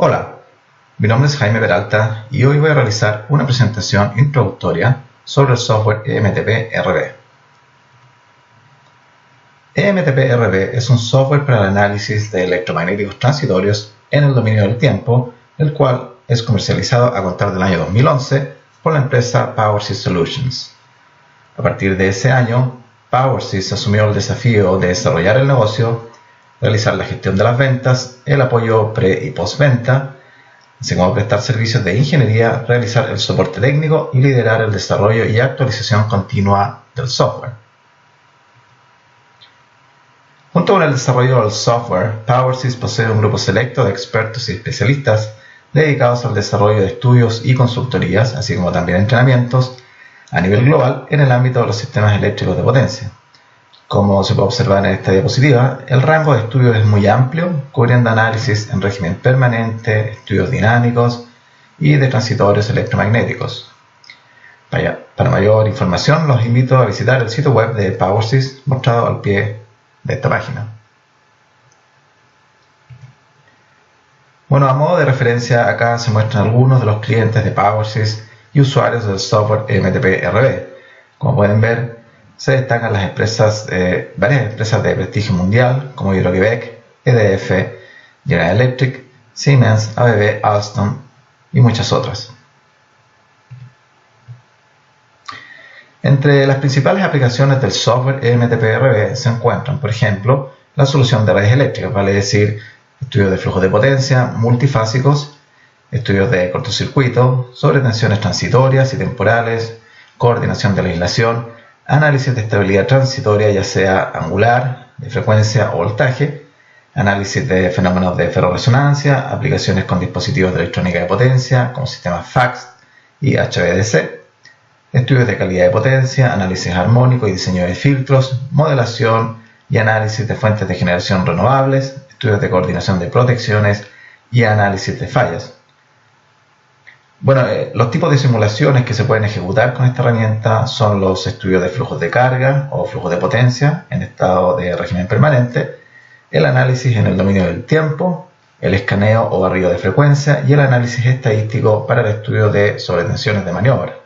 Hola, mi nombre es Jaime Peralta y hoy voy a realizar una presentación introductoria sobre el software EMTP-RV. EMTP-RV es un software para el análisis de electromagnéticos transitorios en el dominio del tiempo, el cual es comercializado a contar del año 2011 por la empresa PowerSys Solutions. A partir de ese año, PowerSys asumió el desafío de desarrollar el negocio, realizar la gestión de las ventas, el apoyo pre- y postventa, así como prestar servicios de ingeniería, realizar el soporte técnico y liderar el desarrollo y actualización continua del software. Junto con el desarrollo del software, PowerSys posee un grupo selecto de expertos y especialistas dedicados al desarrollo de estudios y consultorías, así como también entrenamientos a nivel global en el ámbito de los sistemas eléctricos de potencia. Como se puede observar en esta diapositiva, el rango de estudios es muy amplio, cubriendo análisis en régimen permanente, estudios dinámicos y de transitorios electromagnéticos. Para mayor información, los invito a visitar el sitio web de PowerSys mostrado al pie de esta página. Bueno, a modo de referencia, acá se muestran algunos de los clientes de PowerSys y usuarios del software EMTP-RV. Como pueden ver, se destacan varias empresas de prestigio mundial como Hydro-Québec, EDF, General Electric, Siemens, ABB, Alstom y muchas otras. Entre las principales aplicaciones del software EMTP-RV se encuentran, por ejemplo, la solución de redes eléctricas, vale decir, estudios de flujos de potencia multifásicos, estudios de cortocircuito, sobre tensiones transitorias y temporales, coordinación de la aislación, análisis de estabilidad transitoria, ya sea angular, de frecuencia o voltaje, análisis de fenómenos de ferrorresonancia, aplicaciones con dispositivos de electrónica de potencia, como sistemas FACS y HVDC, estudios de calidad de potencia, análisis armónico y diseño de filtros, modelación y análisis de fuentes de generación renovables, estudios de coordinación de protecciones y análisis de fallas. Bueno, los tipos de simulaciones que se pueden ejecutar con esta herramienta son los estudios de flujos de carga o flujos de potencia en estado de régimen permanente, el análisis en el dominio del tiempo, el escaneo o barrido de frecuencia y el análisis estadístico para el estudio de sobretensiones de maniobra.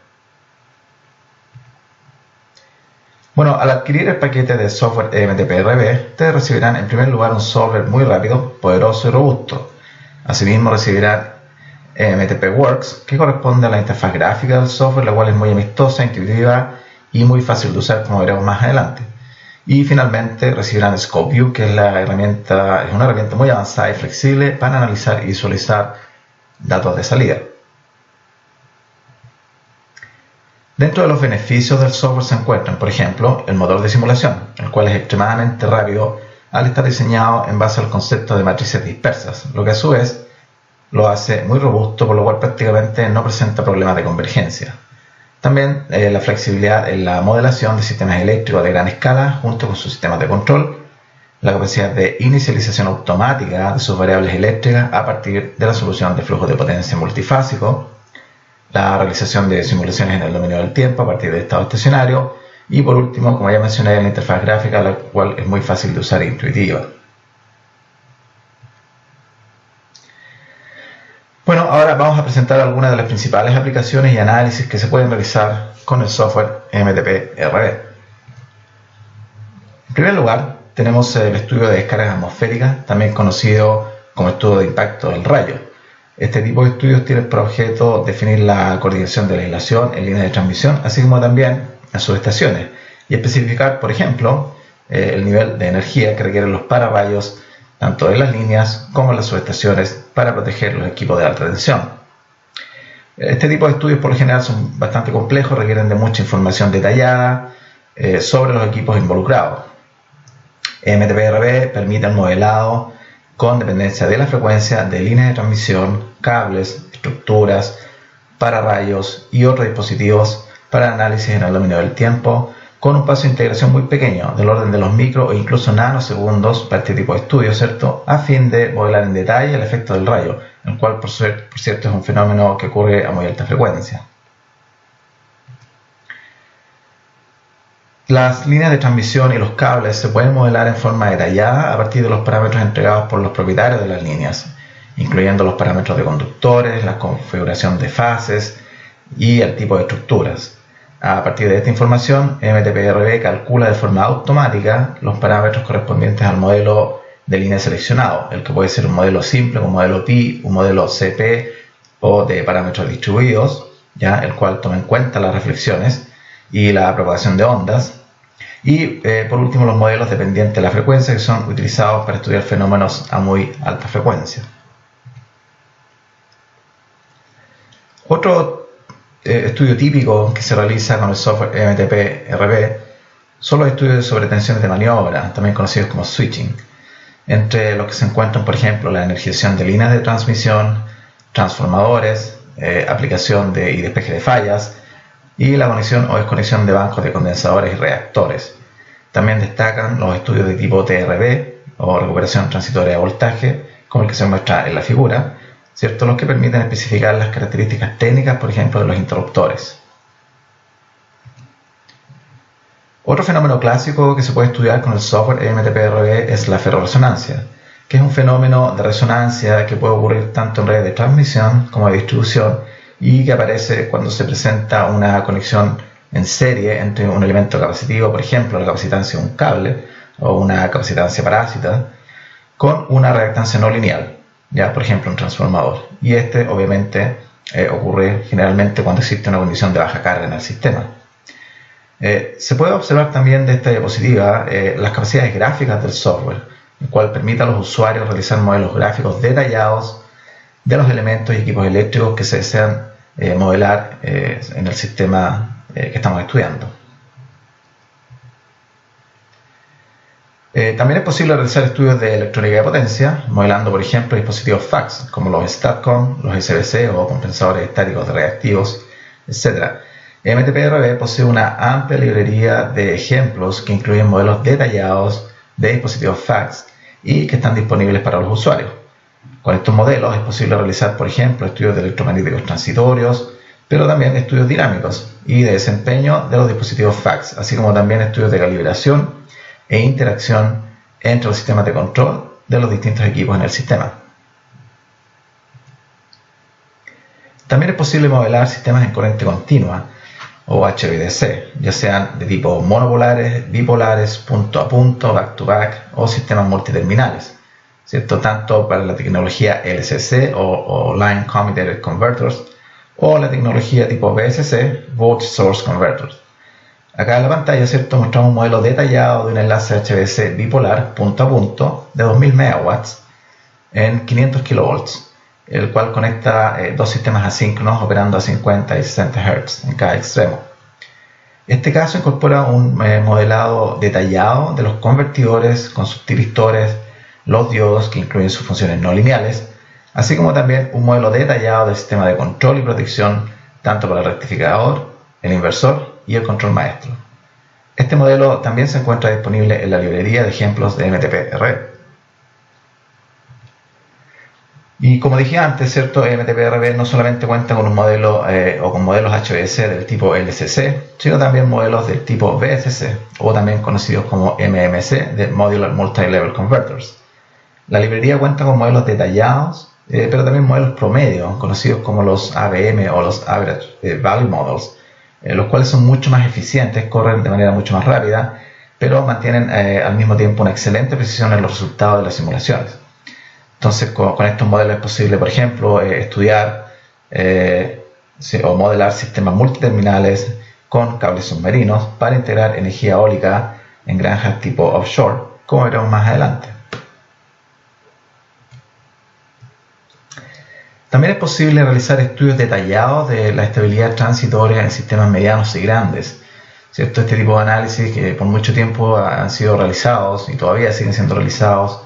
Bueno, al adquirir el paquete de software EMTP-RV, ustedes recibirán en primer lugar un software muy rápido, poderoso y robusto. Asimismo recibirán EMTP Works, que corresponde a la interfaz gráfica del software, la cual es muy amistosa, intuitiva y muy fácil de usar, como veremos más adelante. Y finalmente recibirán ScopeView, que es una herramienta muy avanzada y flexible para analizar y visualizar datos de salida. Dentro de los beneficios del software se encuentran, por ejemplo, el motor de simulación, el cual es extremadamente rápido al estar diseñado en base al concepto de matrices dispersas, lo que a su vez lo hace muy robusto, por lo cual prácticamente no presenta problemas de convergencia. También la flexibilidad en la modelación de sistemas eléctricos de gran escala junto con sus sistemas de control, la capacidad de inicialización automática de sus variables eléctricas a partir de la solución de flujos de potencia multifásico, la realización de simulaciones en el dominio del tiempo a partir de estado estacionario y por último, como ya mencioné, la interfaz gráfica, la cual es muy fácil de usar e intuitiva. Bueno, ahora vamos a presentar algunas de las principales aplicaciones y análisis que se pueden realizar con el software EMTP-RV. En primer lugar, tenemos el estudio de descargas atmosféricas, también conocido como estudio de impacto del rayo. Este tipo de estudios tiene por objeto definir la coordinación de la aislación en líneas de transmisión, así como también las subestaciones, y especificar, por ejemplo, el nivel de energía que requieren los pararrayos tanto en las líneas como en las subestaciones para proteger los equipos de alta tensión. Este tipo de estudios por lo general son bastante complejos, requieren de mucha información detallada sobre los equipos involucrados. EMTP-RV permite el modelado con dependencia de la frecuencia de líneas de transmisión, cables, estructuras, pararrayos y otros dispositivos para análisis en el dominio del tiempo, con un paso de integración muy pequeño, del orden de los micro e incluso nanosegundos para este tipo de estudios, ¿cierto? A fin de modelar en detalle el efecto del rayo, el cual por cierto es un fenómeno que ocurre a muy alta frecuencia. Las líneas de transmisión y los cables se pueden modelar en forma detallada a partir de los parámetros entregados por los propietarios de las líneas. incluyendo los parámetros de conductores, la configuración de fases y el tipo de estructuras. A partir de esta información, MTPRB calcula de forma automática los parámetros correspondientes al modelo de línea seleccionado, el que puede ser un modelo simple, un modelo pi, un modelo CP o de parámetros distribuidos, ¿ya? El cual toma en cuenta las reflexiones y la propagación de ondas. Y por último, los modelos dependientes de la frecuencia, que son utilizados para estudiar fenómenos a muy alta frecuencia. Otro estudio típico que se realiza con el software MTPRB son los estudios sobre tensiones de maniobra, también conocidos como switching, entre los que se encuentran, por ejemplo, la energización de líneas de transmisión, transformadores, aplicación y despeje de fallas, y la conexión o desconexión de bancos de condensadores y reactores. También destacan los estudios de tipo TRB o recuperación transitoria de voltaje, como el que se muestra en la figura, ¿cierto? Los que permiten especificar las características técnicas, por ejemplo, de los interruptores. Otro fenómeno clásico que se puede estudiar con el software MTPRB es la ferrorresonancia, que es un fenómeno de resonancia que puede ocurrir tanto en redes de transmisión como de distribución y que aparece cuando se presenta una conexión en serie entre un elemento capacitivo, por ejemplo, la capacitancia de un cable o una capacitancia parásita, con una reactancia no lineal, ya por ejemplo un transformador. Y este obviamente ocurre generalmente cuando existe una condición de baja carga en el sistema. Se puede observar también de esta diapositiva las capacidades gráficas del software, el cual permite a los usuarios realizar modelos gráficos detallados de los elementos y equipos eléctricos que se desean modelar en el sistema que estamos estudiando. También es posible realizar estudios de electrónica de potencia, modelando por ejemplo dispositivos FACS, como los STATCOM, los SBC o compensadores estáticos de reactivos, etc. MTPRB posee una amplia librería de ejemplos que incluyen modelos detallados de dispositivos FACS y que están disponibles para los usuarios. Con estos modelos es posible realizar, por ejemplo, estudios de electromagnéticos transitorios, pero también estudios dinámicos y de desempeño de los dispositivos FACS, así como también estudios de calibración e interacción entre los sistemas de control de los distintos equipos en el sistema. También es posible modelar sistemas en corriente continua, o HVDC, ya sean de tipo monopolares, bipolares, punto a punto, back to back o sistemas multiterminales, ¿cierto? Tanto para la tecnología LCC o Line Commutator Converters o la tecnología tipo VSC, Voltage Source Converters. Acá en la pantalla, ¿cierto?, mostramos un modelo detallado de un enlace HVDC bipolar punto a punto de 2000 MW en 500 kV, el cual conecta dos sistemas asíncronos operando a 50 y 60 Hz en cada extremo. Este caso incorpora un modelado detallado de los convertidores con sus tiristores, los diodos que incluyen sus funciones no lineales, así como también un modelo detallado del sistema de control y protección tanto para el rectificador, el inversor y el control maestro. Este modelo también se encuentra disponible en la librería de ejemplos de MTPRB. Y como dije antes, ¿cierto?, MTPRB no solamente cuenta con un modelo o con modelos HVDC del tipo LCC, sino también modelos del tipo VSC, o también conocidos como MMC, de Modular Multi-Level Converters. La librería cuenta con modelos detallados, pero también modelos promedio, conocidos como los AVM o los Average Value Models, los cuales son mucho más eficientes, corren de manera mucho más rápida, pero mantienen al mismo tiempo una excelente precisión en los resultados de las simulaciones. Entonces, con estos modelos es posible, por ejemplo, estudiar o modelar sistemas multiterminales con cables submarinos para integrar energía eólica en granjas tipo offshore, como veremos más adelante. También es posible realizar estudios detallados de la estabilidad transitoria en sistemas medianos y grandes, ¿cierto? Este tipo de análisis que por mucho tiempo han sido realizados y todavía siguen siendo realizados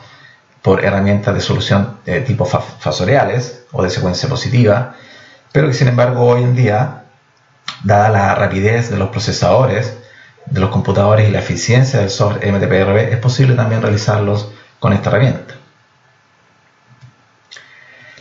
por herramientas de solución de tipo fasoriales o de secuencia positiva, pero que sin embargo hoy en día, dada la rapidez de los procesadores, de los computadores y la eficiencia del software MTPRB, es posible también realizarlos con esta herramienta.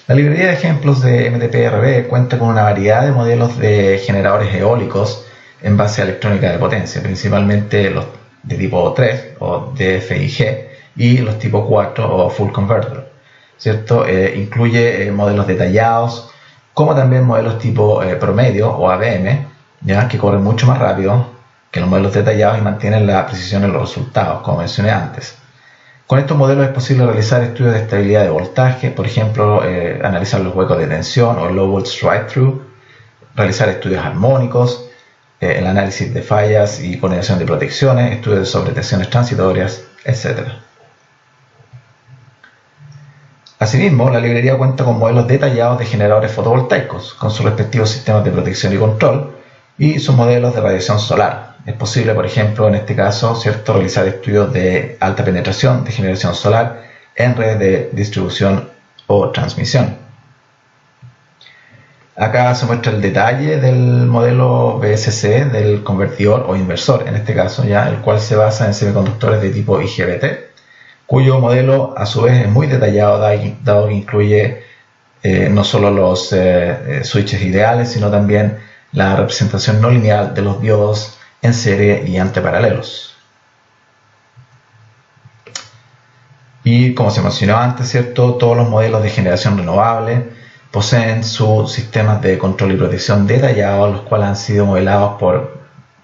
La librería de ejemplos de MTPRB cuenta con una variedad de modelos de generadores eólicos en base a electrónica de potencia, principalmente los de tipo 3 o DFIG y los tipo 4 o Full Converter. ¿cierto? Incluye modelos detallados, como también modelos tipo promedio o ABM, ¿ya? Que corren mucho más rápido que los modelos detallados y mantienen la precisión en los resultados, como mencioné antes. Con estos modelos es posible realizar estudios de estabilidad de voltaje, por ejemplo, analizar los huecos de tensión o low voltage ride-through, realizar estudios armónicos, el análisis de fallas y coordinación de protecciones, estudios de sobretensiones transitorias, etc. Asimismo, la librería cuenta con modelos detallados de generadores fotovoltaicos, con sus respectivos sistemas de protección y control, y sus modelos de radiación solar. Es posible, por ejemplo, en este caso, ¿cierto?, realizar estudios de alta penetración de generación solar en redes de distribución o transmisión. Acá se muestra el detalle del modelo VSC del convertidor o inversor, en este caso, ya, el cual se basa en semiconductores de tipo IGBT, cuyo modelo a su vez es muy detallado, dado que incluye no solo los switches ideales, sino también la representación no lineal de los diodos en serie y antiparalelos. Y como se mencionó antes, ¿cierto?, todos los modelos de generación renovable poseen sus sistemas de control y protección detallados, los cuales han sido modelados por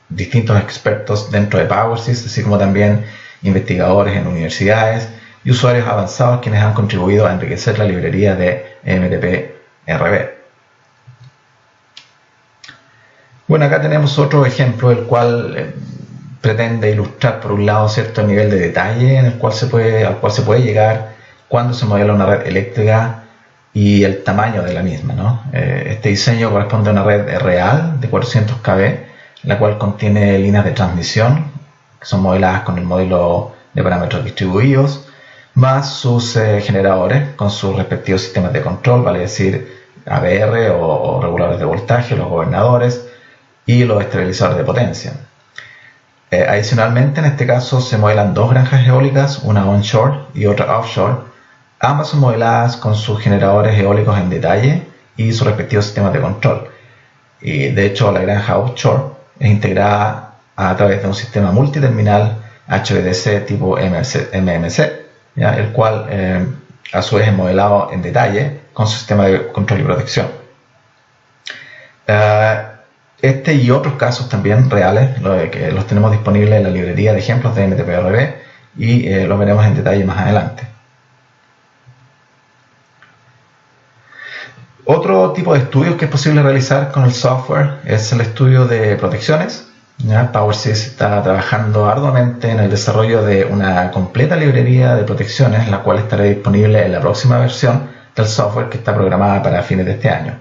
distintos expertos dentro de PowerSys, así como también investigadores en universidades y usuarios avanzados quienes han contribuido a enriquecer la librería de MTP-RB. Bueno, acá tenemos otro ejemplo, el cual pretende ilustrar por un lado cierto nivel de detalle al cual se puede llegar cuando se modela una red eléctrica y el tamaño de la misma, ¿no? Este diseño corresponde a una red real de 400 kV, la cual contiene líneas de transmisión que son modeladas con el modelo de parámetros distribuidos, más sus generadores con sus respectivos sistemas de control, vale decir ABR o reguladores de voltaje, los gobernadores y los estabilizadores de potencia. Adicionalmente, en este caso se modelan dos granjas eólicas, una onshore y otra offshore. Ambas son modeladas con sus generadores eólicos en detalle y sus respectivos sistemas de control. Y de hecho, la granja offshore es integrada a través de un sistema multiterminal HVDC tipo MMC, ¿ya? El cual a su vez es modelado en detalle con su sistema de control y protección. Este y otros casos también reales los tenemos disponibles en la librería de ejemplos de MTP-RB y los veremos en detalle más adelante. Otro tipo de estudios que es posible realizar con el software es el estudio de protecciones. PowerSys está trabajando arduamente en el desarrollo de una completa librería de protecciones, la cual estará disponible en la próxima versión del software que está programada para fines de este año.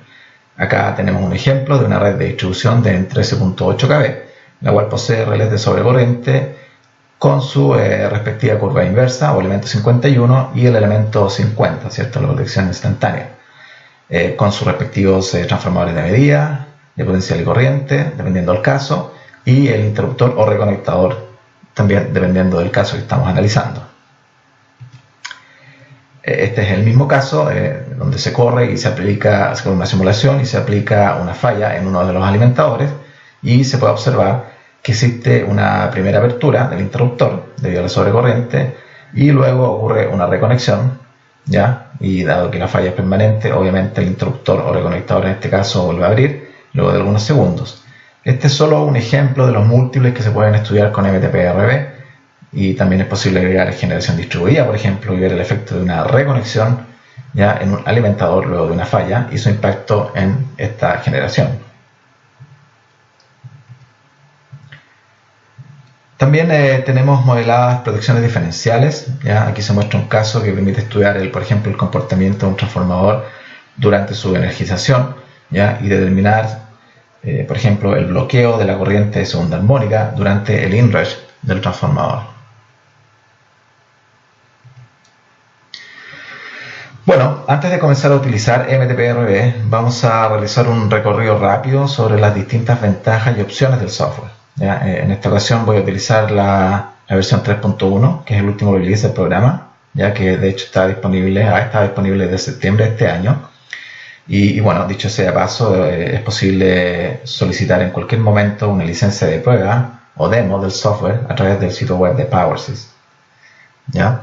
Acá tenemos un ejemplo de una red de distribución de 13.8 kV, la cual posee relés de sobrecorriente con su respectiva curva inversa o elemento 51 y el elemento 50, ¿cierto?, la protección instantánea. Con sus respectivos transformadores de medida, de potencial y corriente, dependiendo del caso, y el interruptor o reconectador, también dependiendo del caso que estamos analizando. Este es el mismo caso donde se corre y se aplica una simulación y se aplica una falla en uno de los alimentadores y se puede observar que existe una primera apertura del interruptor debido a la sobrecorriente y luego ocurre una reconexión, ¿ya? Y dado que la falla es permanente, obviamente el interruptor o reconectador en este caso vuelve a abrir luego de algunos segundos. Este es solo un ejemplo de los múltiples que se pueden estudiar con MTP-RB y también es posible agregar generación distribuida, por ejemplo, y ver el efecto de una reconexión, ¿ya?, en un alimentador luego de una falla y su impacto en esta generación. También tenemos modeladas protecciones diferenciales, ¿ya? Aquí se muestra un caso que permite estudiar, por ejemplo, el comportamiento de un transformador durante su energización, ¿ya?, y determinar, por ejemplo, el bloqueo de la corriente de segunda armónica durante el inrush del transformador. Bueno, antes de comenzar a utilizar MTP-RB, vamos a realizar un recorrido rápido sobre las distintas ventajas y opciones del software. ¿Ya? En esta ocasión voy a utilizar la versión 3.1, que es el último release del programa, ya que de hecho ha estado disponible desde septiembre de este año. Y bueno, dicho sea de paso, es posible solicitar en cualquier momento una licencia de prueba o demo del software a través del sitio web de PowerSys. ¿Ya?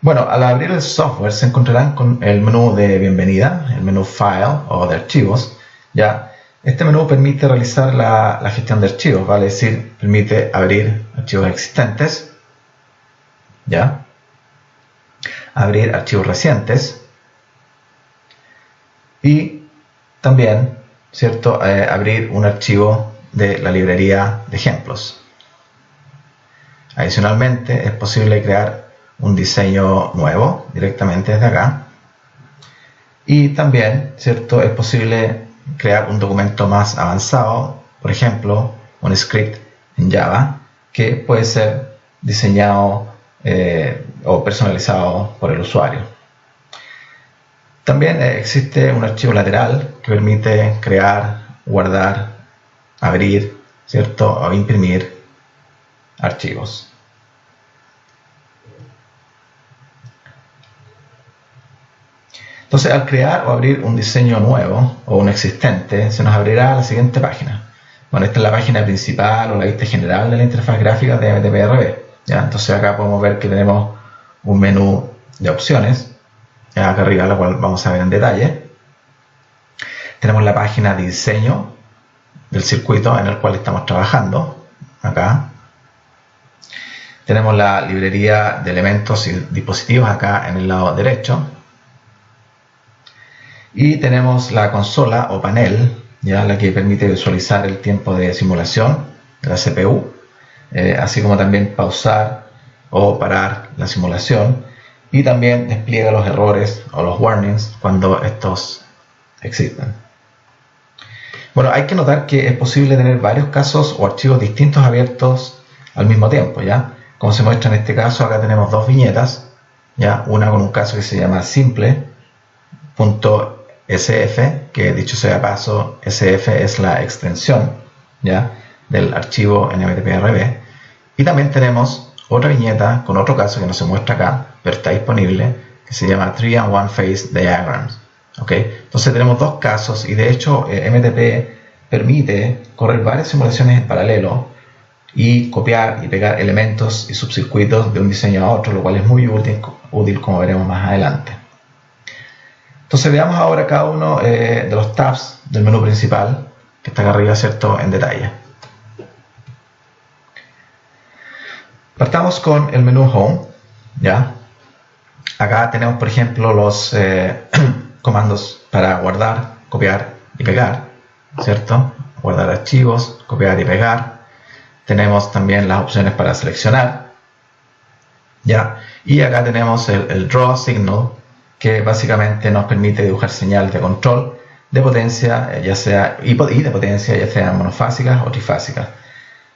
Bueno, al abrir el software se encontrarán con el menú de bienvenida, el menú File o de archivos. ¿Ya? Este menú permite realizar la gestión de archivos, vale decir, permite abrir archivos existentes, ¿ya? Abrir archivos recientes y también, ¿cierto?, abrir un archivo de la librería de ejemplos. Adicionalmente, es posible crear un diseño nuevo directamente desde acá. Y también, ¿cierto?, es posible crear un documento más avanzado, por ejemplo, un script en Java que puede ser diseñado o personalizado por el usuario. También existe un archivo lateral que permite crear, guardar, abrir, ¿cierto?, o imprimir archivos. Entonces, al crear o abrir un diseño nuevo o un existente, se nos abrirá la siguiente página. Bueno, esta es la página principal o la vista general de la interfaz gráfica de MTPRB. ¿Ya? Entonces, acá podemos ver que tenemos un menú de opciones, acá arriba, la cual vamos a ver en detalle. Tenemos la página de diseño del circuito en el cual estamos trabajando, acá. Tenemos la librería de elementos y dispositivos acá en el lado derecho. Y tenemos la consola o panel, ya la que permite visualizar el tiempo de simulación de la CPU, así como también pausar o parar la simulación, y también despliega los errores o los warnings cuando estos existen. Bueno, hay que notar que es posible tener varios casos o archivos distintos abiertos al mismo tiempo, ¿ya? Como se muestra en este caso, acá tenemos dos viñetas, ¿ya? Una con un caso que se llama simple.sf, que dicho sea de paso, sf es la extensión, ¿ya?, del archivo NMTPRB. Y también tenemos otra viñeta con otro caso que no se muestra acá, pero está disponible, que se llama 3 and 1 Phase Diagrams. ¿Okay? Entonces tenemos dos casos y de hecho MTP permite correr varias simulaciones en paralelo y copiar y pegar elementos y subcircuitos de un diseño a otro, lo cual es muy útil como veremos más adelante. Entonces veamos ahora cada uno de los tabs del menú principal, que está acá arriba, ¿cierto?, en detalle. Partamos con el menú Home, ¿ya? Acá tenemos, por ejemplo, los comandos para guardar, copiar y pegar, ¿cierto? Guardar archivos, copiar y pegar. Tenemos también las opciones para seleccionar, ¿ya? Y acá tenemos el Draw Signal, que básicamente nos permite dibujar señales de control de potencia, y de potencia, ya sean monofásicas o trifásicas.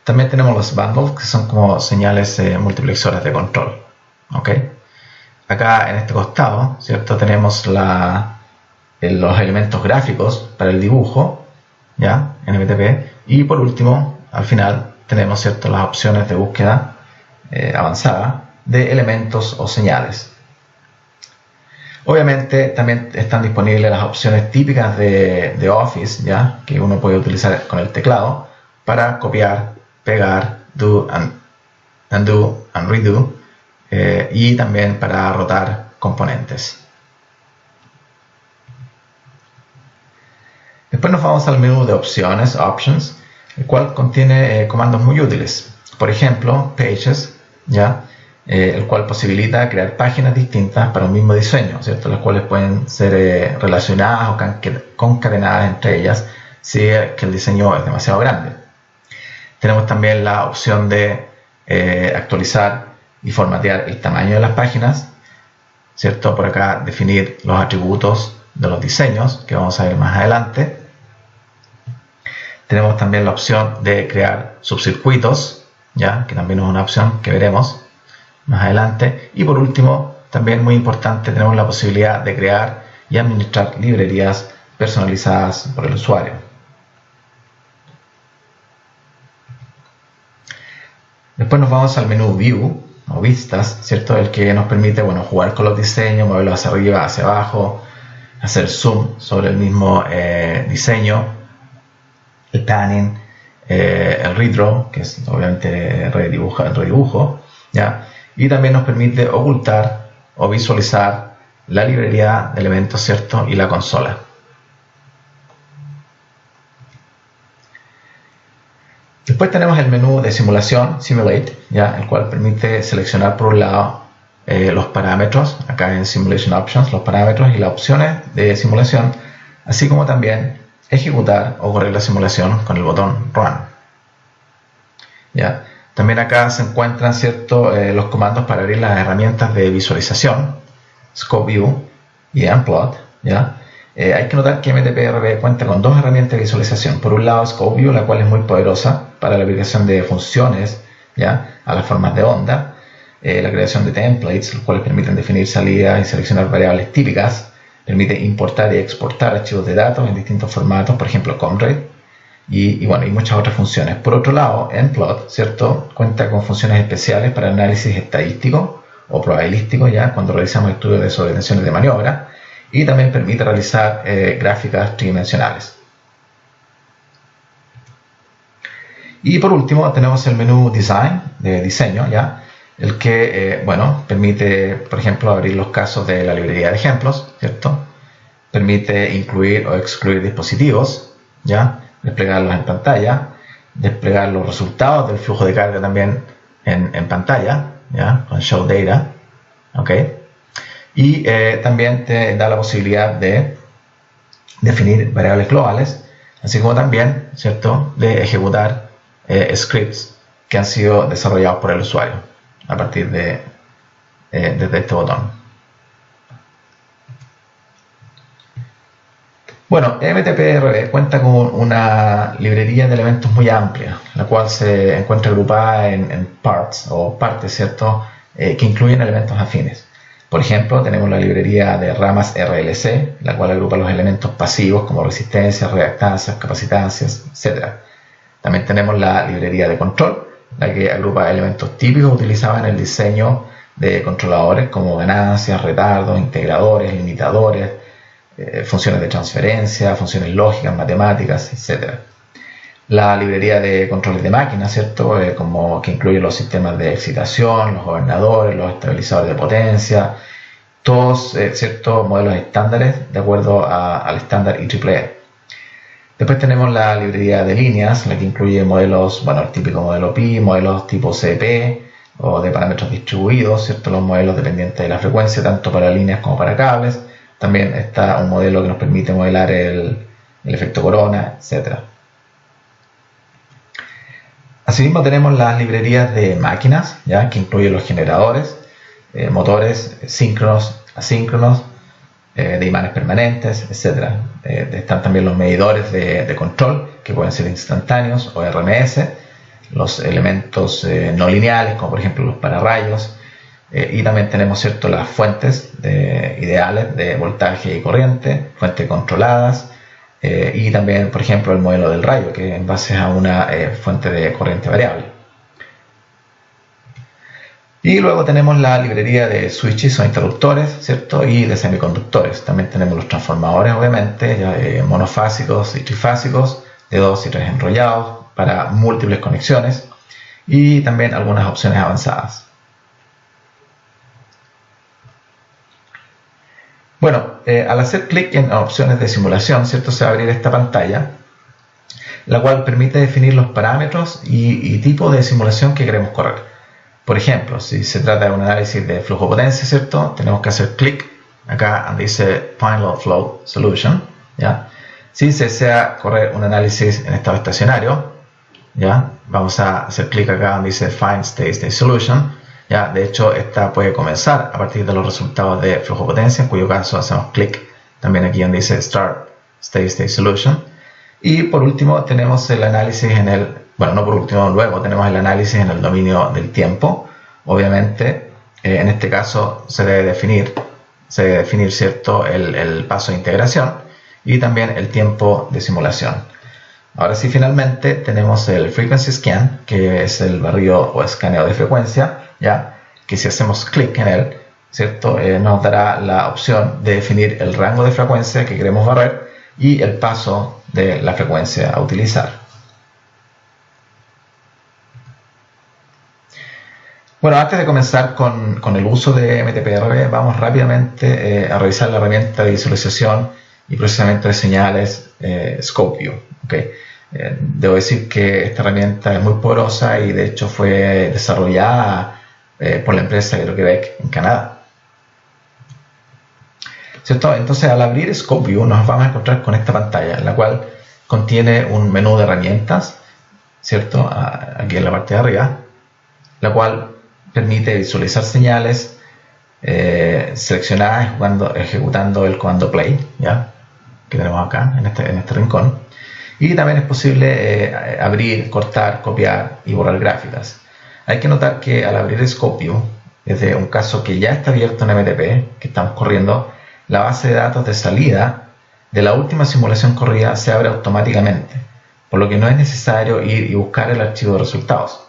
También tenemos los bundles, que son como señales multiplexoras de control. ¿Okay? Acá en este costado, ¿cierto?, tenemos los elementos gráficos para el dibujo, ¿ya?, en MTP. Y por último, al final, tenemos, ¿cierto?, las opciones de búsqueda avanzada de elementos o señales. Obviamente también están disponibles las opciones típicas de Office, ¿ya?, que uno puede utilizar con el teclado para copiar, pegar, undo and redo, y también para rotar componentes. Después nos vamos al menú de opciones, Options, el cual contiene comandos muy útiles. Por ejemplo, Pages, ¿ya?, el cual posibilita crear páginas distintas para un mismo diseño, ¿cierto?, las cuales pueden ser relacionadas o concatenadas entre ellas si es que el diseño es demasiado grande. Tenemos también la opción de actualizar y formatear el tamaño de las páginas, ¿cierto? Por acá definir los atributos de los diseños, que vamos a ver más adelante. Tenemos también la opción de crear subcircuitos, ¿ya?, que también es una opción que veremos más adelante. Y por último, también muy importante, tenemos la posibilidad de crear y administrar librerías personalizadas por el usuario. Después nos vamos al menú View o Vistas, ¿cierto?, el que nos permite, bueno, jugar con los diseños, moverlos hacia arriba, hacia abajo, hacer zoom sobre el mismo diseño, el panning, el redraw, que es obviamente el redibujo, ¿ya? Y también nos permite ocultar o visualizar la librería de elementos, ¿cierto? Y la consola. Después tenemos el menú de simulación, Simulate, ¿ya? El cual permite seleccionar por un lado los parámetros, acá en Simulation Options, los parámetros y las opciones de simulación, así como también ejecutar o correr la simulación con el botón Run. ¿Ya? También acá se encuentran, ¿cierto? Los comandos para abrir las herramientas de visualización, Scope View y Mplot, ¿ya? Hay que notar que MTPRB cuenta con dos herramientas de visualización. Por un lado, Scope View, la cual es muy poderosa para la aplicación de funciones, ¿ya? A las formas de onda, la creación de templates, los cuales permiten definir salidas y seleccionar variables típicas, permite importar y exportar archivos de datos en distintos formatos, por ejemplo, ComRade, y bueno, y muchas otras funciones. Por otro lado, Mplot, ¿cierto? Cuenta con funciones especiales para análisis estadístico o probabilístico, ¿ya? Cuando realizamos estudios de sobretensiones de maniobra, y también permite realizar gráficas tridimensionales. Y por último tenemos el menú Design, de diseño, ¿ya? El que bueno, permite, por ejemplo, abrir los casos de la librería de ejemplos, ¿cierto? Permite incluir o excluir dispositivos, ¿ya? Desplegarlos en pantalla, desplegar los resultados del flujo de carga también en pantalla, ¿ya? Con Show Data, ¿ok? Y también te da la posibilidad de definir variables globales, así como también, ¿cierto?, de ejecutar scripts que han sido desarrollados por el usuario a partir de desde este botón. Bueno, MTPRB cuenta con una librería de elementos muy amplia, la cual se encuentra agrupada en parts o partes, ¿cierto?, que incluyen elementos afines. Por ejemplo, tenemos la librería de ramas RLC, la cual agrupa los elementos pasivos como resistencias, reactancias, capacitancias, etc. También tenemos la librería de control, la que agrupa elementos típicos utilizados en el diseño de controladores como ganancias, retardos, integradores, limitadores, funciones de transferencia, funciones lógicas, matemáticas, etc. La librería de controles de máquina, ¿cierto? Como que incluye los sistemas de excitación, los gobernadores, los estabilizadores de potencia, todos ciertos modelos estándares de acuerdo al estándar IEEE. Después tenemos la librería de líneas, la que incluye modelos, bueno, el típico modelo Pi, modelos tipo CP o de parámetros distribuidos, ¿cierto? Los modelos dependientes de la frecuencia, tanto para líneas como para cables. También está un modelo que nos permite modelar el efecto corona, etc. Asimismo tenemos las librerías de máquinas, ¿ya? Que incluyen los generadores, motores síncronos, asíncronos, de imanes permanentes, etc. Están también los medidores de control, que pueden ser instantáneos o RMS, los elementos no lineales, como por ejemplo los pararrayos, y también tenemos, ¿cierto?, las fuentes ideales de voltaje y corriente, fuentes controladas, y también, por ejemplo, el modelo del rayo, que en base a una fuente de corriente variable. Y luego tenemos la librería de switches o interruptores, ¿cierto?, y de semiconductores. También tenemos los transformadores, obviamente, ya, monofásicos y trifásicos, de 2 y 3 enrollados, para múltiples conexiones, y también algunas opciones avanzadas. Bueno, al hacer clic en opciones de simulación, ¿cierto?, se va a abrir esta pantalla, la cual permite definir los parámetros y tipo de simulación que queremos correr. Por ejemplo, si se trata de un análisis de flujo-potencia, ¿cierto?, tenemos que hacer clic acá donde dice Find Load Flow Solution, ¿ya? Si se desea correr un análisis en estado estacionario, ¿ya?, vamos a hacer clic acá donde dice Find Steady State Solution. Ya, de hecho, esta puede comenzar a partir de los resultados de flujo-potencia, en cuyo caso hacemos clic también aquí donde dice Start Steady State Solution. Y por último tenemos el análisis en el, bueno, no por último, luego tenemos el análisis en el dominio del tiempo. Obviamente, en este caso se debe definir, ¿cierto?, el paso de integración y también el tiempo de simulación. Ahora sí, finalmente tenemos el Frequency Scan, que es el barrido o escaneo de frecuencia, ya que si hacemos clic en él, ¿cierto?, nos dará la opción de definir el rango de frecuencia que queremos barrer y el paso de la frecuencia a utilizar. Bueno, antes de comenzar con el uso de MTPRB, vamos rápidamente a revisar la herramienta de visualización y procesamiento de señales ScopeView. ¿Okay? Debo decir que esta herramienta es muy poderosa y de hecho fue desarrollada por la empresa Hydro-Québec en Canadá. ¿Cierto? Entonces, al abrir ScopeView nos vamos a encontrar con esta pantalla, en la cual contiene un menú de herramientas, ¿cierto? Aquí en la parte de arriba, la cual permite visualizar señales seleccionadas ejecutando el comando play, ¿ya? Que tenemos acá en este rincón. Y también es posible abrir, cortar, copiar y borrar gráficas. Hay que notar que al abrir ScopeView, desde un caso que ya está abierto en MTP, que estamos corriendo, la base de datos de salida de la última simulación corrida se abre automáticamente, por lo que no es necesario ir y buscar el archivo de resultados.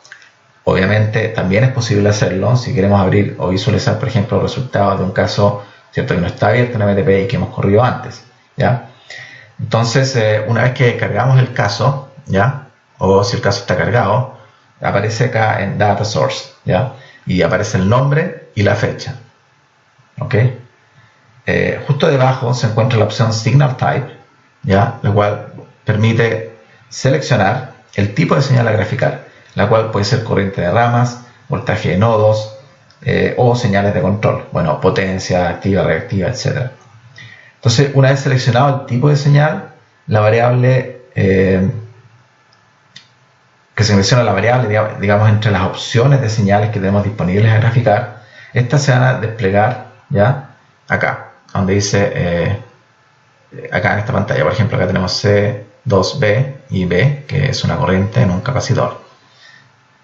Obviamente también es posible hacerlo si queremos abrir o visualizar, por ejemplo, resultados de un caso, ¿cierto?, que no está abierto en MTP y que hemos corrido antes, ¿ya? Entonces, una vez que cargamos el caso, ¿ya?, o si el caso está cargado, aparece acá en Data Source, ¿ya?, y aparece el nombre y la fecha, ¿ok? Justo debajo se encuentra la opción Signal Type, ¿ya?, la cual permite seleccionar el tipo de señal a graficar, la cual puede ser corriente de ramas, voltaje de nodos o señales de control, bueno, potencia, activa, reactiva, etc. Entonces, una vez seleccionado el tipo de señal, la variable que selecciona la variable, digamos, entre las opciones de señales que tenemos disponibles a graficar, estas se van a desplegar ya acá, donde dice, acá en esta pantalla, por ejemplo, acá tenemos C2B y B, que es una corriente en un capacitor.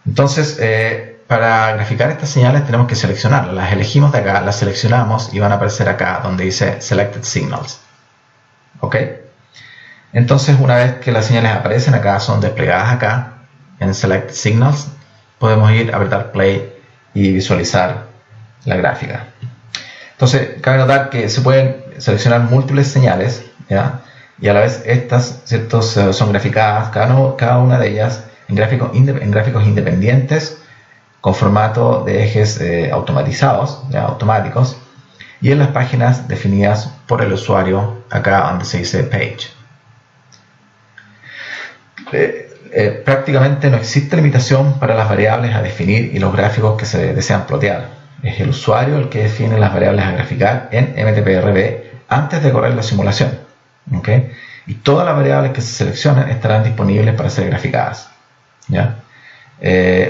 Entonces, para graficar estas señales tenemos que seleccionarlas. Las elegimos de acá, las seleccionamos y van a aparecer acá donde dice Selected Signals. ¿Ok? Entonces, una vez que las señales aparecen acá, son desplegadas acá en Selected Signals, podemos ir a apretar Play y visualizar la gráfica. Entonces, cabe notar que se pueden seleccionar múltiples señales, ¿ya? Y a la vez estas, ¿cierto?, son graficadas, cada una de ellas, en gráficos independientes con formato de ejes automatizados, ¿ya?, automáticos, y en las páginas definidas por el usuario, acá donde se dice Page. Prácticamente no existe limitación para las variables a definir y los gráficos que se desean plotear. Es el usuario el que define las variables a graficar en MTPRB antes de correr la simulación, ¿okay? Y todas las variables que se seleccionen estarán disponibles para ser graficadas, ¿ya?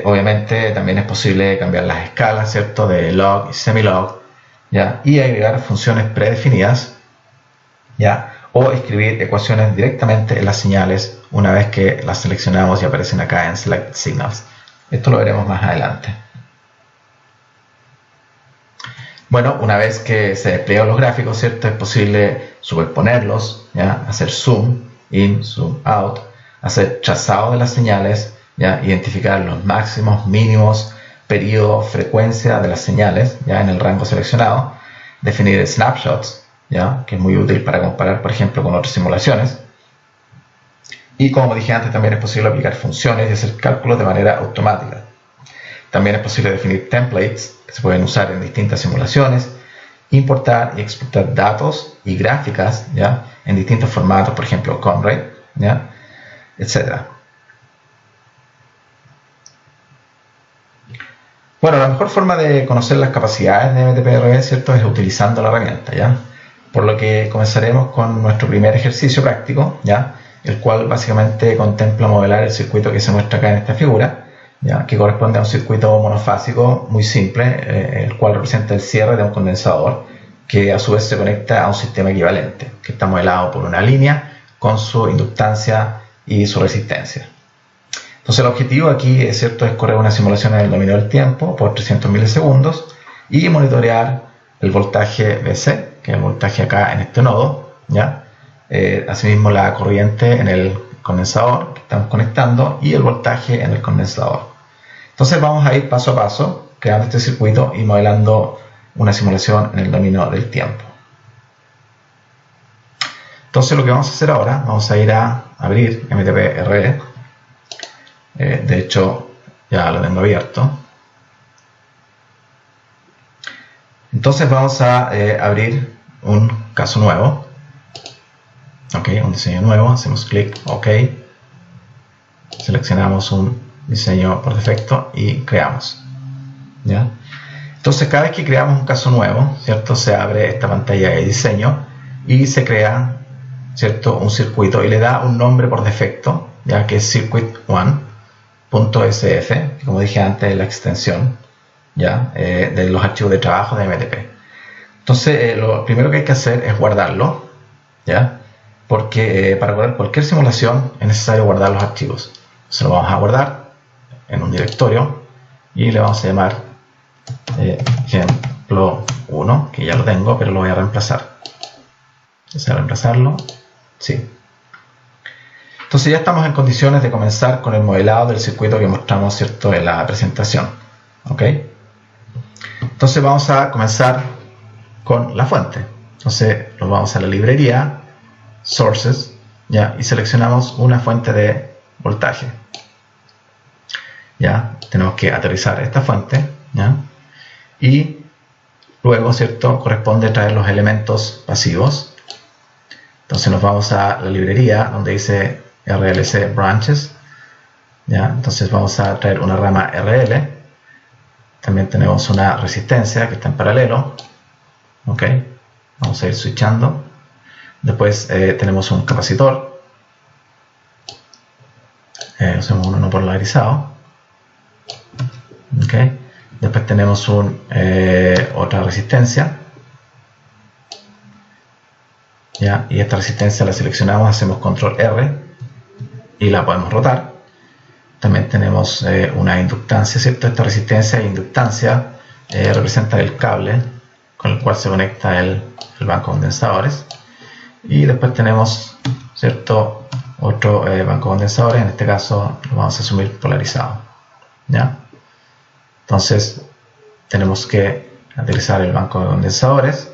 Obviamente también es posible cambiar las escalas, ¿cierto?, de log y semilog, ¿ya?, y agregar funciones predefinidas, ¿ya?, o escribir ecuaciones directamente en las señales una vez que las seleccionamos y aparecen acá en Selected Signals. Esto lo veremos más adelante. Bueno, una vez que se despliegan los gráficos, ¿cierto?, es posible superponerlos, ¿ya?, hacer zoom in, zoom out, hacer trazado de las señales, ¿ya?, identificar los máximos, mínimos, periodo, frecuencia de las señales, ¿ya?, en el rango seleccionado, definir snapshots, ¿ya?, que es muy útil para comparar, por ejemplo, con otras simulaciones. Y como dije antes, también es posible aplicar funciones y hacer cálculos de manera automática. También es posible definir templates que se pueden usar en distintas simulaciones, importar y exportar datos y gráficas, ¿ya?, en distintos formatos, por ejemplo, Conray, ¿ya?, etc. Bueno, la mejor forma de conocer las capacidades de MTPRB, ¿cierto?, es utilizando la herramienta, ¿ya? Por lo que comenzaremos con nuestro primer ejercicio práctico, ¿ya?, el cual básicamente contempla modelar el circuito que se muestra acá en esta figura, ¿ya?, que corresponde a un circuito monofásico muy simple, el cual representa el cierre de un condensador que a su vez se conecta a un sistema equivalente, que está modelado por una línea con su inductancia y su resistencia. Entonces el objetivo aquí, es cierto, es correr una simulación en el dominio del tiempo por 300 milisegundos y monitorear el voltaje BC, que es el voltaje acá en este nodo, ¿ya? Asimismo la corriente en el condensador que estamos conectando y el voltaje en el condensador. Entonces vamos a ir paso a paso creando este circuito y modelando una simulación en el dominio del tiempo. Entonces lo que vamos a hacer ahora, vamos a ir a abrir MTPRB. De hecho ya lo tengo abierto. Entonces vamos a abrir un caso nuevo. Ok, un diseño nuevo, hacemos clic OK, seleccionamos un diseño por defecto y creamos. ¿Ya? Entonces cada vez que creamos un caso nuevo, ¿cierto? Se abre esta pantalla de diseño y se crea, ¿cierto? Un circuito y le da un nombre por defecto, ya que es circuit1.sf, que como dije antes es la extensión, ¿ya? De los archivos de trabajo de MTP. Entonces lo primero que hay que hacer es guardarlo, ¿ya? Porque para guardar cualquier simulación es necesario guardar los archivos. Se lo vamos a guardar en un directorio y le vamos a llamar ejemplo 1, que ya lo tengo, pero lo voy a reemplazar. ¿Desea reemplazarlo? Sí. Entonces ya estamos en condiciones de comenzar con el modelado del circuito que mostramos, ¿cierto?, en la presentación. ¿Ok? Entonces vamos a comenzar con la fuente. Entonces nos vamos a la librería Sources, ¿ya? Y seleccionamos una fuente de voltaje. ¿Ya? Tenemos que aterrizar esta fuente, ¿ya? Y luego, ¿cierto?, corresponde traer los elementos pasivos. Entonces nos vamos a la librería donde dice RLC Branches, ¿ya? Entonces vamos a traer una rama RL. También tenemos una resistencia que está en paralelo. ¿Ok? Vamos a ir switchando. Después tenemos un capacitor. Hacemos uno no polarizado. ¿Ok? Después tenemos otra resistencia. ¿Ya? Y esta resistencia la seleccionamos, hacemos control R y la podemos rotar. También tenemos una inductancia, ¿cierto? Esta resistencia e inductancia representa el cable con el cual se conecta el banco de condensadores. Y después tenemos, ¿cierto?, otro banco de condensadores. En este caso lo vamos a asumir polarizado, ¿ya? Entonces tenemos que aterrizar el banco de condensadores.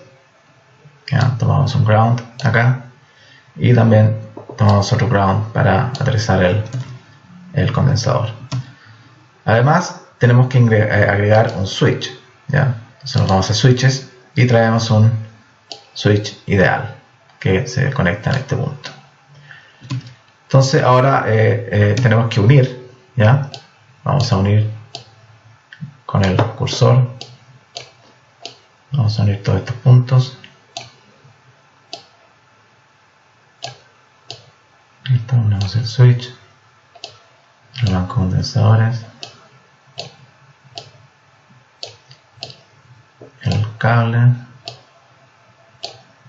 ¿Ya? Tomamos un ground acá y también tomamos otro ground para aterrizar el condensador. Además tenemos que agregar un switch, ¿ya? Entonces nos vamos a switches y traemos un switch ideal que se conecta en este punto. Entonces ahora tenemos que unir, ¿ya? Vamos a unir con el cursor, vamos a unir todos estos puntos. Listo, unimos el switch, el banco de condensadores, el cable,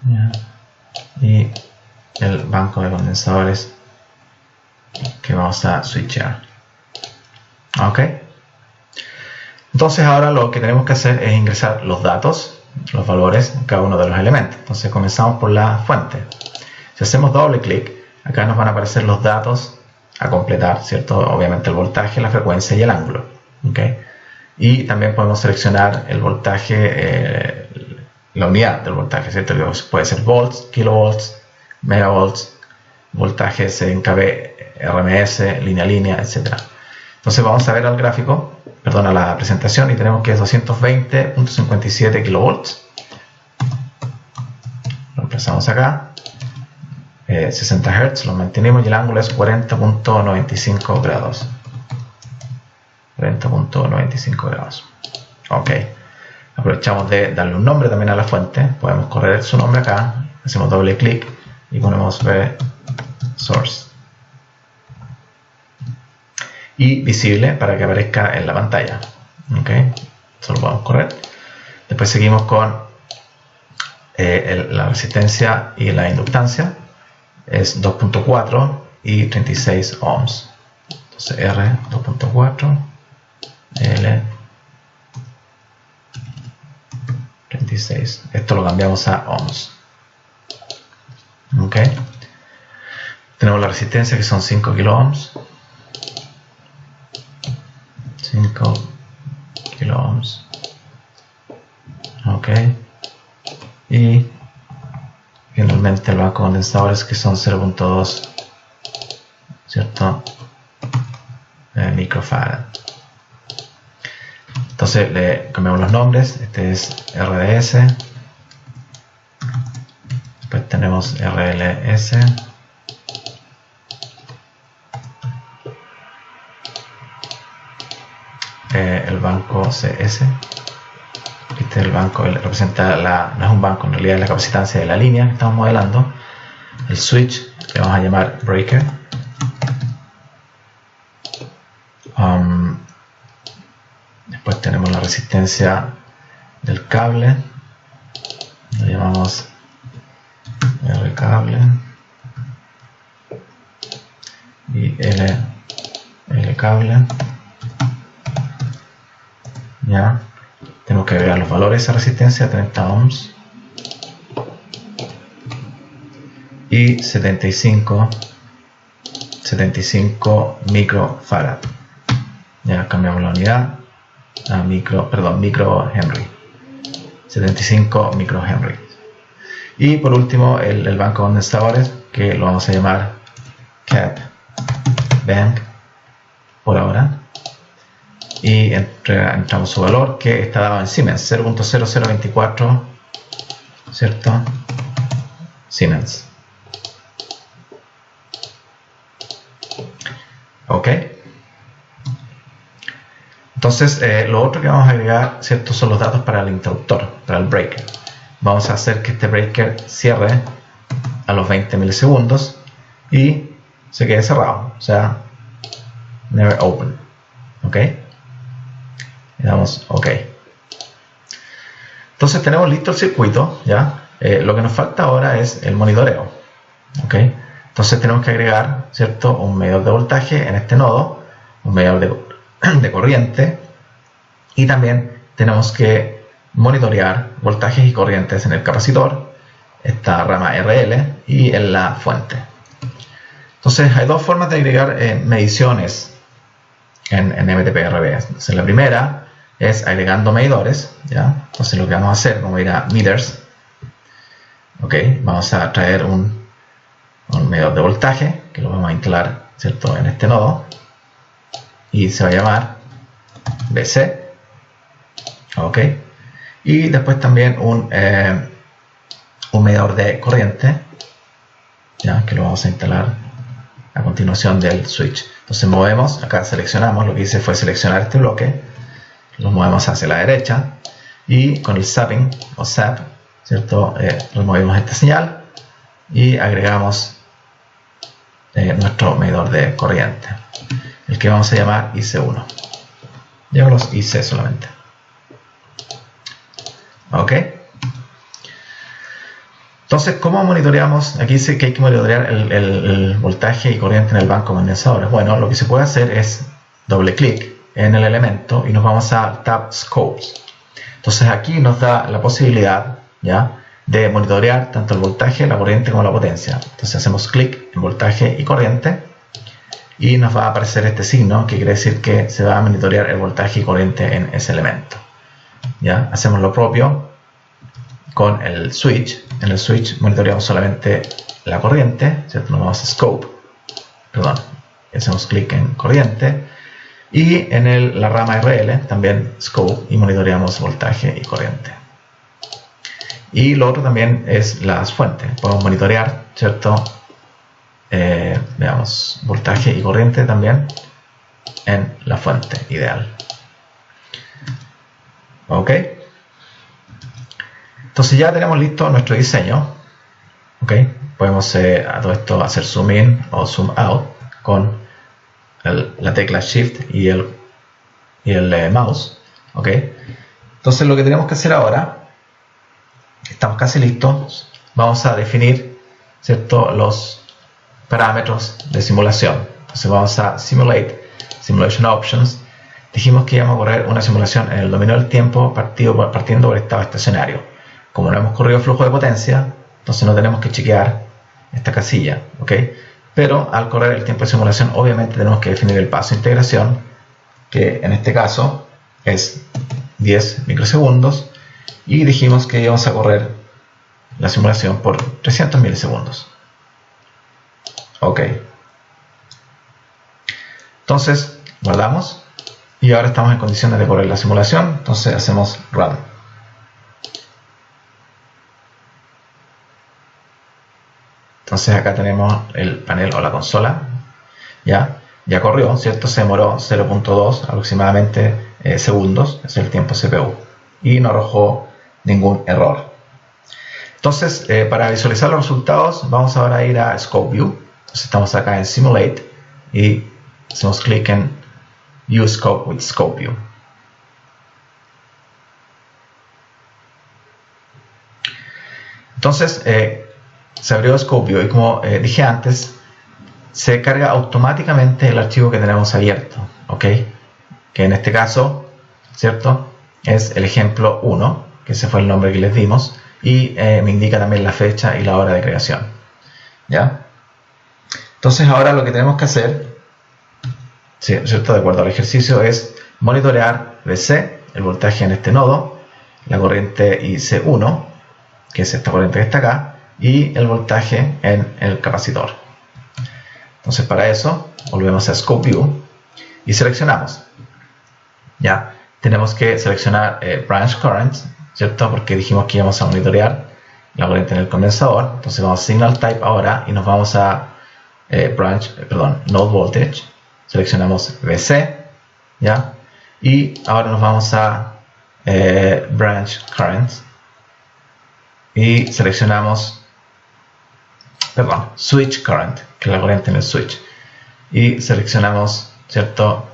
¿ya? Y el banco de condensadores que vamos a switchear. Ok. Entonces ahora lo que tenemos que hacer es ingresar los datos, los valores en cada uno de los elementos. Entonces comenzamos por la fuente. Si hacemos doble clic, acá nos van a aparecer los datos a completar, ¿cierto? Obviamente el voltaje, la frecuencia y el ángulo. ¿Okay? Y también podemos seleccionar el voltaje, la unidad del voltaje, ¿cierto? Puede ser volts, kilovolts, megavolts, voltajes en kV, RMS, línea a línea, etc. Entonces vamos a ver al gráfico, perdón, a la presentación, y tenemos que es 220.57 kilovolts. Lo empezamos acá. 60 Hz, lo mantenemos y el ángulo es 40.95 grados. 40.95 grados. Ok. Aprovechamos de darle un nombre también a la fuente. Podemos correr su nombre acá. Hacemos doble clic y ponemos Source. Y visible para que aparezca en la pantalla. Ok. Eso lo podemos correr. Después seguimos con la resistencia y la inductancia. Es 2.4 y 36 ohms. Entonces R 2.4, L 36. Esto lo cambiamos a ohms. Ok. Tenemos la resistencia que son 5 kilo ohms. 5 kilo ohms. Ok. Y finalmente el banco de condensadores que son 0.2, ¿cierto? Microfarad. Entonces Entonces le cambiamos los nombres. Este es RDS. Después tenemos RLS. El banco CS. Este es el banco, representa no es un banco, en realidad es la capacitancia de la línea que estamos modelando. El switch le vamos a llamar breaker. Después tenemos la resistencia del cable, lo llamamos R cable, y L cable. Ya tenemos que agregar los valores de esa resistencia: 30 ohms y 75 microfarad. Ya cambiamos la unidad a micro Henry. 75 micro Henry. Y por último el banco de condensadores, que lo vamos a llamar cap bank por ahora. Y entramos su valor, que está dado en Siemens, 0.0024, ¿cierto? Siemens. Ok. Entonces, lo otro que vamos a agregar, ¿cierto?, son los datos para el interruptor, para el breaker. Vamos a hacer que este breaker cierre a los 20 milisegundos y se quede cerrado, o sea, never open. Ok. Le damos OK. Entonces tenemos listo el circuito, ¿ya? Lo que nos falta ahora es el monitoreo. ¿Ok? Entonces tenemos que agregar, ¿cierto?, un medidor de voltaje en este nodo, un medidor de corriente, y también tenemos que monitorear voltajes y corrientes en el capacitor, esta rama RL, y en la fuente. Entonces hay dos formas de agregar mediciones en MTPRB. Entonces la primera es agregando medidores, ¿ya? Entonces lo que vamos a hacer, vamos a ir a meters. Ok, vamos a traer un medidor de voltaje, que lo vamos a instalar, ¿cierto?, en este nodo, y se va a llamar BC. Ok, y después también un medidor de corriente, ¿ya?, que lo vamos a instalar a continuación del switch. Entonces movemos, acá seleccionamos, lo que hice fue seleccionar este bloque, lo movemos hacia la derecha, y con el zapping o zap, ¿cierto?, removemos esta señal y agregamos nuestro medidor de corriente, el que vamos a llamar IC1. Llámalos IC solamente. Ok. Entonces, ¿cómo monitoreamos? Aquí dice que hay que monitorear el voltaje y corriente en el banco de condensadores. Bueno, lo que se puede hacer es doble clic en el elemento y nos vamos a Tab Scopes. Entonces aquí nos da la posibilidad, ¿ya?, de monitorear tanto el voltaje, la corriente como la potencia. Entonces hacemos clic en voltaje y corriente y nos va a aparecer este signo, que quiere decir que se va a monitorear el voltaje y corriente en ese elemento. ¿Ya? Hacemos lo propio con el switch. En el switch monitoreamos solamente la corriente, ¿cierto? Nos vamos a Scope, perdón, hacemos clic en corriente, y en la rama RL también Scope, y monitoreamos voltaje y corriente. Y lo otro también es las fuentes. Podemos monitorear, ¿cierto?, veamos, voltaje y corriente también en la fuente ideal. Ok. Entonces ya tenemos listo nuestro diseño. Ok. Podemos a todo esto hacer zoom in o zoom out con la tecla Shift y el mouse. Ok. Entonces lo que tenemos que hacer ahora, estamos casi listos, vamos a definir, ¿cierto?, los parámetros de simulación. Entonces vamos a Simulation Options. Dijimos que íbamos a correr una simulación en el dominio del tiempo partiendo por estado estacionario. Como no hemos corrido flujo de potencia, entonces no tenemos que chequear esta casilla, ¿ok? Pero al correr el tiempo de simulación, obviamente tenemos que definir el paso de integración, que en este caso es 10 microsegundos, y dijimos que íbamos a correr la simulación por 300 milisegundos. Ok. Entonces, guardamos Y ahora estamos en condiciones de correr la simulación, entonces hacemos Run. Entonces acá tenemos el panel o la consola, ya corrió, ¿cierto? Se demoró 0.2 aproximadamente segundos, es el tiempo CPU, y no arrojó ningún error. Entonces, para visualizar los resultados, vamos ahora a ir a Scope View. Entonces estamos acá en Simulate y hacemos clic en Use Scope with Scope View. Entonces, se abrió Scope View y como dije antes, se carga automáticamente el archivo que tenemos abierto, ¿ok? Que en este caso, ¿cierto? Es el ejemplo 1, que ese fue el nombre que les dimos, y me indica también la fecha y la hora de creación, ¿ya? Entonces ahora lo que tenemos que hacer, ¿cierto? De acuerdo al ejercicio, es monitorear VC, el voltaje en este nodo, la corriente IC1, que es esta corriente que está acá, y el voltaje en el capacitor. Entonces para eso volvemos a Scope View y seleccionamos. Ya tenemos que seleccionar Branch Current, ¿cierto? Porque dijimos que íbamos a monitorear la corriente en el condensador. Entonces vamos a Signal Type ahora y nos vamos a Node Voltage. Seleccionamos VC, ¿ya? Y ahora nos vamos a Branch Current y seleccionamos Switch Current, que es la corriente en el switch, y seleccionamos, ¿cierto?,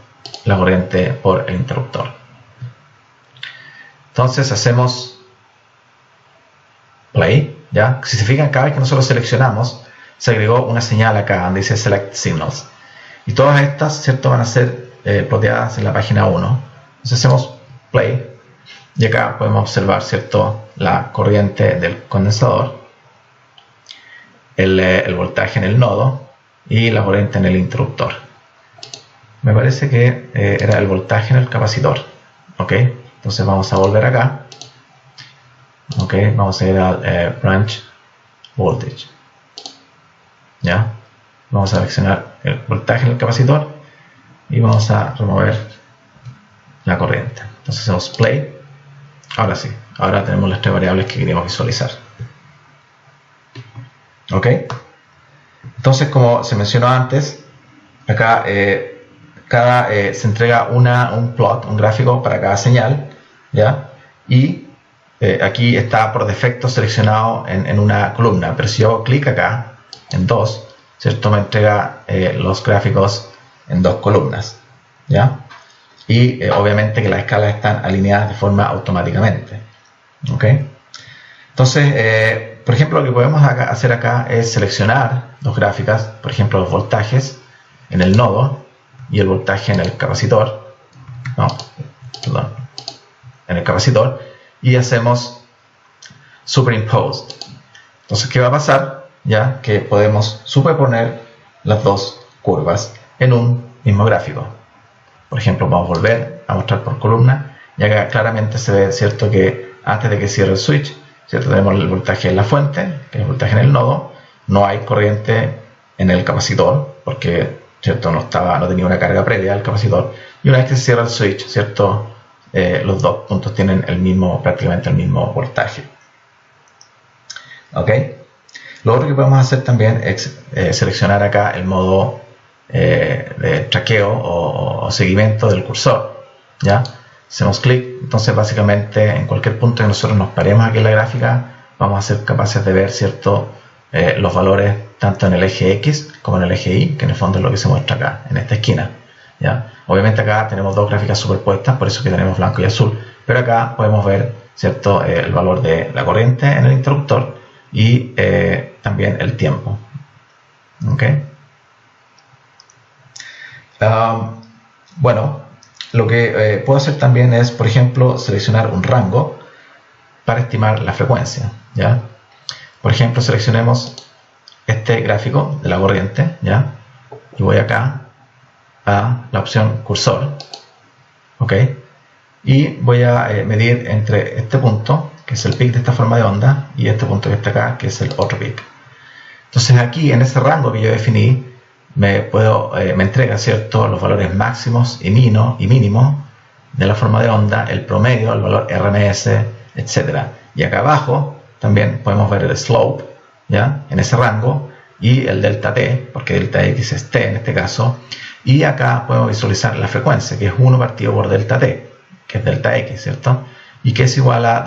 la corriente por el interruptor. Entonces hacemos play, ¿ya? Si se fijan, cada vez que nosotros seleccionamos se agregó una señal acá donde dice Select Signals, y todas estas, ¿cierto?, van a ser ploteadas en la página 1. Entonces hacemos play y acá podemos observar, ¿cierto?, la corriente del condensador, el voltaje en el nodo y la corriente en el interruptor. Me parece que era el voltaje en el capacitor, ¿ok? Entonces vamos a volver acá, ¿ok? Vamos a ir al Branch Voltage, ¿ya? Vamos a seleccionar el voltaje en el capacitor y vamos a remover la corriente. Entonces hacemos play. Ahora sí, ahora tenemos las tres variables que queríamos visualizar. ¿Ok? Entonces, como se mencionó antes, acá se entrega un plot, un gráfico para cada señal, ¿ya? Y aquí está por defecto seleccionado en una columna, pero si yo hago clic acá en 2, ¿cierto?, me entrega los gráficos en 2 columnas, ¿ya? Y obviamente que las escalas están alineadas de forma automáticamente, ¿ok? Entonces, por ejemplo, lo que podemos hacer acá es seleccionar dos gráficas, por ejemplo, los voltajes en el nodo y el voltaje en el capacitor, en el capacitor, y hacemos Superimposed. Entonces, ¿qué va a pasar? Ya que podemos superponer las dos curvas en un mismo gráfico. Por ejemplo, vamos a volver a mostrar por columna, y acá claramente se ve, ¿cierto?, que antes de que cierre el switch, ¿cierto?, tenemos el voltaje en la fuente, que es el voltaje en el nodo, no hay corriente en el capacitor, porque, ¿cierto?, no tenía una carga previa al capacitor, y una vez que se cierra el switch, ¿cierto?, los dos puntos tienen prácticamente el mismo voltaje. ¿Ok? Lo otro que podemos hacer también es seleccionar acá el modo de traqueo o seguimiento del cursor, ¿ya? Hacemos clic, entonces básicamente en cualquier punto que nosotros nos paremos aquí en la gráfica vamos a ser capaces de ver, ¿cierto?, los valores tanto en el eje X como en el eje Y, que en el fondo es lo que se muestra acá, en esta esquina, ¿ya? Obviamente acá tenemos dos gráficas superpuestas, por eso que tenemos blanco y azul, pero acá podemos ver, ¿cierto?, el valor de la corriente en el interruptor y también el tiempo. ¿Ok? Bueno, lo que puedo hacer también es, por ejemplo, seleccionar un rango para estimar la frecuencia, ¿ya? Por ejemplo, seleccionemos este gráfico de la corriente, ¿ya? Y voy acá a la opción cursor, ¿ok? Y voy a medir entre este punto, que es el pic de esta forma de onda, y este punto que está acá, que es el otro pic. Entonces aquí, en ese rango que yo definí, me entrega, ¿cierto?, los valores máximos y mínimos de la forma de onda, el promedio, el valor RMS, etc. Y acá abajo también podemos ver el slope, ¿ya?, en ese rango, y el delta t, porque delta x es t en este caso, y acá podemos visualizar la frecuencia, que es 1 partido por delta t, que es delta x, ¿cierto?, y que es igual a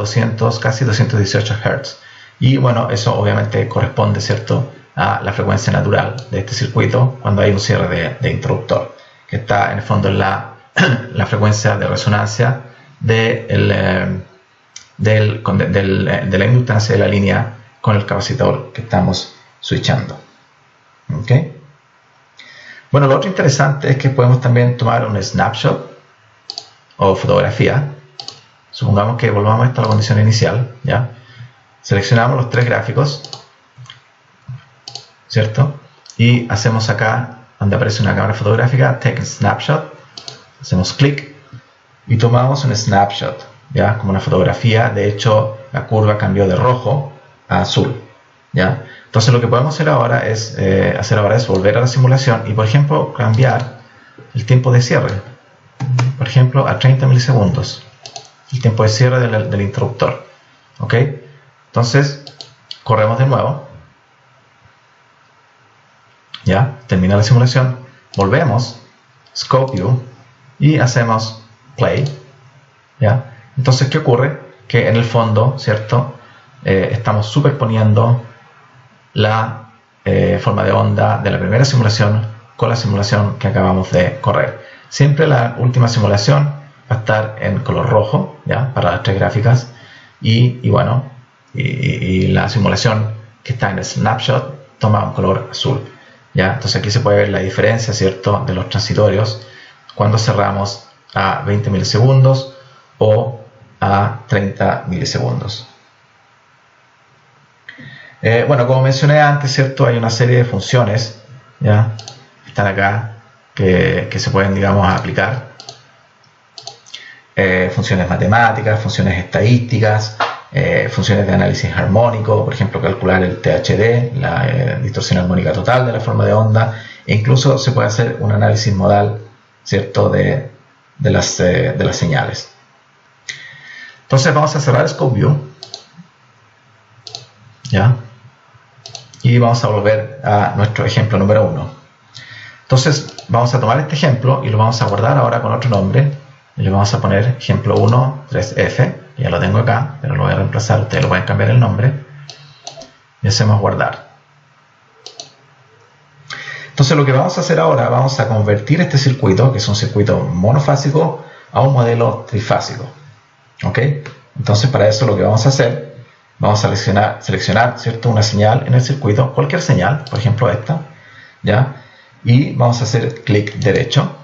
casi 218 Hz. Y bueno, eso obviamente corresponde, ¿cierto?, a la frecuencia natural de este circuito cuando hay un cierre de interruptor, que está en el fondo en la frecuencia de resonancia de la inductancia de la línea con el capacitor que estamos switchando. ¿Okay? Bueno, lo otro interesante es que podemos también tomar un snapshot o fotografía. Supongamos que volvamos a esta la condición inicial, ¿ya? Seleccionamos los tres gráficos, ¿cierto? Y hacemos acá, donde aparece una cámara fotográfica, Take a Snapshot. Hacemos clic y tomamos un snapshot, ¿ya?, como una fotografía. De hecho, la curva cambió de rojo a azul, ¿ya? Entonces lo que podemos hacer ahora es volver a la simulación y, por ejemplo, cambiar el tiempo de cierre, por ejemplo, a 30 milisegundos, el tiempo de cierre del interruptor. ¿Ok? Entonces, corremos de nuevo. Ya, termina la simulación, volvemos, Scope View, y hacemos Play. ¿Ya? Entonces, ¿qué ocurre? Que en el fondo, ¿cierto?, estamos superponiendo la forma de onda de la primera simulación con la simulación que acabamos de correr. Siempre la última simulación va a estar en color rojo, ¿ya?, para las tres gráficas, y la simulación que está en el snapshot toma un color azul. ¿Ya? Entonces aquí se puede ver la diferencia, ¿cierto?, de los transitorios cuando cerramos a 20 milisegundos o a 30 milisegundos. Bueno, como mencioné antes, ¿cierto?, hay una serie de funciones, ¿ya?, que están acá que se pueden, digamos, aplicar. Funciones matemáticas, funciones estadísticas, funciones de análisis armónico, por ejemplo, calcular el THD, la distorsión armónica total de la forma de onda, e incluso se puede hacer un análisis modal, ¿cierto?, de las señales. Entonces vamos a cerrar Scope View, ¿ya?, y vamos a volver a nuestro ejemplo número 1. Entonces vamos a tomar este ejemplo y lo vamos a guardar ahora con otro nombre, y le vamos a poner ejemplo 1 3F. Ya lo tengo acá, pero lo voy a reemplazar. Ustedes lo pueden cambiar el nombre. Y hacemos guardar. Entonces lo que vamos a hacer ahora, vamos a convertir este circuito, que es un circuito monofásico, a un modelo trifásico. ¿Ok? Entonces para eso lo que vamos a hacer, vamos a seleccionar, ¿cierto?, una señal en el circuito, cualquier señal, por ejemplo esta, ¿ya? Y vamos a hacer clic derecho,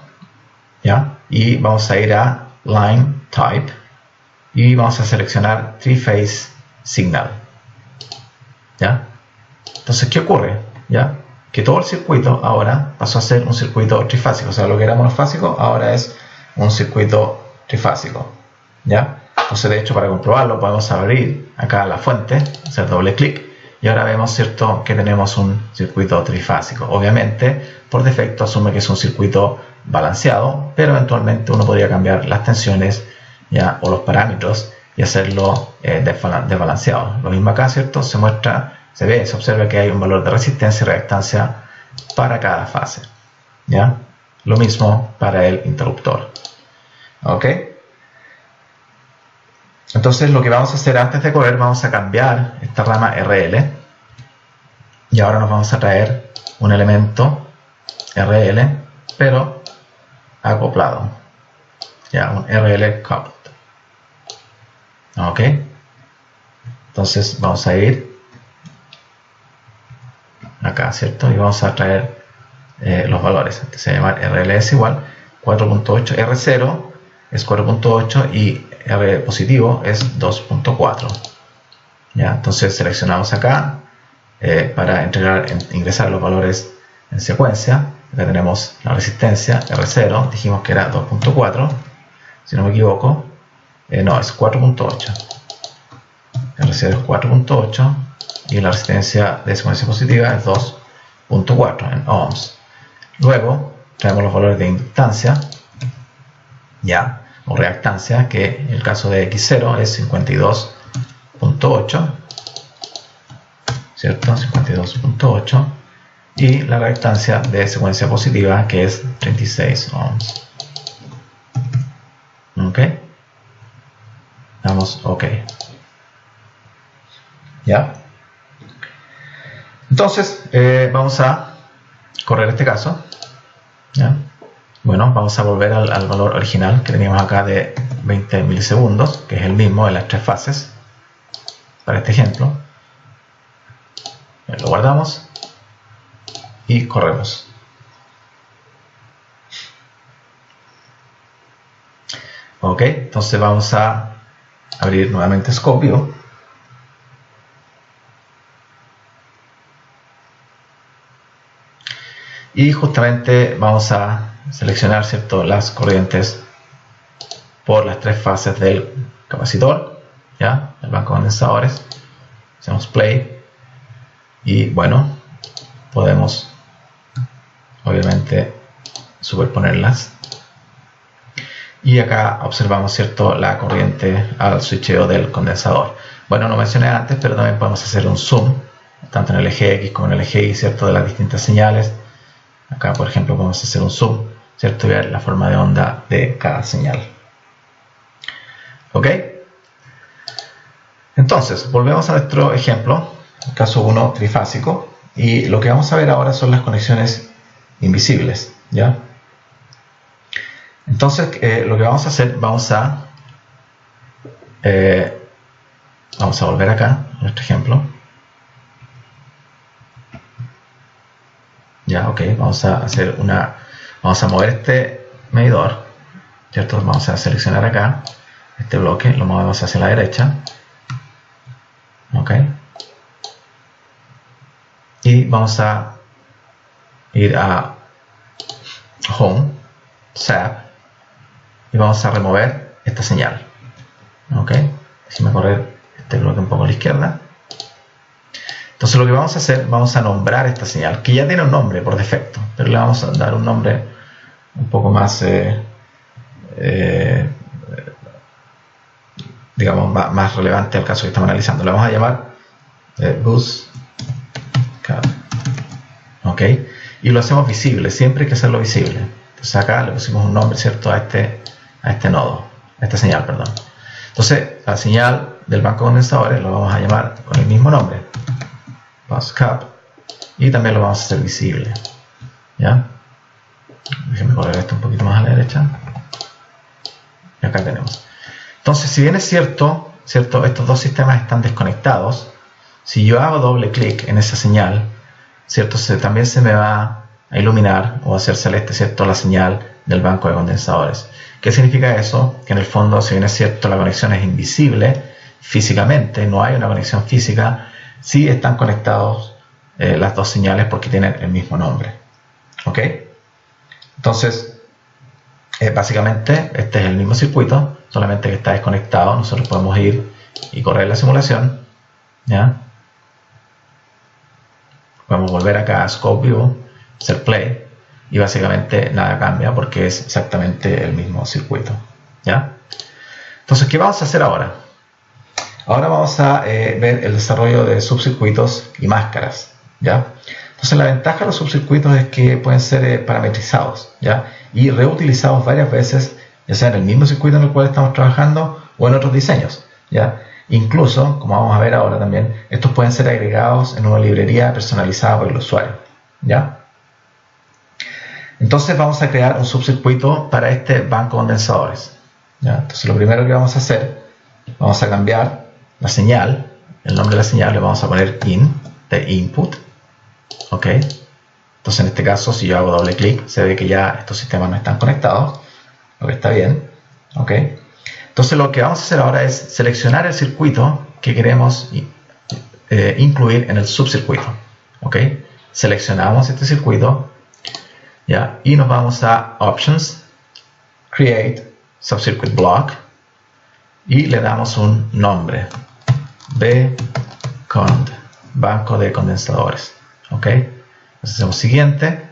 ¿ya? Y vamos a ir a Line Type. Y vamos a seleccionar Three-Phase Signal. ¿Ya? Entonces, ¿qué ocurre? ¿Ya? Que todo el circuito ahora pasó a ser un circuito trifásico. O sea, lo que era monofásico ahora es un circuito trifásico. ¿Ya? Entonces, de hecho, para comprobarlo, podemos abrir acá la fuente, hacer doble clic, y ahora vemos, ¿cierto?, que tenemos un circuito trifásico. Obviamente, por defecto asume que es un circuito balanceado, pero eventualmente uno podría cambiar las tensiones, ¿ya?, o los parámetros y hacerlo desbalanceado. Lo mismo acá, ¿cierto? Se observa que hay un valor de resistencia y reactancia para cada fase. ¿Ya? Lo mismo para el interruptor. ¿Ok? Entonces lo que vamos a hacer antes de correr, vamos a cambiar esta rama RL. Y ahora nos vamos a traer un elemento RL, pero acoplado. Ya, un RL coupled. Ok, entonces vamos a ir acá, ¿cierto? Y vamos a traer los valores. Este se llama RLS igual 4.8, R0 es 4.8 y R positivo es 2.4. Ya, entonces seleccionamos acá para ingresar los valores en secuencia. Acá tenemos la resistencia R0, dijimos que era 2.4, si no me equivoco. No, es 4.8. R0 es 4.8 y la resistencia de secuencia positiva es 2.4 en ohms. Luego traemos los valores de inductancia, ya, o reactancia, que en el caso de X0 es 52.8, ¿cierto? 52.8, y la reactancia de secuencia positiva, que es 36 ohms. ¿Ok? Damos OK. ¿Ya? Entonces, vamos a correr este caso. ¿Ya? Bueno, vamos a volver al valor original que teníamos acá de 20 milisegundos, que es el mismo en las tres fases, para este ejemplo. Lo guardamos y corremos. Ok, entonces vamos a abrir nuevamente Scope View. Y justamente vamos a seleccionar, ¿cierto?, las corrientes por las tres fases del capacitor, ¿ya?, el banco de condensadores. Hacemos play y bueno, podemos obviamente superponerlas. Y acá observamos, ¿cierto?, la corriente al switcheo del condensador. Bueno, no mencioné antes, pero también podemos hacer un zoom, tanto en el eje X como en el eje Y, ¿cierto?, de las distintas señales. Acá, por ejemplo, podemos hacer un zoom, ¿cierto?, y ver la forma de onda de cada señal. ¿Ok? Entonces, volvemos a nuestro ejemplo, caso 1 trifásico, y lo que vamos a ver ahora son las conexiones invisibles, ¿ya? Entonces, lo que vamos a hacer, vamos a volver acá a nuestro ejemplo. Ya, ok, vamos a mover este medidor, ¿cierto? Vamos a seleccionar acá este bloque, lo movemos hacia la derecha, ok, y vamos a ir a Home, SAP, y vamos a remover esta señal, ok. Déjame correr este bloque un poco a la izquierda. Entonces lo que vamos a hacer, vamos a nombrar esta señal, que ya tiene un nombre por defecto, pero le vamos a dar un nombre un poco más, digamos, más relevante al caso que estamos analizando. Le vamos a llamar bus cap, ¿ok? Y lo hacemos visible, siempre hay que hacerlo visible. Entonces acá le pusimos un nombre, ¿cierto?, a este nodo, a esta señal, perdón. Entonces la señal del banco de condensadores lo vamos a llamar con el mismo nombre, bus cap, y también lo vamos a hacer visible, ¿ya? Déjenme correr esto un poquito más a la derecha. Y acá tenemos. Entonces, si bien es cierto, estos dos sistemas están desconectados, si yo hago doble clic en esa señal, ¿cierto?, también se me va a iluminar o a hacer celeste, ¿cierto?, la señal del banco de condensadores. ¿Qué significa eso? Que en el fondo, si bien es cierto, la conexión es invisible físicamente, no hay una conexión física, sí están conectados las dos señales porque tienen el mismo nombre. ¿Ok? Entonces, básicamente este es el mismo circuito, solamente que está desconectado. Nosotros podemos ir y correr la simulación, ¿ya? Podemos volver acá a Scope View, hacer play, y básicamente nada cambia porque es exactamente el mismo circuito, ¿ya? Entonces, ¿qué vamos a hacer ahora? Ahora vamos a ver el desarrollo de subcircuitos y máscaras, ¿ya? Entonces, la ventaja de los subcircuitos es que pueden ser parametrizados, ¿ya?, y reutilizados varias veces, ya sea en el mismo circuito en el cual estamos trabajando o en otros diseños, ¿ya? Incluso, como vamos a ver ahora también, estos pueden ser agregados en una librería personalizada por el usuario, ¿ya? Entonces vamos a crear un subcircuito para este banco de condensadores, ¿ya? Entonces lo primero que vamos a hacer, vamos a cambiar la señal, el nombre de la señal le vamos a poner in, de input, ¿ok? Entonces en este caso, si yo hago doble clic, se ve que ya estos sistemas no están conectados, lo que está bien, ¿ok? Entonces lo que vamos a hacer ahora es seleccionar el circuito que queremos incluir en el subcircuito, ¿ok? Seleccionamos este circuito, ¿ya? Y nos vamos a Options, Create Subcircuit Block, y le damos un nombre, BCOND, banco de condensadores, ¿ok? Entonces hacemos siguiente,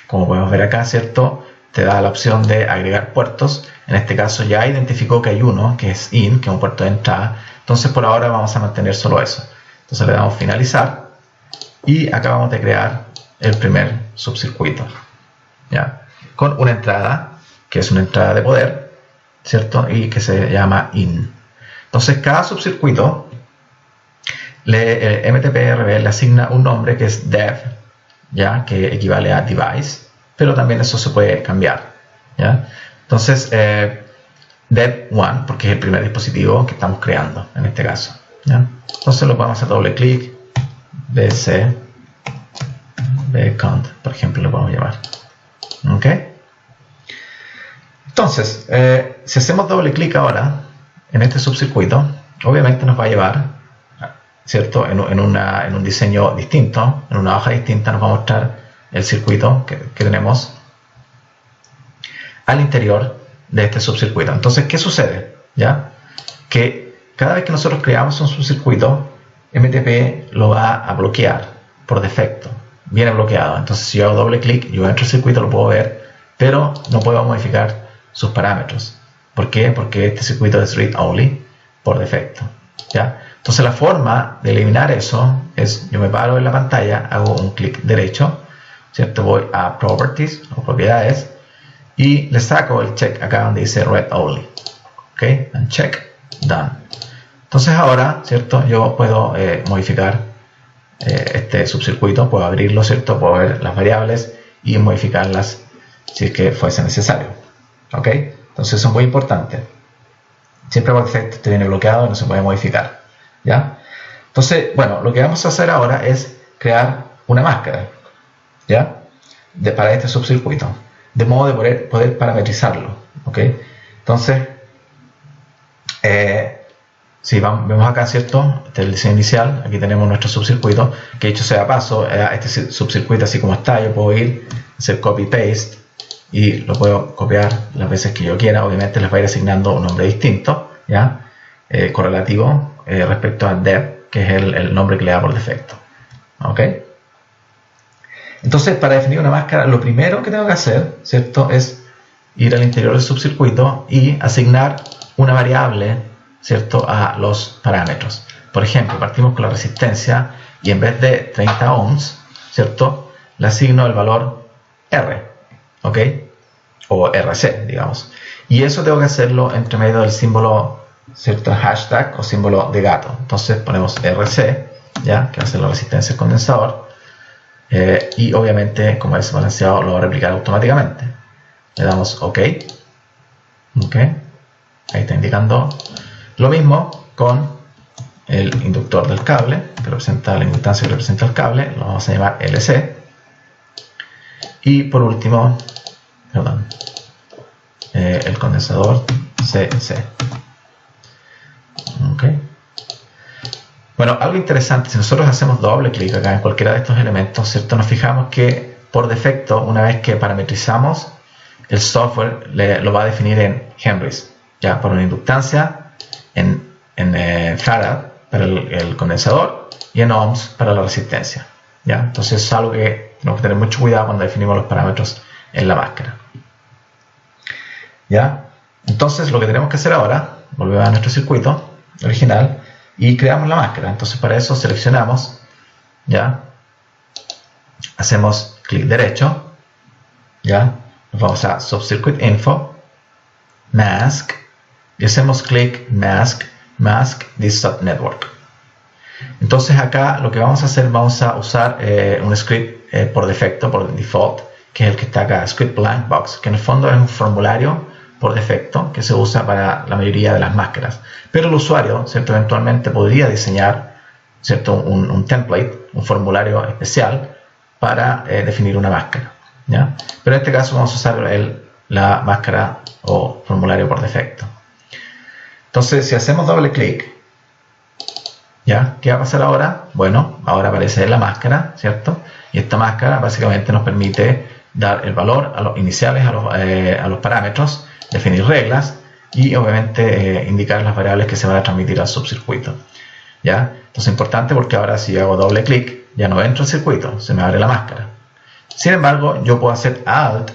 como podemos ver acá, ¿cierto? Te da la opción de agregar puertos. En este caso ya identificó que hay uno, que es in, que es un puerto de entrada. Entonces por ahora vamos a mantener solo eso. Entonces le damos finalizar y acabamos de crear el primer subcircuito, ¿ya? Con una entrada, que es una entrada de poder, ¿cierto? Y que se llama in. Entonces cada subcircuito, MTPRB le asigna un nombre que es dev, ¿ya? Que equivale a device, pero también eso se puede cambiar, ¿ya? Entonces, dev1, porque es el primer dispositivo que estamos creando en este caso, ¿ya? Entonces lo podemos hacer doble clic, bc, bcount, por ejemplo, lo podemos llamar, ¿ok? Entonces, si hacemos doble clic ahora en este subcircuito, obviamente nos va a llevar, ¿cierto? En un diseño distinto, en una hoja distinta, nos va a mostrar el circuito que tenemos al interior de este subcircuito. Entonces, ¿qué sucede? ¿Ya? Que cada vez que nosotros creamos un subcircuito, MTP lo va a bloquear por defecto. Viene bloqueado. Entonces, si yo hago doble clic, yo entro al circuito, lo puedo ver, pero no puedo modificar sus parámetros. ¿Por qué? Porque este circuito es read only por defecto, ¿ya? Entonces la forma de eliminar eso es, yo me paro en la pantalla, hago un clic derecho, ¿cierto? Voy a Properties o Propiedades y le saco el check acá donde dice read only, ¿ok? Uncheck, done. Entonces ahora, ¿cierto? Yo puedo modificar este subcircuito, puedo abrirlo, ¿cierto? Puedo ver las variables y modificarlas si es que fuese necesario, ¿ok? Entonces eso es muy importante. Siempre por defecto este viene bloqueado y no se puede modificar, ¿ya? Entonces, bueno, lo que vamos a hacer ahora es crear una máscara, ¿ya? Para este subcircuito, de modo de poder parametrizarlo, ¿ok? Entonces, si vemos acá, ¿cierto? Este es el diseño inicial, aquí tenemos nuestro subcircuito, que dicho sea paso, este subcircuito así como está, yo puedo ir, hacer copy-paste, y lo puedo copiar las veces que yo quiera. Obviamente les va a ir asignando un nombre distinto, ¿ya? Correlativo respecto al dev, que es el nombre que le da por defecto, ¿ok? Entonces, para definir una máscara, lo primero que tengo que hacer, ¿cierto?, es ir al interior del subcircuito y asignar una variable, ¿cierto?, a los parámetros. Por ejemplo, partimos con la resistencia y en vez de 30 ohms, ¿cierto?, le asigno el valor R, ¿ok? O RC, digamos. Y eso tengo que hacerlo entre medio del símbolo, ¿cierto?, hashtag o símbolo de gato. Entonces ponemos RC, ¿ya? Que va a ser la resistencia del condensador. Y obviamente, como es balanceado, lo va a replicar automáticamente. Le damos OK. OK. Ahí está indicando. Lo mismo con el inductor del cable, que representa la inductancia que representa el cable. Lo vamos a llamar LC. Y por último, perdón, el condensador CC. Okay. Bueno, algo interesante, si nosotros hacemos doble clic acá en cualquiera de estos elementos, ¿cierto? Nos fijamos que por defecto, una vez que parametrizamos, el software lo va a definir en henrys, ya, por una inductancia, en farad para el condensador y en ohms para la resistencia, ¿ya? Entonces es algo que tenemos que tener mucho cuidado cuando definimos los parámetros en la máscara, ¿ya? Entonces lo que tenemos que hacer ahora, volvemos a nuestro circuito original y creamos la máscara. Entonces para eso seleccionamos, ¿ya? Hacemos clic derecho, ¿ya? Nos vamos a Subcircuit Info, Mask, y hacemos clic Mask this subnetwork. Entonces acá lo que vamos a hacer, vamos a usar un script por defecto, por default, que es el que está acá, script blank box, que en el fondo es un formulario por defecto que se usa para la mayoría de las máscaras. Pero el usuario, ¿cierto?, eventualmente podría diseñar, ¿cierto?, un template, un formulario especial para definir una máscara, ¿ya? Pero en este caso vamos a usar la máscara o formulario por defecto. Entonces, si hacemos doble clic, ¿ya? ¿Qué va a pasar ahora? Bueno, ahora aparece la máscara, ¿cierto? Y esta máscara básicamente nos permite dar el valor a los iniciales, a los parámetros, definir reglas y obviamente indicar las variables que se van a transmitir al subcircuito, ¿ya? Entonces es importante porque ahora si yo hago doble clic, ya no entro al circuito, se me abre la máscara. Sin embargo, yo puedo hacer Alt,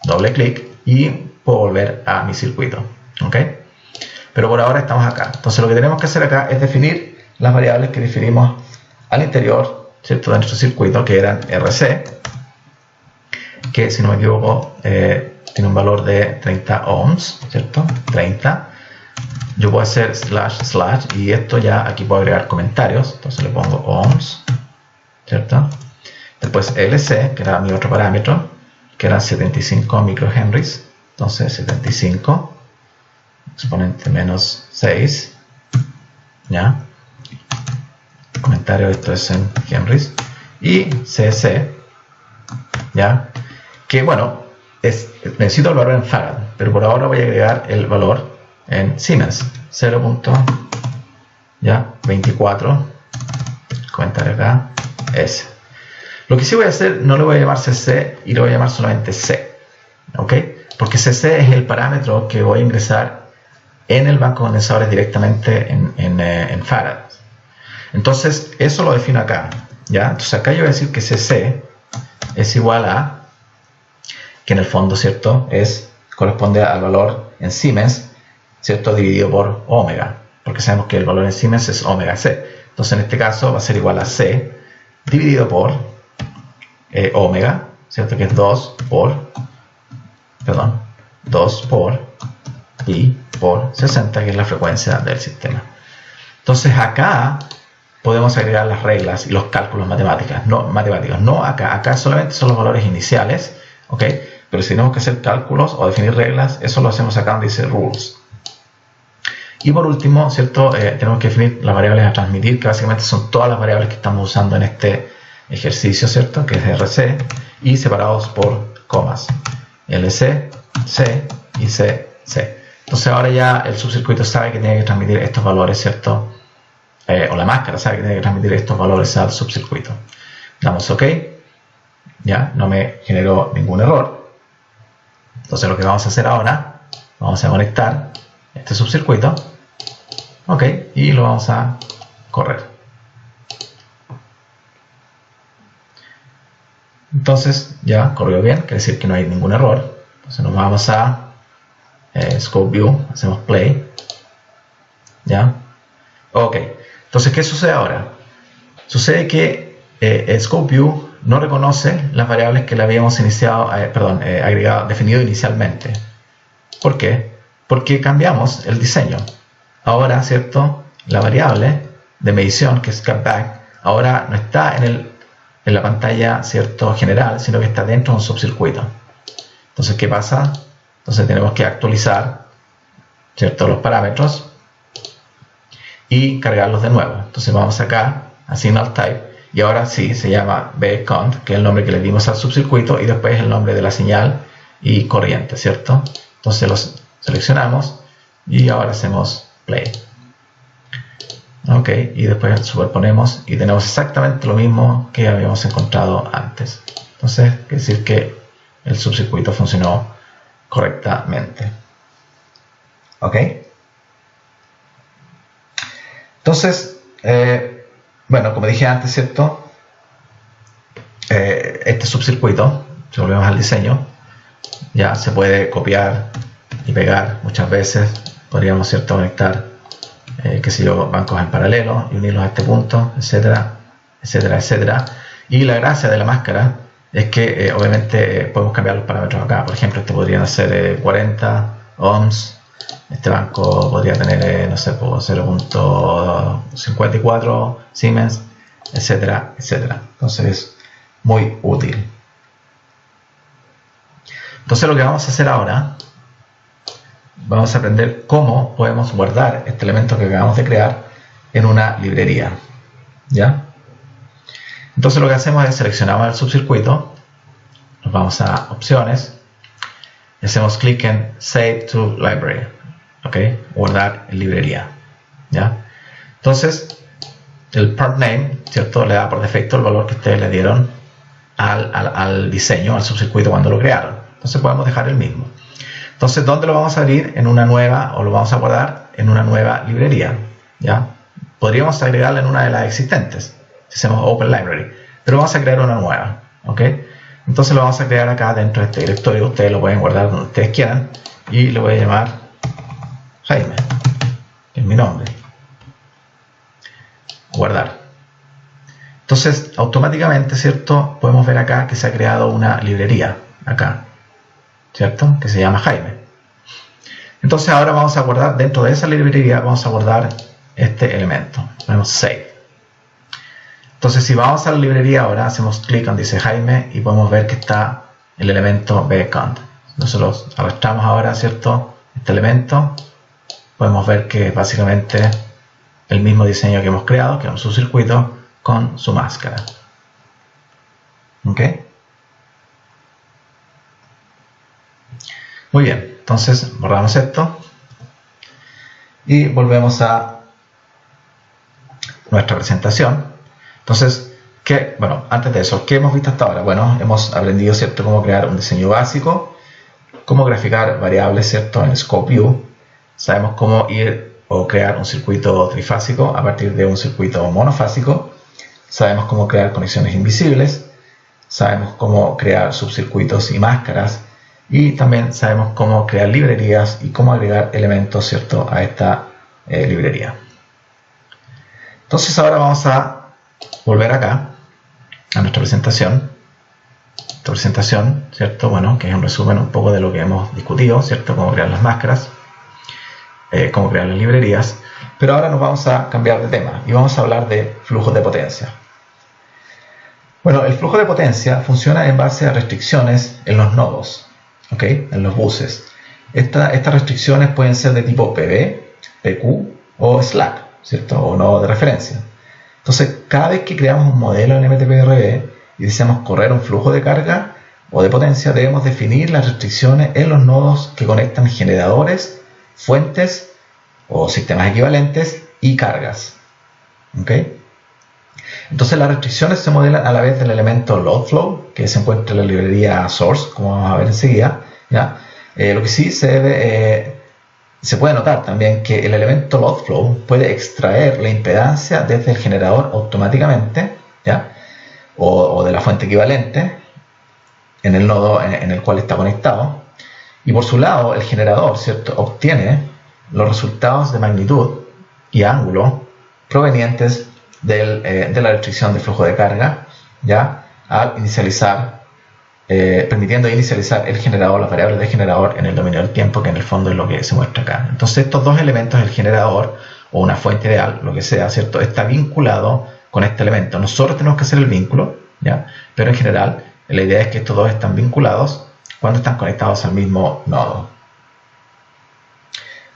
doble clic, y puedo volver a mi circuito. ¿Ok? Pero por ahora estamos acá. Entonces lo que tenemos que hacer acá es definir las variables que definimos al interior, ¿cierto?, de nuestro circuito, que eran RC, que si no me equivoco tiene un valor de 30 ohms, ¿cierto? 30. Yo puedo hacer // y esto ya aquí puedo agregar comentarios. Entonces le pongo ohms, ¿cierto? Después LC, que era mi otro parámetro, que eran 75 microhenries. Entonces 75 exponente menos 6, ¿ya? Comentario, esto es en henries. Y CC, ¿ya? Que bueno, necesito el valor en farad, pero por ahora voy a agregar el valor en Siemens, 0.24, comentario acá, S. Lo que sí voy a hacer, no le voy a llamar CC y le voy a llamar solamente C, ¿ok? Porque CC es el parámetro que voy a ingresar en el banco de condensadores directamente en farad. Entonces, eso lo defino acá, ¿ya? Entonces acá yo voy a decir que CC es igual a, que en el fondo, ¿cierto?, corresponde al valor en Siemens, ¿cierto?, dividido por omega, porque sabemos que el valor en Siemens es omega C. Entonces en este caso va a ser igual a C dividido por omega, ¿cierto?, que es 2 por pi por 60, que es la frecuencia del sistema. Entonces acá podemos agregar las reglas y los cálculos matemáticos. No acá solamente son los valores iniciales, ¿ok? Pero si tenemos que hacer cálculos o definir reglas, eso lo hacemos acá donde dice rules. Y por último, ¿cierto?, tenemos que definir las variables a transmitir, que básicamente son todas las variables que estamos usando en este ejercicio, ¿cierto?, que es RC, y separados por comas. LC, C y CC. Entonces ahora ya el subcircuito sabe que tiene que transmitir estos valores, ¿cierto?, o la máscara sabe que tiene que transmitir estos valores al subcircuito. Damos OK. Ya, no me generó ningún error. Entonces lo que vamos a hacer ahora, vamos a conectar este subcircuito, ok, y lo vamos a correr. Entonces ya corrió bien, quiere decir que no hay ningún error. Entonces nos vamos a Scope View, hacemos Play, ya, ok. Entonces, ¿qué sucede ahora? Sucede que Scope View no reconoce las variables que le habíamos definido inicialmente. ¿Por qué? Porque cambiamos el diseño. Ahora, ¿cierto?, la variable de medición, que es cutback, ahora no está en la pantalla, ¿cierto?, general, sino que está dentro de un subcircuito. Entonces, ¿qué pasa? Entonces tenemos que actualizar, ¿cierto?, los parámetros y cargarlos de nuevo. Entonces vamos acá a Signal Type y ahora sí se llama bcont, que es el nombre que le dimos al subcircuito, y después el nombre de la señal y corriente, ¿cierto? Entonces los seleccionamos y ahora hacemos Play. Ok, y después superponemos y tenemos exactamente lo mismo que habíamos encontrado antes. Entonces, quiere decir que el subcircuito funcionó correctamente. Ok. Entonces, bueno, como dije antes, ¿cierto? Este subcircuito, si volvemos al diseño, ya se puede copiar y pegar muchas veces. Podríamos, ¿cierto?, conectar, qué sé yo, bancos en paralelo y unirlos a este punto, etcétera, etcétera, etcétera. Y la gracia de la máscara es que obviamente podemos cambiar los parámetros acá. Por ejemplo, este podrían ser 40 ohms. Este banco podría tener, no sé, 0.54 Siemens, etcétera, etcétera. Entonces es muy útil. Entonces lo que vamos a hacer ahora, vamos a aprender cómo podemos guardar este elemento que acabamos de crear en una librería. ¿Ya? Entonces lo que hacemos es seleccionamos el subcircuito, nos vamos a opciones y hacemos clic en Save to Library. Ok, guardar en librería. ¿Ya? Entonces el part name, ¿cierto?, le da por defecto el valor que ustedes le dieron al diseño, al subcircuito cuando lo crearon. Entonces podemos dejar el mismo. Entonces, ¿dónde lo vamos a abrir? En una nueva, o lo vamos a guardar en una nueva librería. ¿Ya? Podríamos agregarla en una de las existentes, si hacemos Open Library, pero vamos a crear una nueva. ¿Ok? Entonces lo vamos a crear acá dentro de este directorio. Ustedes lo pueden guardar donde ustedes quieran y le voy a llamar Jaime, que es mi nombre. Guardar. Entonces automáticamente, ¿cierto? Podemos ver acá que se ha creado una librería acá, ¿cierto? Que se llama Jaime. Entonces ahora vamos a guardar dentro de esa librería, vamos a guardar este elemento. Ponemos save. Entonces si vamos a la librería ahora, hacemos clic donde dice Jaime y podemos ver que está el elemento bcont. Nosotros arrastramos ahora, ¿cierto? Este elemento. Podemos ver que es básicamente el mismo diseño que hemos creado, que es un subcircuito con su máscara. ¿Ok? Muy bien, entonces borramos esto y volvemos a nuestra presentación. Entonces, bueno, antes de eso, ¿qué hemos visto hasta ahora? Bueno, hemos aprendido, ¿cierto?, cómo crear un diseño básico, cómo graficar variables, ¿cierto?, en Scope View. Sabemos cómo ir o crear un circuito trifásico a partir de un circuito monofásico. Sabemos cómo crear conexiones invisibles. Sabemos cómo crear subcircuitos y máscaras. Y también sabemos cómo crear librerías y cómo agregar elementos, ¿cierto?, a esta librería. Entonces ahora vamos a volver acá a nuestra presentación. Esta presentación, ¿cierto? Bueno, que es un resumen un poco de lo que hemos discutido, ¿cierto? Cómo crear las máscaras, cómo crear las librerías. Pero ahora nos vamos a cambiar de tema y vamos a hablar de flujos de potencia. Bueno, el flujo de potencia funciona en base a restricciones en los nodos, ¿ok? En los buses. Estas restricciones pueden ser de tipo PV, PQ o Slack, ¿cierto? O nodo de referencia. Entonces, cada vez que creamos un modelo en MTPRB y deseamos correr un flujo de carga o de potencia, debemos definir las restricciones en los nodos que conectan generadores, fuentes o sistemas equivalentes y cargas. ¿Ok? Entonces, las restricciones se modelan a la vez del elemento load flow, que se encuentra en la librería source, como vamos a ver enseguida, ¿ya? Lo que sí se puede notar también que el elemento load flow puede extraer la impedancia desde el generador automáticamente, ¿ya? O de la fuente equivalente en el nodo en el cual está conectado, y por su lado el generador, ¿cierto?, obtiene los resultados de magnitud y ángulo provenientes de la restricción de flujo de carga, ¿ya?, al inicializar, permitiendo inicializar el generador, las variables del generador en el dominio del tiempo, que en el fondo es lo que se muestra acá. Entonces estos dos elementos, el generador o una fuente ideal, lo que sea, ¿cierto?, está vinculado con este elemento. Nosotros tenemos que hacer el vínculo, ¿ya?, pero en general la idea es que estos dos están vinculados cuando están conectados al mismo nodo.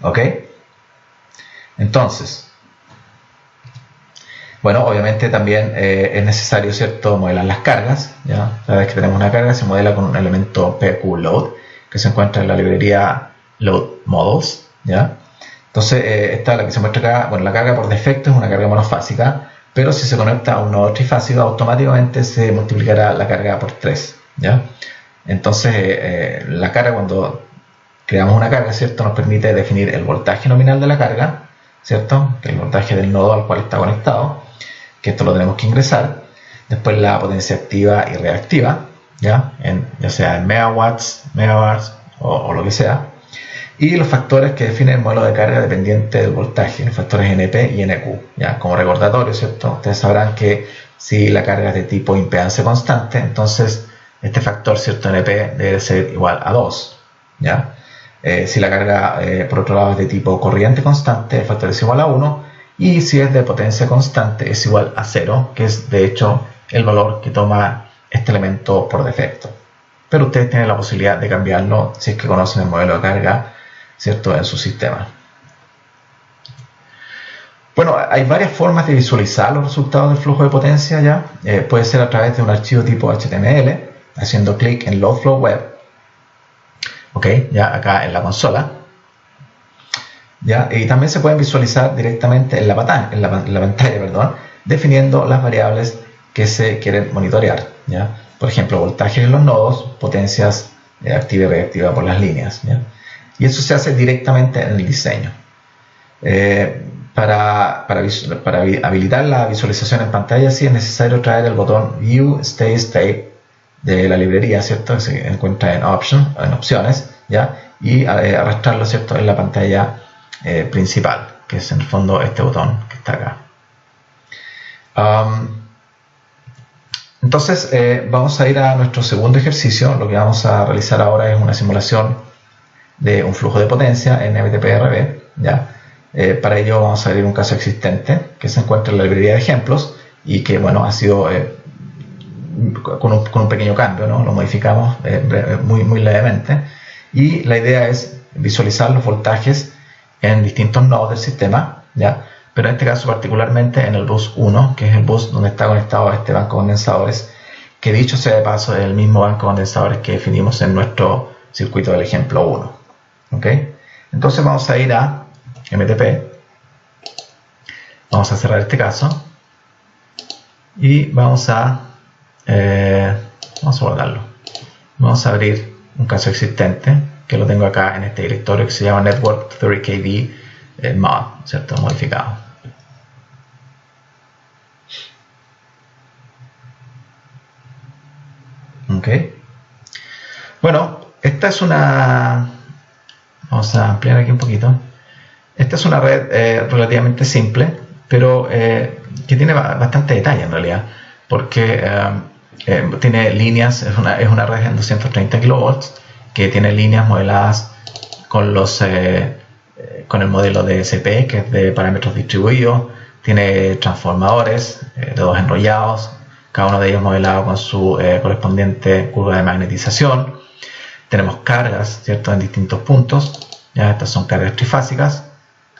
¿Ok? Entonces, bueno, obviamente también es necesario, ¿cierto?, modelar las cargas, ¿ya? Cada vez que tenemos una carga se modela con un elemento PQ Load, que se encuentra en la librería Load Models, ¿ya? Entonces, esta es la que se muestra acá. Bueno, la carga por defecto es una carga monofásica, pero si se conecta a un nodo trifásico, automáticamente se multiplicará la carga por 3, ¿ya? Entonces, la carga, cuando creamos una carga, ¿cierto?, nos permite definir el voltaje nominal de la carga, ¿cierto?, que es el voltaje del nodo al cual está conectado, que esto lo tenemos que ingresar. Después la potencia activa y reactiva, ya sea en megawatts, megabars o lo que sea. Y los factores que definen el modelo de carga dependiente del voltaje, los factores NP y NQ. ¿Ya? Como recordatorio, ¿cierto?, ustedes sabrán que si la carga es de tipo impedancia constante, entonces este factor, ¿cierto?, NP debe ser igual a 2. ¿Ya? Si la carga, por otro lado, es de tipo corriente constante, el factor es igual a 1. Y si es de potencia constante, es igual a 0, que es de hecho el valor que toma este elemento por defecto. Pero ustedes tienen la posibilidad de cambiarlo si es que conocen el modelo de carga, ¿cierto?, en su sistema. Bueno, hay varias formas de visualizar los resultados del flujo de potencia, ¿ya? Puede ser a través de un archivo tipo HTML, haciendo clic en Load Flow Web, ¿ok?, ya acá en la consola. ¿Ya? Y también se pueden visualizar directamente en la pantalla, definiendo las variables que se quieren monitorear, ¿ya? Por ejemplo, voltaje en los nodos, potencias activa y reactiva por las líneas, ¿ya? Y eso se hace directamente en el diseño. Para habilitar la visualización en pantalla, sí es necesario traer el botón View Steady State de la librería, ¿cierto? Que se encuentra en opciones, ¿ya? Y arrastrarlo, ¿cierto? En la pantalla principal, que es en el fondo este botón que está acá. Entonces vamos a ir a nuestro segundo ejercicio. Lo que vamos a realizar ahora es una simulación de un flujo de potencia en MTPRB, ¿ya? Para ello vamos a abrir un caso existente que se encuentra en la librería de ejemplos y que, bueno, ha sido con un pequeño cambio, ¿no? Lo modificamos muy levemente, y la idea es visualizar los voltajes en distintos nodos del sistema, ¿ya? Pero en este caso particularmente en el bus 1, que es el bus donde está conectado a este banco de condensadores, que dicho sea de paso es el mismo banco de condensadores que definimos en nuestro circuito del ejemplo 1. ¿Ok? Entonces vamos a ir a MTP, vamos a cerrar este caso y vamos a guardarlo. Vamos a abrir un caso existente que lo tengo acá en este directorio que se llama Network 30kV mod, ¿cierto? Modificado. Ok. Bueno, esta es una... Vamos a ampliar aquí un poquito. Esta es una red relativamente simple, pero que tiene bastante detalle en realidad, porque tiene líneas, es una red en 230 kV que tiene líneas modeladas con el modelo de SP, que es de parámetros distribuidos, tiene transformadores de dos enrollados, cada uno de ellos modelado con su correspondiente curva de magnetización. Tenemos cargas, ¿cierto?, en distintos puntos. Ya, estas son cargas trifásicas,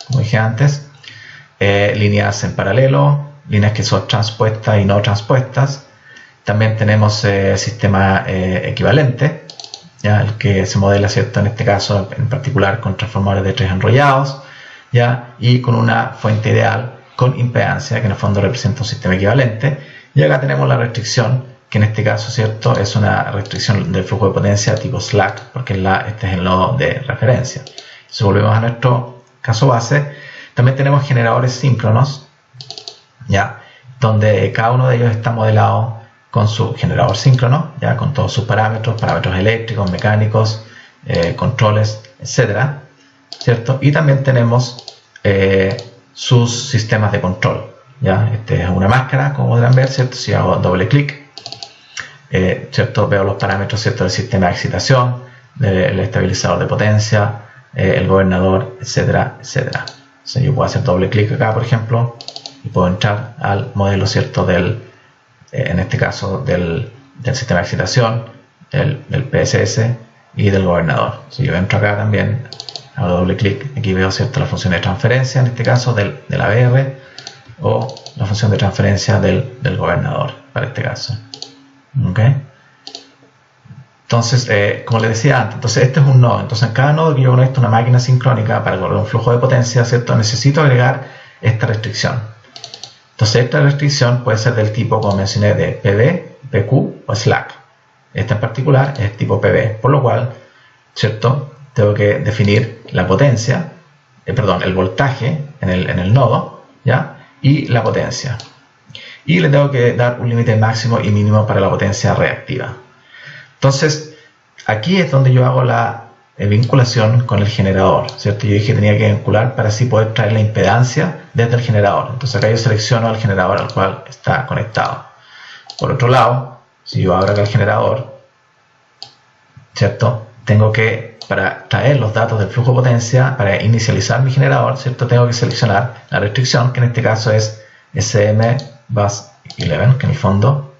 como dije antes. Líneas en paralelo, líneas que son transpuestas y no transpuestas. También tenemos sistema equivalente, ¿ya? El que se modela, ¿cierto?, en este caso en particular con transformadores de 3 enrollados, ¿ya? Y con una fuente ideal con impedancia, que en el fondo representa un sistema equivalente. Y acá tenemos la restricción, que en este caso, ¿cierto?, es una restricción del flujo de potencia tipo slack, porque este es el nodo de referencia. Si volvemos a nuestro caso base, también tenemos generadores síncronos, ¿ya?, donde cada uno de ellos está modelado con su generador síncrono, ya con todos sus parámetros eléctricos, mecánicos, controles, etcétera, ¿cierto? Y también tenemos sus sistemas de control, ¿ya? Este es una máscara, como podrán ver, ¿cierto? Si hago doble clic, ¿cierto?, veo los parámetros, ¿cierto?, del sistema de excitación, del estabilizador de potencia, el gobernador, etcétera, etcétera. Entonces yo puedo hacer doble clic acá, por ejemplo, y puedo entrar al modelo, ¿cierto?, en este caso del sistema de excitación, del PSS y del gobernador. Si yo entro acá también, hago doble clic, aquí veo, ¿cierto?, la función de transferencia, en este caso del ABR, o la función de transferencia del gobernador, para este caso. ¿Ok? Entonces, como les decía antes, entonces este es un nodo. Entonces, en cada nodo que yo conecto una máquina sincrónica para correr un flujo de potencia, ¿cierto?, necesito agregar esta restricción. Entonces, esta restricción puede ser del tipo, como mencioné, de PV, PQ o Slack. Esta en particular es tipo PV, por lo cual, ¿cierto?, tengo que definir la potencia, el voltaje en el nodo, ¿ya?, y la potencia. Y le tengo que dar un límite máximo y mínimo para la potencia reactiva. Entonces, aquí es donde yo hago la vinculación con el generador, ¿cierto? Yo dije que tenía que vincular para así poder traer la impedancia desde el generador. Entonces acá yo selecciono el generador al cual está conectado. Por otro lado, si yo abro acá el generador, ¿cierto?, tengo que, para traer los datos del flujo de potencia, para inicializar mi generador, ¿cierto?, tengo que seleccionar la restricción, que en este caso es SM Bus 11, que en el fondo,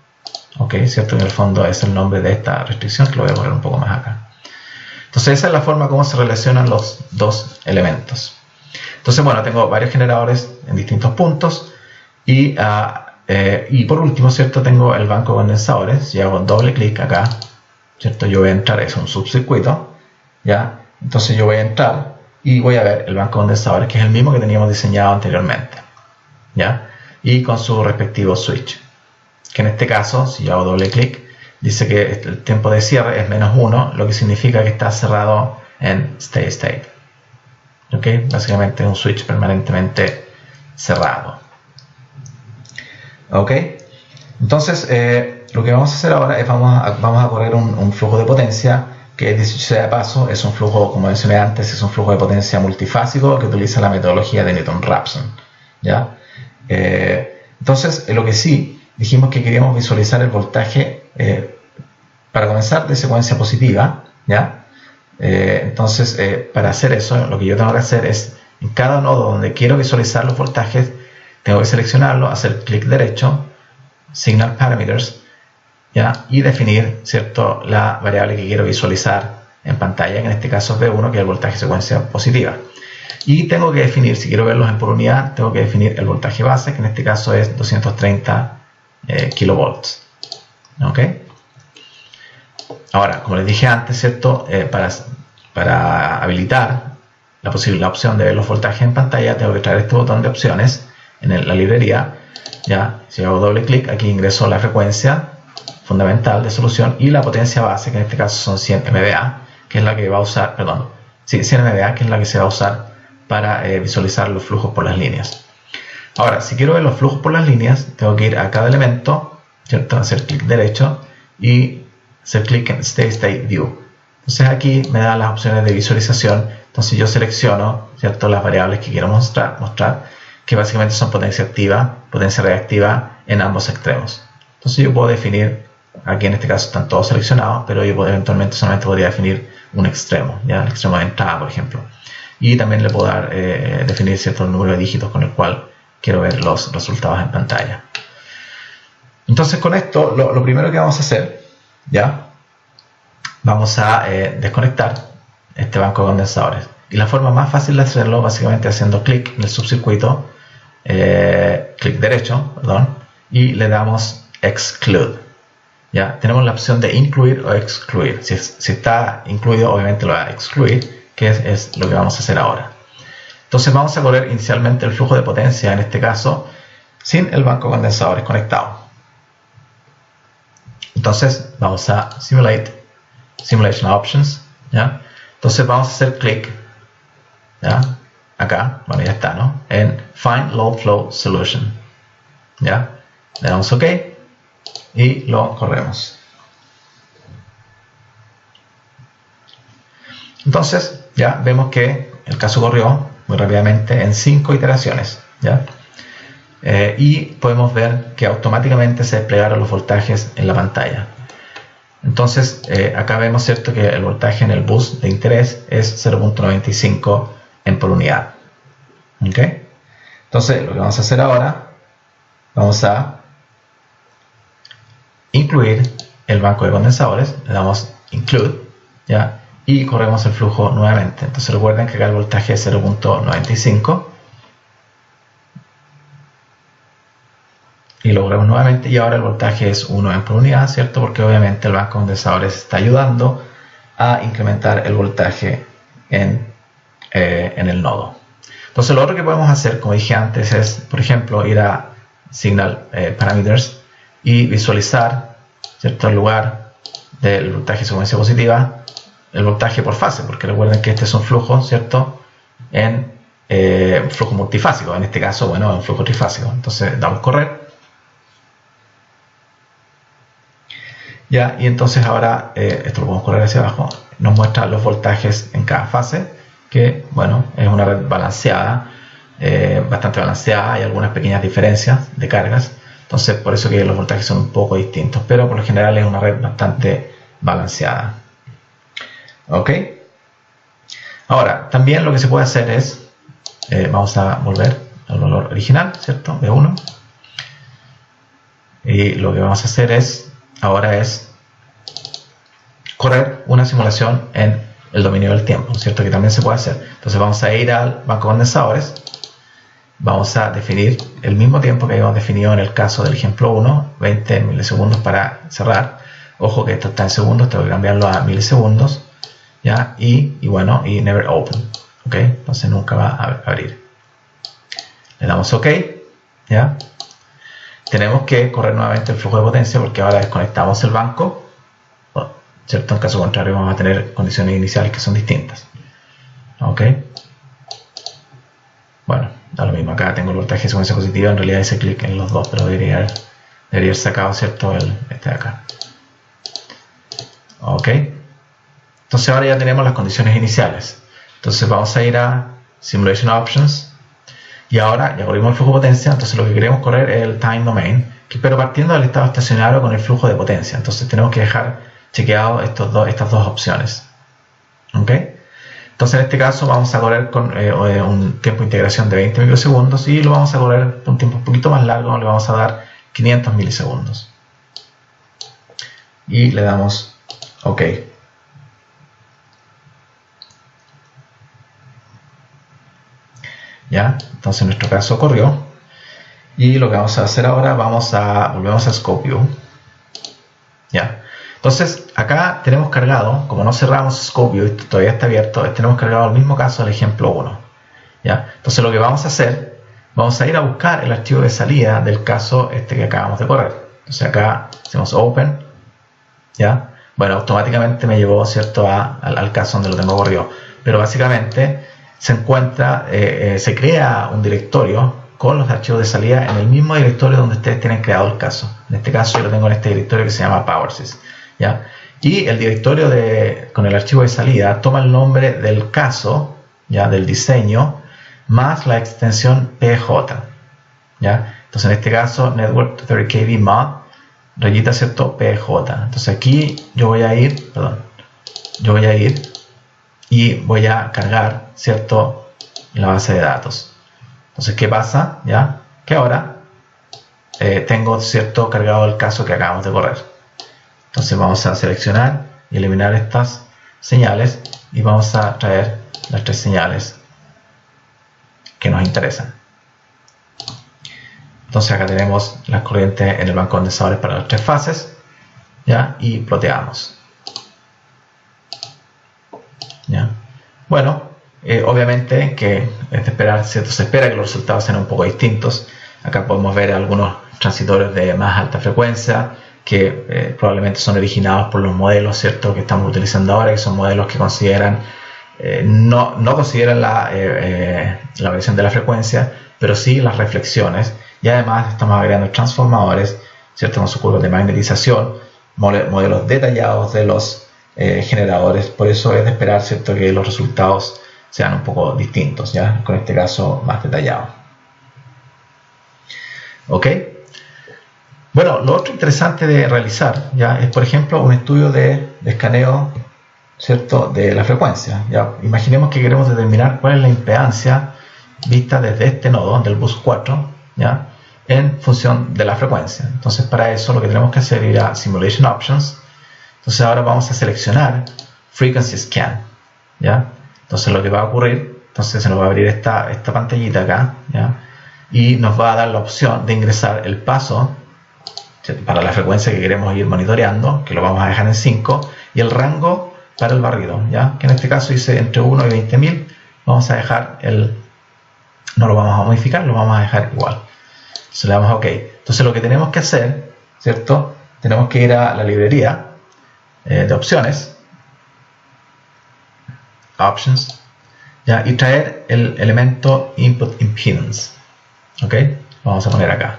ok, ¿cierto?, en el fondo es el nombre de esta restricción, que lo voy a poner un poco más acá. Entonces esa es la forma como se relacionan los dos elementos. Entonces, bueno, tengo varios generadores en distintos puntos y por último, ¿cierto?, tengo el banco de condensadores. Si hago doble clic acá, ¿cierto?, yo voy a entrar, es un subcircuito, ¿ya? Entonces yo voy a entrar y voy a ver el banco de condensadores, que es el mismo que teníamos diseñado anteriormente, ¿ya?, y con su respectivo switch, que en este caso, si yo hago doble clic, dice que el tiempo de cierre es -1, lo que significa que está cerrado en steady state. ¿Ok? Básicamente es un switch permanentemente cerrado. ¿Ok? Entonces, lo que vamos a hacer ahora es vamos a correr un flujo de potencia que, dicho sea de paso, es un flujo, como mencioné antes, es un flujo de potencia multifásico que utiliza la metodología de Newton-Raphson, ¿ya? Entonces, lo que sí, dijimos que queríamos visualizar el voltaje, para comenzar, de secuencia positiva, ¿ya? Entonces, para hacer eso, lo que yo tengo que hacer es, en cada nodo donde quiero visualizar los voltajes, tengo que seleccionarlo, hacer clic derecho, Signal Parameters, ¿ya? Y definir, ¿cierto?, la variable que quiero visualizar en pantalla, que en este caso es V1, que es el voltaje secuencia positiva. Y tengo que definir, si quiero verlos por unidad, tengo que definir el voltaje base, que en este caso es 230 kilovolts. ¿Ok? Ahora, como les dije antes, ¿cierto?, para habilitar la opción de ver los voltajes en pantalla, tengo que traer este botón de opciones en la librería. ¿Ya? Si hago doble clic, aquí ingreso la frecuencia fundamental de solución y la potencia base, que en este caso son 100 MVA, que es la que va a usar, perdón, sí, 100 MVA, que es la que se va a usar para visualizar los flujos por las líneas. Ahora, si quiero ver los flujos por las líneas, tengo que ir a cada elemento, ¿cierto?, hacer clic derecho y hacer clic en Steady State View. Entonces aquí me da las opciones de visualización. Entonces yo selecciono, ¿cierto?, las variables que quiero mostrar, que básicamente son potencia activa, potencia reactiva en ambos extremos. Entonces yo puedo definir, aquí en este caso están todos seleccionados, pero yo eventualmente solamente podría definir un extremo, ¿ya? El extremo de entrada, por ejemplo. Y también le puedo dar, definir cierto número de dígitos con el cual quiero ver los resultados en pantalla. Entonces con esto, lo primero que vamos a hacer, ¿ya? Vamos a desconectar este banco de condensadores. Y la forma más fácil de hacerlo, básicamente haciendo clic en el subcircuito, clic derecho, perdón, y le damos Exclude. ¿Ya? Tenemos la opción de incluir o excluir. Si está incluido, obviamente lo va a excluir, que es lo que vamos a hacer ahora. Entonces vamos a correr inicialmente el flujo de potencia, en este caso, sin el banco de condensadores conectado. Entonces vamos a Simulation Options, ¿ya? Entonces vamos a hacer clic, ¿ya?, acá, bueno, ya está, ¿no?, en Find Load Flow Solution, ¿ya? Le damos OK y lo corremos. Entonces ya vemos que el caso corrió muy rápidamente en 5 iteraciones, ¿ya? Y podemos ver que automáticamente se desplegaron los voltajes en la pantalla. Entonces acá vemos, ¿cierto?, que el voltaje en el bus de interés es 0.95 en por unidad. ¿Ok? Entonces lo que vamos a hacer ahora, vamos a incluir el banco de condensadores, le damos Include, ¿ya?, y corremos el flujo nuevamente. Entonces recuerden que acá el voltaje es 0.95 y lo corremos nuevamente, y ahora el voltaje es 1 en por unidad, ¿cierto?, porque obviamente el banco de condensadores está ayudando a incrementar el voltaje en el nodo. Entonces lo otro que podemos hacer, como dije antes, es, por ejemplo, ir a Signal Parameters y visualizar, ¿cierto?, el lugar del voltaje secuencia positiva, el voltaje por fase, porque recuerden que este es un flujo, ¿cierto?, en flujo multifásico, en este caso, bueno, en flujo trifásico. Entonces damos correr, ya, y entonces ahora esto lo podemos correr hacia abajo, nos muestra los voltajes en cada fase, que, bueno, es una red balanceada, bastante balanceada, hay algunas pequeñas diferencias de cargas, entonces por eso que los voltajes son un poco distintos, pero por lo general es una red bastante balanceada. ¿Ok? Ahora, también lo que se puede hacer es, vamos a volver al valor original, ¿cierto?, V1, y lo que vamos a hacer es, ahora es correr una simulación en el dominio del tiempo, ¿cierto?, que también se puede hacer. Entonces vamos a ir al banco de condensadores, vamos a definir el mismo tiempo que habíamos definido en el caso del ejemplo 1, 20 milisegundos para cerrar. Ojo que esto está en segundos, tengo que cambiarlo a milisegundos, ¿ya? Y bueno, y never open, ¿ok? Entonces nunca va a abrir. Le damos OK, ¿ya? Tenemos que correr nuevamente el flujo de potencia porque ahora desconectamos el banco, ¿cierto? En caso contrario vamos a tener condiciones iniciales que son distintas. ¿Ok? Bueno, da lo mismo. Acá tengo el voltaje de secuencia positiva. En realidad hice clic en los dos, pero debería haber debería haber sacado, ¿cierto? Este de acá. Ok. Entonces ahora ya tenemos las condiciones iniciales. Entonces vamos a ir a Simulation Options. Y ahora ya corrimos el flujo de potencia. Entonces lo que queremos correr es el Time Domain. Pero partiendo del estado estacionario con el flujo de potencia. Entonces tenemos que dejar chequeado estas dos opciones. Ok. Entonces en este caso vamos a correr con un tiempo de integración de 20 microsegundos. Y lo vamos a correr por un tiempo un poquito más largo. Le vamos a dar 500 milisegundos. Y le damos OK. ¿Ya? Entonces en nuestro caso corrió. Y lo que vamos a hacer ahora, volvemos a Scope View. ¿Ya? Entonces acá tenemos cargado, como no cerramos Scope View y todavía está abierto, tenemos cargado el mismo caso del ejemplo 1. ¿Ya? Entonces lo que vamos a hacer, vamos a ir a buscar el archivo de salida del caso que acabamos de correr. Entonces acá hacemos Open. ¿Ya? Bueno, automáticamente me llevó, ¿cierto?, al caso donde lo tengo corrido. Pero básicamente se crea un directorio con los archivos de salida en el mismo directorio donde ustedes tienen creado el caso. En este caso yo lo tengo en este directorio que se llama PowerSys, ¿ya? Y el directorio con el archivo de salida toma el nombre del caso, ¿ya?, del diseño, más la extensión PJ, ¿ya? Entonces en este caso Network 30kb mod, rayita, ¿cierto?, PJ. Entonces aquí yo voy a ir y voy a cargar, ¿cierto?, la base de datos. Entonces, ¿qué pasa? ¿Ya? Que ahora tengo, ¿cierto?, cargado el caso que acabamos de correr. Entonces vamos a seleccionar y eliminar estas señales y vamos a traer las tres señales que nos interesan. Entonces acá tenemos las corrientes en el banco de condensadores para las tres fases, ¿ya? Y ploteamos. ¿Ya? Bueno, obviamente que es de esperar, ¿cierto? Se espera que los resultados sean un poco distintos. Acá podemos ver algunos transitores de más alta frecuencia que probablemente son originados por los modelos, ¿cierto?, que estamos utilizando ahora, que son modelos que consideran no consideran la variación de la frecuencia, pero sí las reflexiones. Y además estamos agregando transformadores, ¿cierto?, con sus curvas de magnetización, modelos detallados de los generadores. Por eso es de esperar, ¿cierto?, que los resultados sean un poco distintos, ¿ya?, con este caso más detallado. ¿Ok? Bueno, lo otro interesante de realizar, ¿ya?, es, por ejemplo, un estudio de escaneo, ¿cierto?, de la frecuencia. ¿Ya? Imaginemos que queremos determinar cuál es la impedancia vista desde este nodo del bus 4, ¿ya?, en función de la frecuencia. Entonces, para eso lo que tenemos que hacer es ir a Simulation Options. Entonces ahora vamos a seleccionar Frequency Scan, ¿ya? Entonces lo que va a ocurrir, entonces se nos va a abrir esta pantallita acá, ¿ya?, y nos va a dar la opción de ingresar el paso para la frecuencia que queremos ir monitoreando, que lo vamos a dejar en 5, y el rango para el barrido, ¿ya?, que en este caso dice entre 1 y 20.000. Vamos a dejar no lo vamos a modificar, lo vamos a dejar igual. Entonces le damos a OK. Entonces lo que tenemos que hacer, ¿cierto?, tenemos que ir a la librería de opciones, Options, ¿ya?, y traer el elemento Input Impedance. ¿Ok? Lo vamos a poner acá.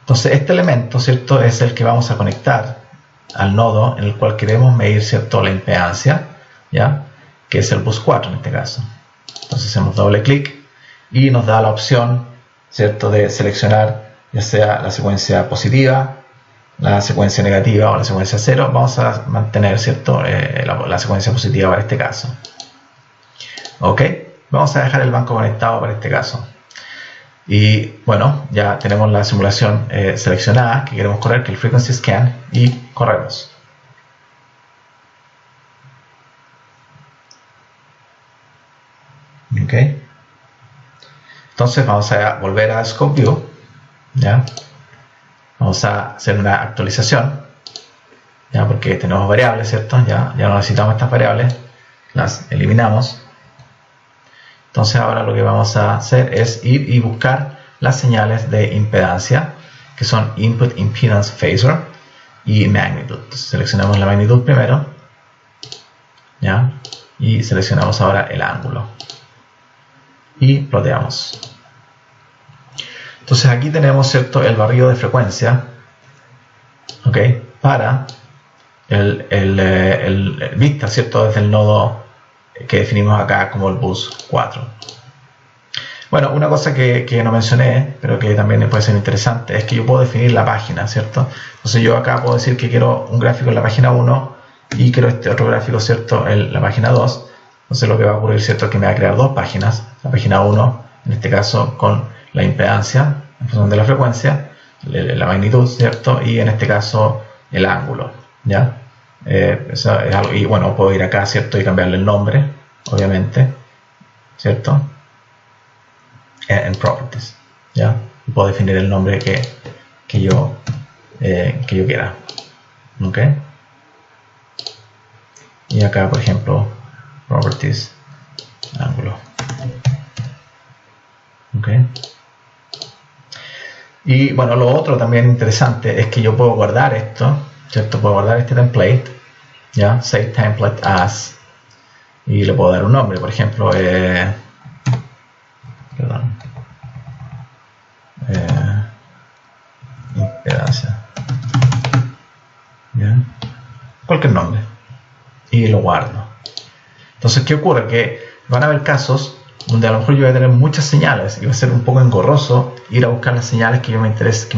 Entonces este elemento, ¿cierto?, es el que vamos a conectar al nodo en el cual queremos medir, ¿cierto?, la impedancia, ¿ya?, que es el bus 4 en este caso. Entonces hacemos doble clic y nos da la opción, ¿cierto?, de seleccionar ya sea la secuencia positiva, la secuencia negativa o la secuencia 0. Vamos a mantener, ¿cierto?, la secuencia positiva para este caso. Ok, vamos a dejar el banco conectado para este caso. Y bueno, ya tenemos la simulación seleccionada que queremos correr, que es el Frequency Scan, y corremos. Ok, entonces vamos a volver a Scope View, ¿ya? Vamos a hacer una actualización, ¿ya?, porque tenemos variables, ¿cierto? Ya no necesitamos estas variables, las eliminamos. Entonces ahora lo que vamos a hacer es ir y buscar las señales de impedancia, que son Input Impedance Phasor y Magnitude. Entonces seleccionamos la magnitud primero, ¿ya?, y seleccionamos ahora el ángulo y ploteamos. Entonces aquí tenemos, ¿cierto?, el barrido de frecuencia, ¿ok?, para el vista, ¿cierto?, desde el nodo que definimos acá como el bus 4. Bueno, una cosa que no mencioné, pero que también puede ser interesante, es que yo puedo definir la página, ¿cierto? Entonces yo acá puedo decir que quiero un gráfico en la página 1 y quiero este otro gráfico, ¿cierto?, en la página 2. Entonces lo que va a ocurrir, ¿cierto?, es que me va a crear dos páginas. La página 1, en este caso, con la impedancia en función de la frecuencia, la magnitud, ¿cierto?, y en este caso el ángulo, ¿ya? Eso es algo, y bueno, puedo ir acá, ¿cierto?, y cambiarle el nombre, obviamente, ¿cierto?, en Properties, ¿ya? Y puedo definir el nombre que yo quiera, ¿ok? Y acá, por ejemplo, Properties, ángulo, ¿ok? Y bueno, lo otro también interesante es que yo puedo guardar esto, ¿cierto? Puedo guardar este template, ¿ya? Save template as, y le puedo dar un nombre, por ejemplo, impedancia, ¿ya? Cualquier nombre, y lo guardo. Entonces, ¿qué ocurre? Que van a haber casos donde a lo mejor yo voy a tener muchas señales y va a ser un poco engorroso ir a buscar las señales que me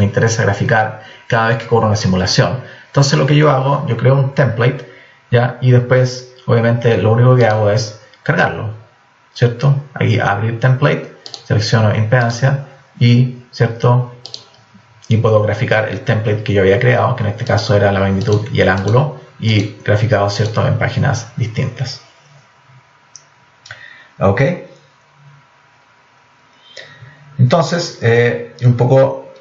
interesa graficar cada vez que corro una simulación. Entonces lo que yo hago, yo creo un template, ¿ya? Y después obviamente lo único que hago es cargarlo, ¿cierto? Ahí abrir template, selecciono impedancia y, ¿cierto?, y puedo graficar el template que yo había creado, que en este caso era la magnitud y el ángulo, y graficado, ¿cierto?, en páginas distintas. ¿Ok? Entonces, un poco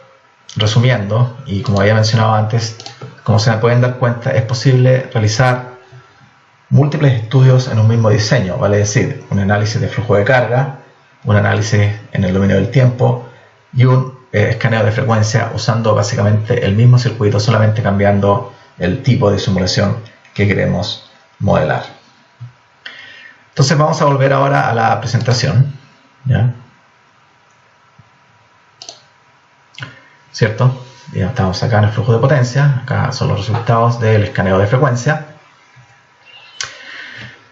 resumiendo, y como había mencionado antes, como se pueden dar cuenta, es posible realizar múltiples estudios en un mismo diseño, vale decir, un análisis de flujo de carga, un análisis en el dominio del tiempo y un escaneo de frecuencia usando básicamente el mismo circuito, solamente cambiando el tipo de simulación que queremos modelar. Entonces vamos a volver ahora a la presentación, ¿ya? ¿Cierto? Ya estamos acá en el flujo de potencia, acá son los resultados del escaneo de frecuencia.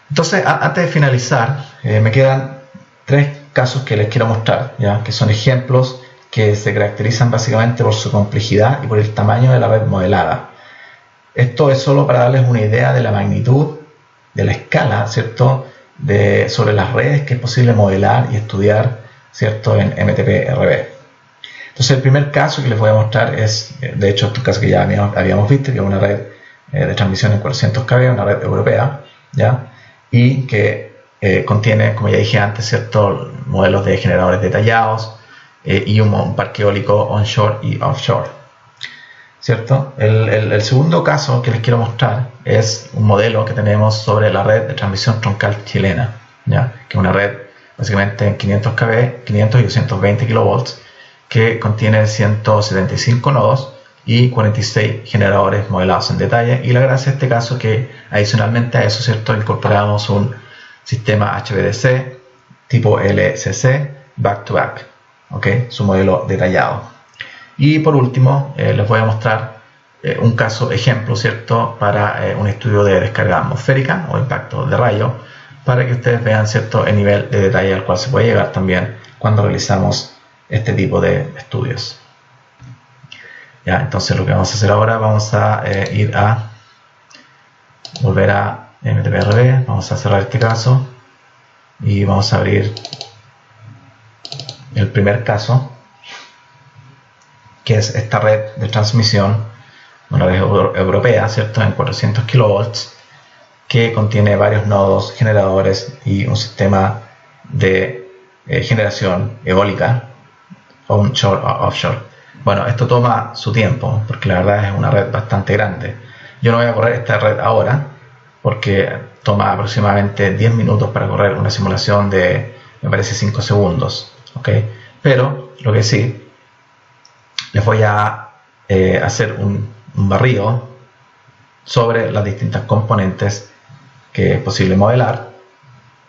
Entonces, antes de finalizar, me quedan tres casos que les quiero mostrar, ¿ya? Que son ejemplos que se caracterizan básicamente por su complejidad y por el tamaño de la red modelada. Esto es solo para darles una idea de la magnitud, de la escala, ¿cierto?, sobre las redes que es posible modelar y estudiar, ¿cierto?, en MTP-RV. Entonces el primer caso que les voy a mostrar es, de hecho, este caso que ya habíamos visto, que es una red de transmisión en 400 kV, una red europea, ¿ya? Y que contiene, como ya dije antes, ciertos modelos de generadores detallados y un parque eólico onshore y offshore, ¿cierto? El segundo caso que les quiero mostrar es un modelo que tenemos sobre la red de transmisión troncal chilena, ¿ya? Que es una red básicamente en 500 kV, 500 y 220 kV, que contiene 175 nodos y 46 generadores modelados en detalle. Y la gracia de este caso es que adicionalmente a eso, ¿cierto?, incorporamos un sistema HVDC tipo LCC back-to-back, ¿ok? Su modelo detallado. Y por último, les voy a mostrar un caso ejemplo, ¿cierto?, para un estudio de descarga atmosférica o impacto de rayo, para que ustedes vean, ¿cierto?, el nivel de detalle al cual se puede llegar también cuando realizamos este tipo de estudios. Ya, entonces lo que vamos a hacer ahora, vamos a volver a MTP-RV, vamos a cerrar este caso y vamos a abrir el primer caso, que es esta red de transmisión, una red europea, ¿cierto?, en 400 kV, que contiene varios nodos, generadores y un sistema de generación eólica, onshore o offshore. Bueno, esto toma su tiempo, porque la verdad es una red bastante grande. Yo no voy a correr esta red ahora, porque toma aproximadamente 10 minutos para correr una simulación de, me parece, 5 segundos, ¿ok? Pero, lo que sí, les voy a hacer un barrido sobre las distintas componentes que es posible modelar,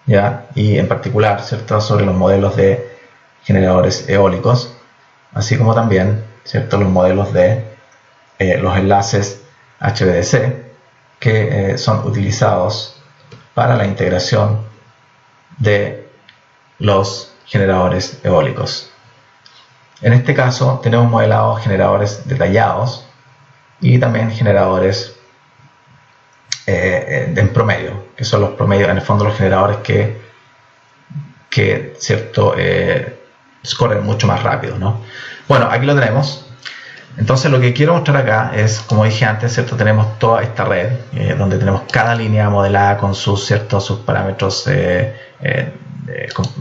¿ya? Y en particular, ¿cierto?, sobre los modelos de generadores eólicos así como también, ¿cierto?, los modelos de los enlaces HVDC que son utilizados para la integración de los generadores eólicos. En este caso tenemos modelados generadores detallados y también generadores en promedio, que son los promedios, en el fondo los generadores que ¿cierto?, corren mucho más rápido, ¿no? Bueno, aquí lo tenemos. Entonces lo que quiero mostrar acá es, como dije antes, ¿cierto?, tenemos toda esta red donde tenemos cada línea modelada con sus parámetros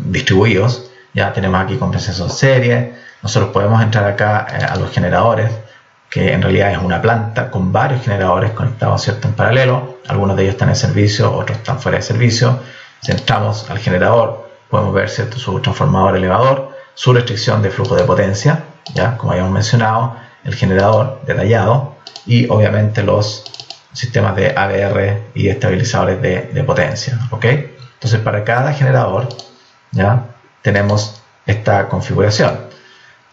distribuidos. Ya tenemos aquí compensación serie. Nosotros podemos entrar acá a los generadores, que en realidad es una planta con varios generadores conectados, ¿cierto?, en paralelo. Algunos de ellos están en servicio, otros están fuera de servicio. Si entramos al generador, podemos ver, ¿cierto?, su transformador elevador, su restricción de flujo de potencia, ya como habíamos mencionado, el generador detallado y obviamente los sistemas de ABR y estabilizadores de potencia, ¿ok? Entonces para cada generador ya tenemos esta configuración,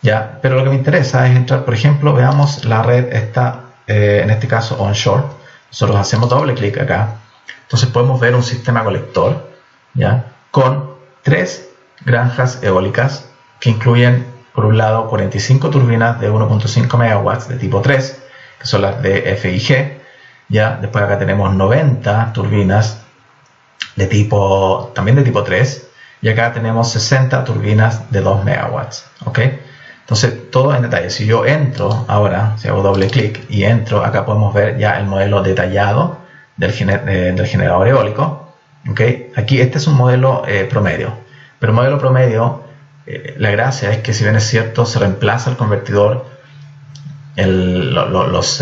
ya, pero lo que me interesa es entrar, por ejemplo, veamos la red está en este caso onshore. Nosotros hacemos doble clic acá, entonces podemos ver un sistema colector, ya, con 3 granjas eólicas que incluyen, por un lado, 45 turbinas de 1.5 megawatts de tipo 3, que son las de FIG. Ya, después acá tenemos 90 turbinas también de tipo 3, y acá tenemos 60 turbinas de 2 megawatts. ¿Ok? Entonces, todo en detalle. Si yo entro ahora, si hago doble clic y entro, acá podemos ver ya el modelo detallado del generador eólico. ¿Ok? Aquí este es un modelo promedio, pero el modelo promedio, la gracia es que, si bien es cierto, se reemplaza el convertidor, los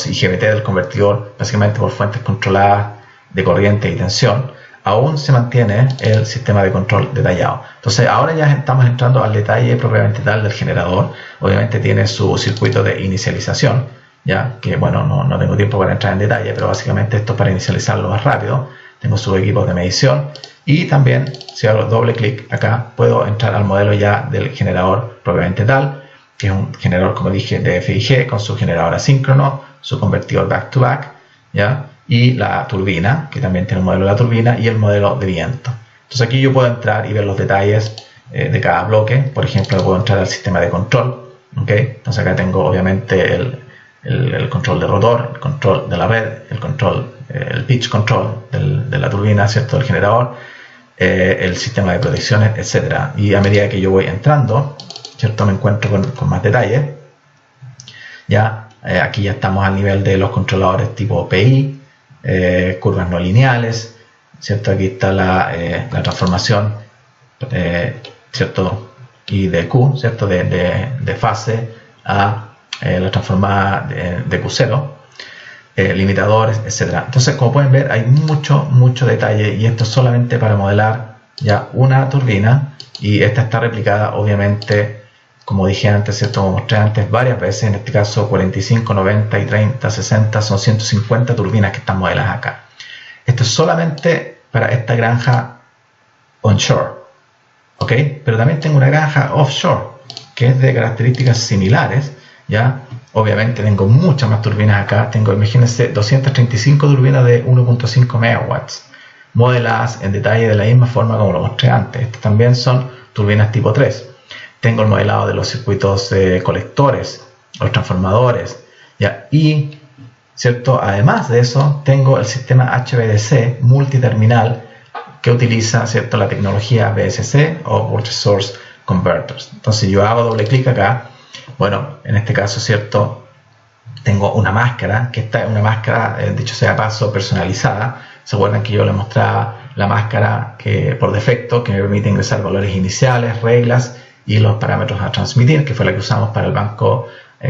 IGBT del convertidor básicamente por fuentes controladas de corriente y tensión, aún se mantiene el sistema de control detallado. Entonces ahora ya estamos entrando al detalle propiamente tal del generador. Obviamente tiene su circuito de inicialización, ya que, bueno, no tengo tiempo para entrar en detalle, pero básicamente esto es para inicializarlo más rápido. Tengo sus equipos de medición. Y también, si hago doble clic acá, puedo entrar al modelo ya del generador propiamente tal, que es un generador, como dije, de FIG, con su generador asíncrono, su convertidor back-to-back, ¿ya? Y la turbina, que también tiene un modelo de la turbina, y el modelo de viento. Entonces aquí yo puedo entrar y ver los detalles de cada bloque. Por ejemplo, puedo entrar al sistema de control, ¿okay? Entonces acá tengo obviamente el control de rotor, el control de la red, el pitch control de la turbina, ¿cierto?, del generador, el sistema de protecciones, etc. Y a medida que yo voy entrando, ¿cierto?, me encuentro con más detalles. Ya, aquí ya estamos al nivel de los controladores tipo PI, curvas no lineales, ¿cierto? Aquí está la transformación, ¿cierto?, y de Q, ¿cierto?, de fase a la transformada de Q0, limitadores, etc. Entonces, como pueden ver, hay mucho detalle, y esto es solamente para modelar ya una turbina, y esta está replicada, obviamente, como dije antes, ¿cierto?, como mostré antes, varias veces. En este caso 45, 90 y 30, 60, son 150 turbinas que están modeladas acá. Esto es solamente para esta granja onshore, ¿ok? Pero también tengo una granja offshore, que es de características similares, ¿ya? Obviamente tengo muchas más turbinas acá. Tengo, imagínense, 235 turbinas de 1.5 megawatts, modeladas en detalle de la misma forma como lo mostré antes. Estas también son turbinas tipo 3. Tengo el modelado de los circuitos colectores, los transformadores, ¿ya? Y, ¿cierto?, además de eso, tengo el sistema HVDC multiterminal, que utiliza, ¿cierto?, la tecnología VSC o Voltage Source Converters. Entonces yo hago doble clic acá. Bueno, en este caso, ¿cierto?, tengo una máscara, que esta es una máscara, dicho sea de paso, personalizada. ¿Se acuerdan que yo les mostraba la máscara que por defecto, que me permite ingresar valores iniciales, reglas y los parámetros a transmitir, que fue la que usamos para el banco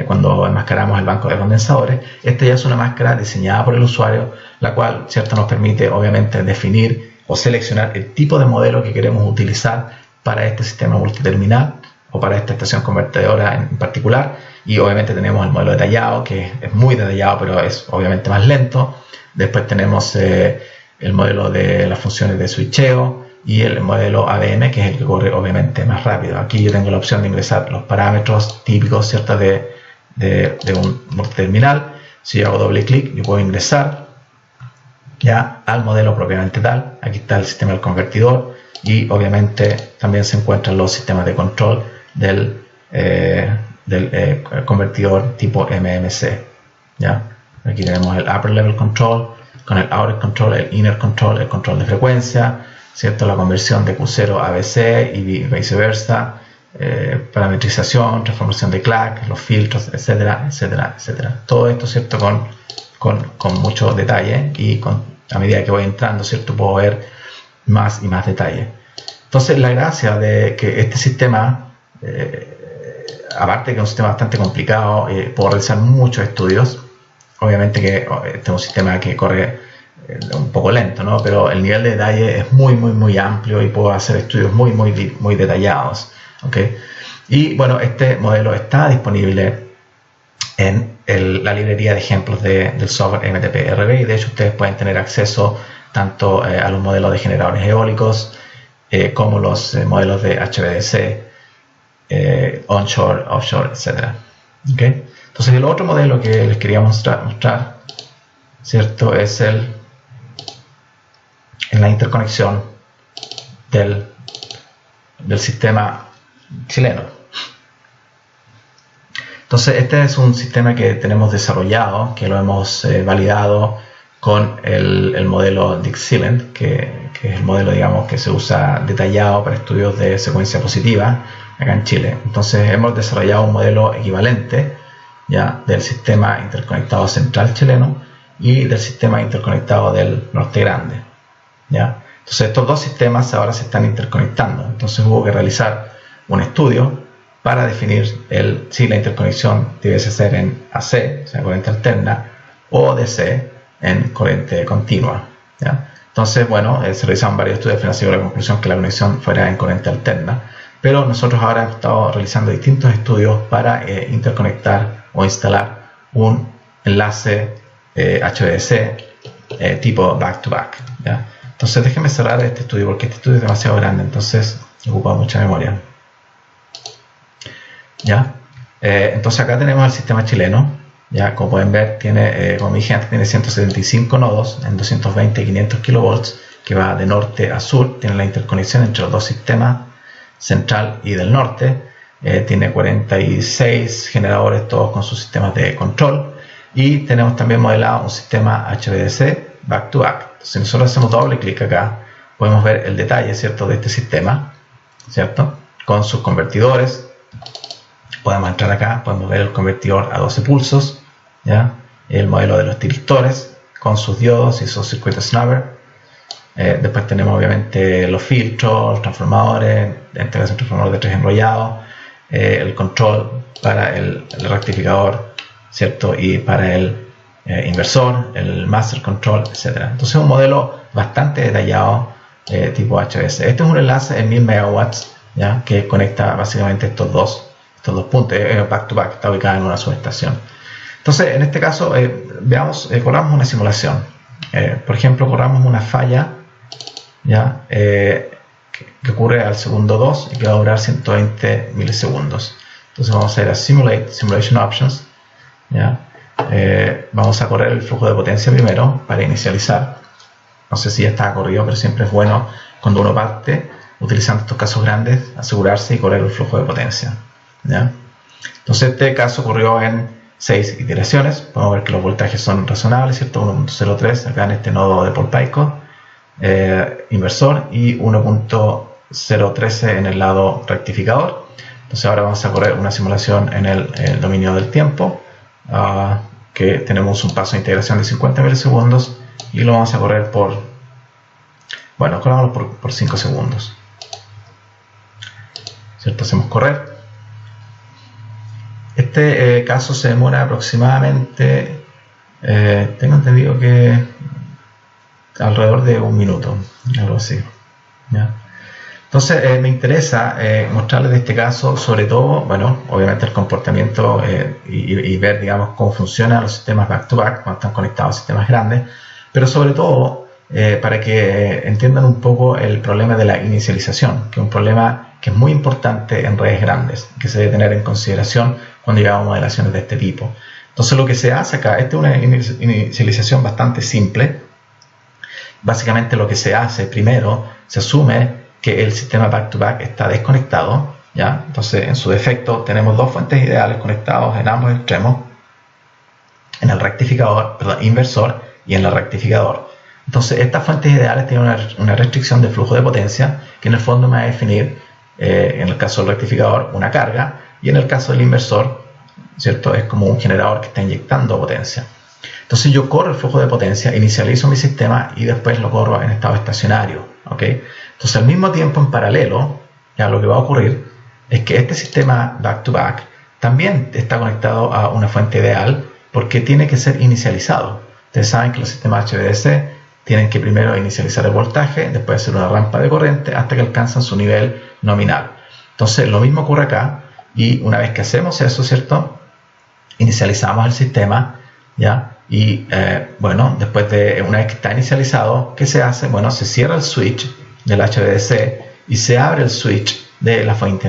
cuando enmascaramos el banco de condensadores? Esta ya es una máscara diseñada por el usuario, la cual, ¿cierto?, nos permite obviamente definir o seleccionar el tipo de modelo que queremos utilizar para este sistema multiterminal o para esta estación convertidora en particular. Y obviamente tenemos el modelo detallado, que es muy detallado, pero es obviamente más lento. Después tenemos el modelo de las funciones de switcheo, y el modelo ABM, que es el que corre obviamente más rápido. Aquí yo tengo la opción de ingresar los parámetros típicos, ¿cierto?, de un multiterminal. Si yo hago doble clic, yo puedo ingresar ya al modelo propiamente tal. Aquí está el sistema del convertidor y obviamente también se encuentran los sistemas de control del convertidor tipo MMC. ¿Ya? Aquí tenemos el Upper Level Control con el Outer Control, el Inner Control, el control de frecuencia, ¿cierto?, la conversión de Q0 a ABC y viceversa, parametrización, transformación de Clack, los filtros, etcétera, etcétera, etcétera. Todo esto, ¿cierto?, con mucho detalle, y a medida que voy entrando, ¿cierto?, puedo ver más y más detalle. Entonces, la gracia de que este sistema, aparte de que es un sistema bastante complicado, puedo realizar muchos estudios. Obviamente que este es un sistema que corre un poco lento, ¿no? Pero el nivel de detalle es muy amplio y puedo hacer estudios muy detallados, ¿okay? Y bueno, este modelo está disponible en la librería de ejemplos del software MTP-RB, y de hecho ustedes pueden tener acceso tanto a los modelos de generadores eólicos como los modelos de HVDC, onshore, offshore, etc. ¿Okay? Entonces, el otro modelo que les quería mostrar, ¿cierto?, es en la interconexión del sistema chileno. Entonces, este es un sistema que tenemos desarrollado, que lo hemos validado con el modelo Dixieland, que es el modelo, digamos, que se usa detallado para estudios de secuencia positiva acá en Chile. Entonces, hemos desarrollado un modelo equivalente, ¿ya?, del sistema interconectado central chileno y del sistema interconectado del Norte Grande, ¿ya? Entonces, estos dos sistemas ahora se están interconectando. Entonces, hubo que realizar un estudio para definir si la interconexión debiese ser en AC, o sea, corriente alterna, o DC, en corriente continua, ¿ya? Entonces, bueno, se realizaron varios estudios, al final se llegó a la conclusión que la conexión fuera en corriente alterna, pero nosotros ahora hemos estado realizando distintos estudios para interconectar o instalar un enlace HVDC tipo back-to-back, ¿ya? Entonces, déjenme cerrar este estudio porque este estudio es demasiado grande, entonces ocupa mucha memoria, ¿ya? Entonces, acá tenemos el sistema chileno, ¿ya? Como pueden ver, tiene, como dije antes, tiene 175 nodos en 220 y 500 kilovolts, que va de norte a sur. Tiene la interconexión entre los dos sistemas, central y del norte. Tiene 46 generadores, todos con sus sistemas de control, y tenemos también modelado un sistema HVDC back-to-back. Si nosotros hacemos doble clic acá, podemos ver el detalle, ¿cierto?, de este sistema, ¿cierto?, con sus convertidores. Podemos entrar acá, podemos ver el convertidor a 12 pulsos, ¿ya?, el modelo de los tiristores con sus diodos y sus circuitos snapper. Después tenemos obviamente los filtros, los transformadores, en este caso un transformador de 3 enrollados, el control para el rectificador, ¿cierto?, y para el inversor, el master control, etc. Entonces, es un modelo bastante detallado tipo HVDC. Este es un enlace en 1000 megawatts, ¿ya?, que conecta básicamente estos dos puntos, back to back, está ubicado en una subestación. Entonces, en este caso, corramos una simulación. Por ejemplo, corramos una falla, ¿ya?, que ocurre al segundo 2 y que va a durar 120 milisegundos. Entonces, vamos a ir a Simulation Options, ¿ya? Vamos a correr el flujo de potencia primero para inicializar. No sé si ya está corrido, pero siempre es bueno cuando uno parte, utilizando estos casos grandes, asegurarse y correr el flujo de potencia, ¿ya? Entonces, este caso ocurrió en 6 iteraciones. Podemos ver que los voltajes son razonables, ¿cierto? 1.03 acá en este nodo de Polpaico inversor, y 1.013 en el lado rectificador. Entonces, ahora vamos a correr una simulación en el dominio del tiempo, que tenemos un paso de integración de 50 milisegundos, y lo vamos a correr por 5 segundos, ¿cierto? Hacemos correr. Este caso se demora aproximadamente, tengo entendido que alrededor de 1 minuto, algo así, ¿ya? Entonces, me interesa mostrarles de este caso, sobre todo, obviamente el comportamiento y ver, digamos, cómo funcionan los sistemas back-to-back cuando están conectados a sistemas grandes, pero sobre todo para que entiendan un poco el problema de la inicialización, que es un problema que es muy importante en redes grandes, que se debe tener en consideración cuando llegamos a modelaciones de este tipo. Entonces lo que se hace acá, esta es una inicialización bastante simple. Básicamente lo que se hace primero, se asume que el sistema back-to-back está desconectado, ¿ya? Entonces en su defecto tenemos dos fuentes ideales conectados en ambos extremos, en el rectificador, perdón, inversor y en el rectificador. Entonces estas fuentes ideales tienen una restricción de flujo de potencia que en el fondo me va a definir, en el caso del rectificador, una carga, y en el caso del inversor, ¿cierto? Es como un generador que está inyectando potencia. Entonces yo corro el flujo de potencia, inicializo mi sistema y después lo corro en estado estacionario, ¿ok? Entonces al mismo tiempo, en paralelo, ya lo que va a ocurrir es que este sistema back-to-back también está conectado a una fuente ideal porque tiene que ser inicializado. Ustedes saben que los sistemas HVDC tienen que primero inicializar el voltaje, después hacer una rampa de corriente hasta que alcanzan su nivel nominal. Entonces lo mismo ocurre acá, y una vez que hacemos eso, ¿cierto? Inicializamos el sistema, ¿ya? Y bueno, después de una vez que está inicializado, ¿qué se hace? Bueno, se cierra el switch del HVDC y se abre el switch de la fuente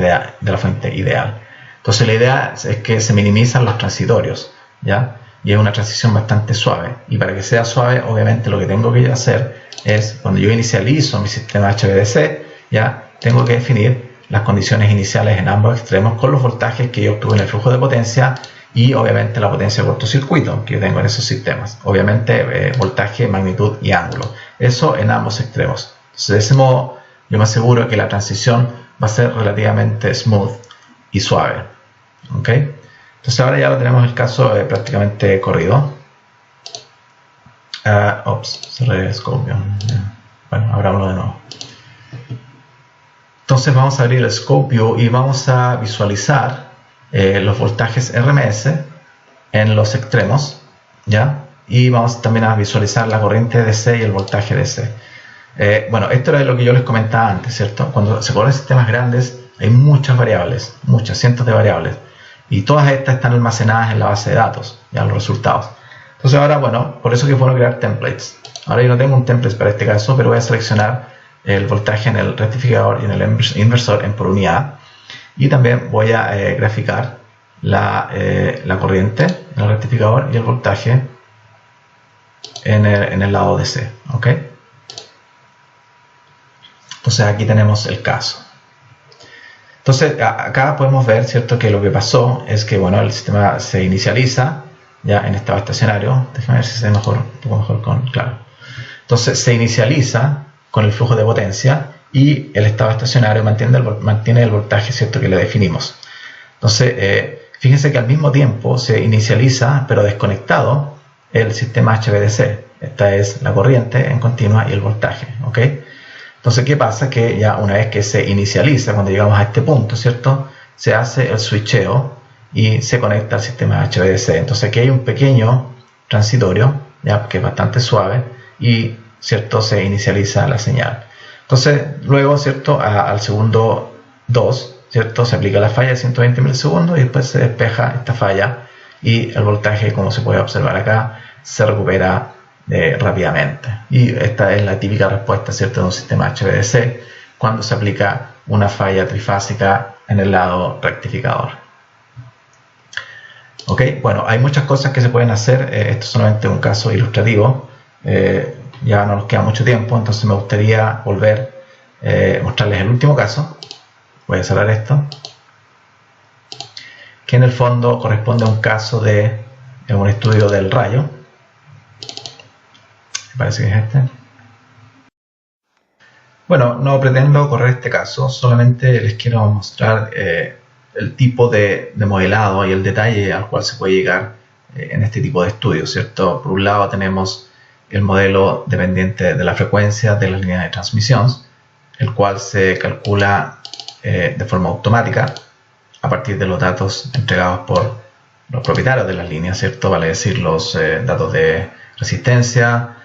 ideal. Entonces la idea es que se minimizan los transitorios, ¿ya? Y es una transición bastante suave. Y para que sea suave, obviamente lo que tengo que hacer es, cuando yo inicializo mi sistema HVDC, ya tengo que definir las condiciones iniciales en ambos extremos con los voltajes que yo obtuve en el flujo de potencia y obviamente la potencia de cortocircuito que yo tengo en esos sistemas. Obviamente voltaje, magnitud y ángulo. Eso en ambos extremos. Entonces de ese modo yo me aseguro que la transición va a ser relativamente smooth y suave. ¿Ok? Entonces ahora ya lo tenemos el caso prácticamente corrido. Cerré el scope. Bueno, abrámoslo de nuevo. Entonces vamos a abrir el Scope View y vamos a visualizar los voltajes RMS en los extremos, ¿ya? Y vamos también a visualizar la corriente DC y el voltaje DC. Bueno, esto era lo que yo les comentaba antes, ¿cierto? Cuando se corren sistemas grandes hay muchas variables, muchas, cientos de variables. Y todas estas están almacenadas en la base de datos, ya los resultados. Entonces ahora, bueno, por eso que es bueno crear templates. Ahora yo no tengo un template para este caso, pero voy a seleccionar el voltaje en el rectificador y en el inversor en por unidad, y también voy a graficar la corriente en el rectificador y el voltaje en el lado DC, ¿ok? Entonces aquí tenemos el caso. Entonces acá podemos ver, ¿cierto?, que lo que pasó es que, bueno, el sistema se inicializa ya en estado estacionario. Déjame ver si se ve mejor, un poco mejor con, claro. Entonces se inicializa con el flujo de potencia y el estado estacionario mantiene el voltaje, ¿cierto?, que le definimos. Entonces, fíjense que al mismo tiempo se inicializa, pero desconectado, el sistema HVDC. Esta es la corriente en continua y el voltaje, ¿ok? Entonces, ¿qué pasa? Que ya una vez que se inicializa, cuando llegamos a este punto, ¿cierto?, se hace el switcheo y se conecta al sistema HVDC. Entonces aquí hay un pequeño transitorio, ya, que es bastante suave, y ¿cierto?, se inicializa la señal. Entonces luego, ¿cierto?, al segundo 2, ¿cierto?, se aplica la falla de 120 milisegundos y después se despeja esta falla y el voltaje, como se puede observar acá, se recupera rápidamente. Y esta es la típica respuesta, ¿cierto?, de un sistema HVDC cuando se aplica una falla trifásica en el lado rectificador. Ok, bueno, hay muchas cosas que se pueden hacer. Esto es solamente un caso ilustrativo. Ya no nos queda mucho tiempo, entonces me gustaría volver a mostrarles el último caso. Voy a cerrar esto, que en el fondo corresponde a un caso de un estudio del rayo. Me parece que es este. Bueno, no pretendo correr este caso, solamente les quiero mostrar el tipo de modelado y el detalle al cual se puede llegar en este tipo de estudios, ¿cierto? Por un lado tenemos el modelo dependiente de la frecuencia de las líneas de transmisión, el cual se calcula de forma automática a partir de los datos entregados por los propietarios de las líneas, ¿cierto? Vale decir, los datos de resistencia,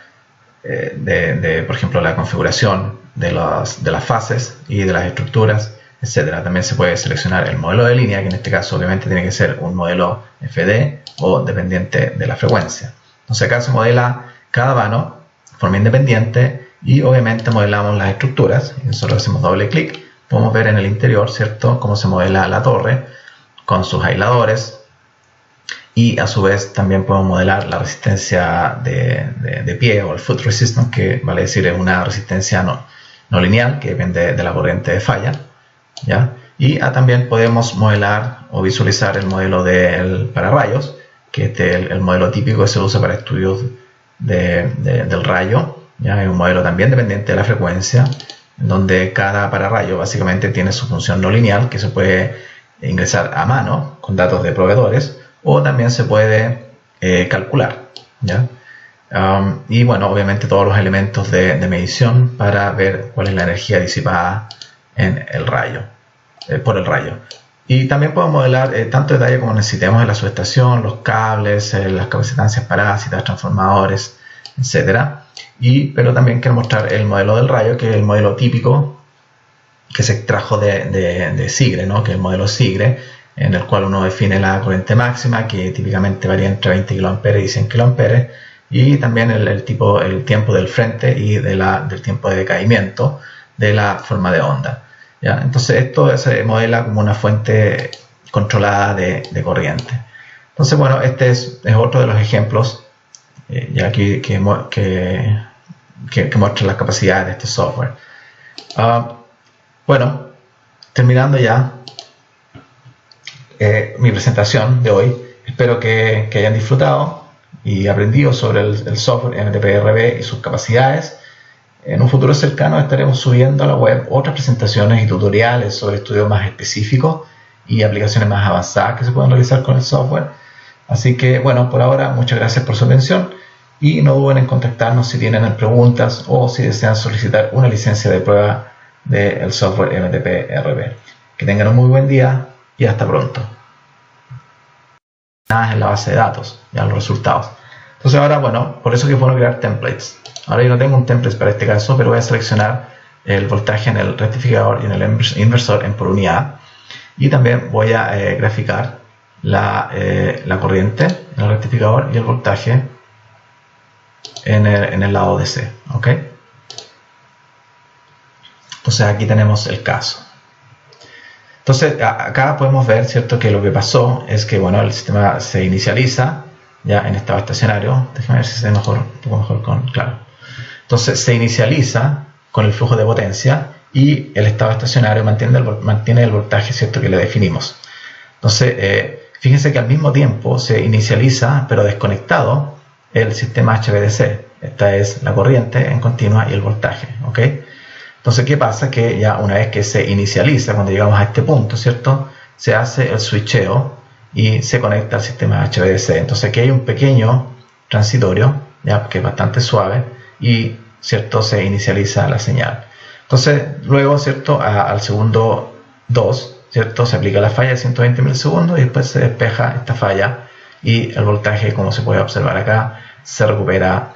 por ejemplo, la configuración de las fases y de las estructuras, etc. También se puede seleccionar el modelo de línea, que en este caso obviamente tiene que ser un modelo FD o dependiente de la frecuencia. Entonces acá se modela cada vano forma independiente y obviamente modelamos las estructuras. Nosotros hacemos doble clic, podemos ver en el interior, ¿cierto?, cómo se modela la torre con sus aisladores, y a su vez también podemos modelar la resistencia de pie, o el foot resistance, que vale decir es una resistencia no lineal que depende de la corriente de falla, ¿ya? Y también podemos modelar o visualizar el modelo del pararrayos, que este es el modelo típico que se usa para estudios del rayo, ¿ya? Es un modelo también dependiente de la frecuencia, en donde cada pararrayo básicamente tiene su función no lineal, que se puede ingresar a mano con datos de proveedores, o también se puede calcular, ¿ya? Y bueno, obviamente todos los elementos de medición para ver cuál es la energía disipada en el rayo, por el rayo. Y también podemos modelar tanto detalle como necesitemos en la subestación, los cables, las capacitancias parásitas, transformadores, etc. Pero también quiero mostrar el modelo del rayo, que es el modelo típico que se extrajo de Sigre, ¿no?, que es el modelo Sigre, en el cual uno define la corriente máxima, que típicamente varía entre 20 kA y 100 kA, y también el tiempo del frente y del tiempo de decaimiento de la forma de onda, ¿ya? Entonces esto se modela como una fuente controlada de corriente. Entonces, bueno, este es otro de los ejemplos ya que muestra las capacidades de este software. Bueno, terminando ya mi presentación de hoy, espero que hayan disfrutado y aprendido sobre el software MTP-RB y sus capacidades. En un futuro cercano estaremos subiendo a la web otras presentaciones y tutoriales sobre estudios más específicos y aplicaciones más avanzadas que se pueden realizar con el software. Así que, bueno, por ahora, muchas gracias por su atención y no duden en contactarnos si tienen preguntas o si desean solicitar una licencia de prueba del software MTP-RB. Que tengan un muy buen día y hasta pronto. Nada en la base de datos, ya los resultados. Entonces ahora, bueno, por eso que es bueno crear templates. Ahora yo no tengo un template para este caso, pero voy a seleccionar el voltaje en el rectificador y en el inversor en por unidad. Y también voy a graficar la corriente en el rectificador y el voltaje en el lado DC, ¿ok? Entonces aquí tenemos el caso. Entonces acá podemos ver, ¿cierto?, que lo que pasó es que, bueno, el sistema se inicializa ya en estado estacionario. Déjame ver si se ve mejor, un poco mejor claro. Entonces se inicializa con el flujo de potencia y el estado estacionario mantiene el voltaje, ¿cierto?, que le definimos. Entonces fíjense que al mismo tiempo se inicializa, pero desconectado, el sistema HVDC. Esta es la corriente en continua y el voltaje, ¿ok? Entonces, ¿qué pasa? Que ya una vez que se inicializa, cuando llegamos a este punto, ¿cierto?, se hace el switcheo y se conecta al sistema HVDC. Entonces aquí hay un pequeño transitorio, ya, que es bastante suave, y, ¿cierto?, se inicializa la señal. Entonces luego, ¿cierto?, al segundo 2, ¿cierto?, se aplica la falla de 120 milisegundos y después se despeja esta falla y el voltaje, como se puede observar acá, se recupera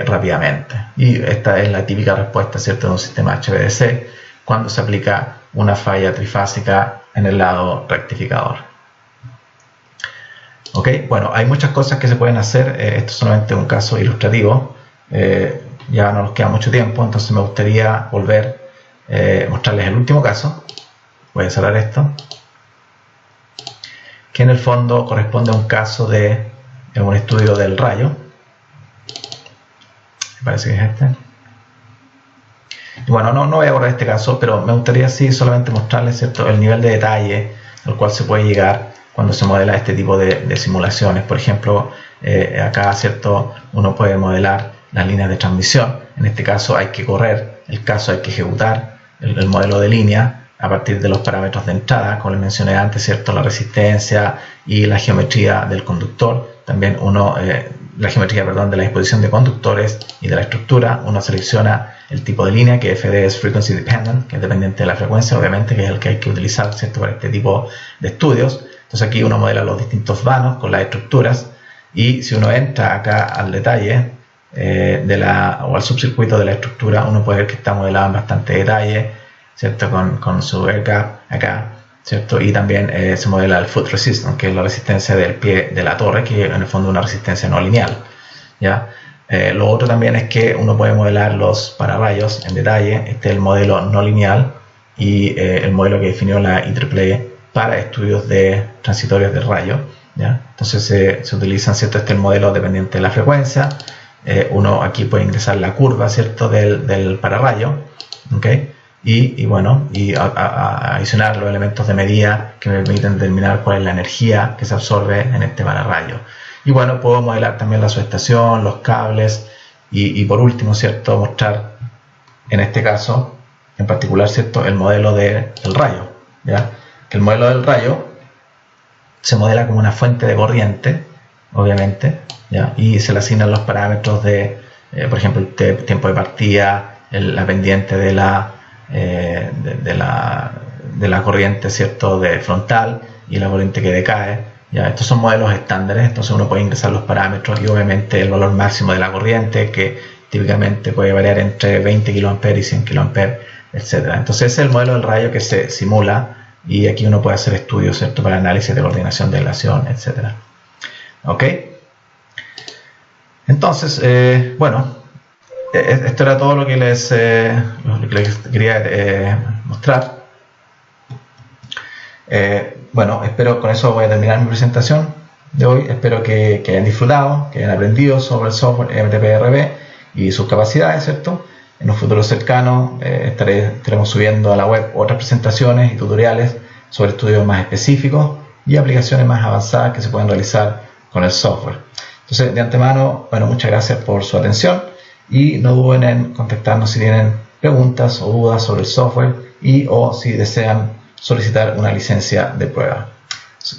rápidamente. Y esta es la típica respuesta, ¿cierto?, de un sistema HVDC cuando se aplica una falla trifásica en el lado rectificador. Ok, bueno, hay muchas cosas que se pueden hacer. Esto es solamente un caso ilustrativo. Ya no nos queda mucho tiempo, entonces me gustaría volver a mostrarles el último caso. Voy a cerrar esto, que en el fondo corresponde a un caso de un estudio del rayo. Me parece que es este. Y bueno, no voy a abordar este caso, pero me gustaría sí solamente mostrarles, ¿cierto?, el nivel de detalle al cual se puede llegar cuando se modela este tipo de simulaciones. Por ejemplo, acá, ¿cierto?, uno puede modelar las líneas de transmisión. En este caso hay que correr el caso, hay que ejecutar el modelo de línea a partir de los parámetros de entrada, como les mencioné antes, ¿cierto?, la resistencia y la geometría del conductor. También la geometría, perdón, de la disposición de conductores y de la estructura. Uno selecciona el tipo de línea, que FD es Frequency Dependent, que es dependiente de la frecuencia, obviamente, que es el que hay que utilizar, ¿cierto?, para este tipo de estudios. Entonces aquí uno modela los distintos vanos con las estructuras, y si uno entra acá al detalle o al subcircuito de la estructura, uno puede ver que está modelado en bastante detalle, ¿cierto?, con su air gap acá, ¿cierto? Y también se modela el foot resistance, que es la resistencia del pie de la torre, que en el fondo es una resistencia no lineal, ¿ya? Lo otro también es que uno puede modelar los pararrayos en detalle. Este es el modelo no lineal y el modelo que definió la IEEE para estudios de transitorios del rayo, ¿ya? Entonces se utilizan, ¿cierto? Este es el modelo dependiente de la frecuencia. Uno aquí puede ingresar la curva, ¿cierto? del pararrayo, ¿okay? Y bueno, adicionar los elementos de medida que me permiten determinar cuál es la energía que se absorbe en este pararrayo. Y bueno, puedo modelar también la subestación, los cables y por último, ¿cierto? Mostrar en este caso en particular, ¿cierto? El modelo del rayo, ¿ya? Que el modelo del rayo se modela como una fuente de corriente, obviamente, ¿ya? Y se le asignan los parámetros de, por ejemplo, el tiempo de partida, la pendiente de la corriente, ¿cierto? De frontal y la corriente que decae, ¿ya? Estos son modelos estándares, entonces uno puede ingresar los parámetros y obviamente el valor máximo de la corriente, que típicamente puede variar entre 20 kA y 100 kA, etc. Entonces ese es el modelo del rayo que se simula y aquí uno puede hacer estudios, ¿cierto? Para análisis de coordinación de aislación, etc. ¿Ok? Entonces, bueno, esto era todo lo que les quería mostrar. Bueno, espero con eso voy a terminar mi presentación de hoy. Espero que hayan disfrutado, que hayan aprendido sobre el software MTP-RB y sus capacidades, ¿cierto? En un futuro cercano estaremos subiendo a la web otras presentaciones y tutoriales sobre estudios más específicos y aplicaciones más avanzadas que se pueden realizar con el software. Entonces, de antemano, bueno, muchas gracias por su atención y no duden en contactarnos si tienen preguntas o dudas sobre el software o si desean solicitar una licencia de prueba.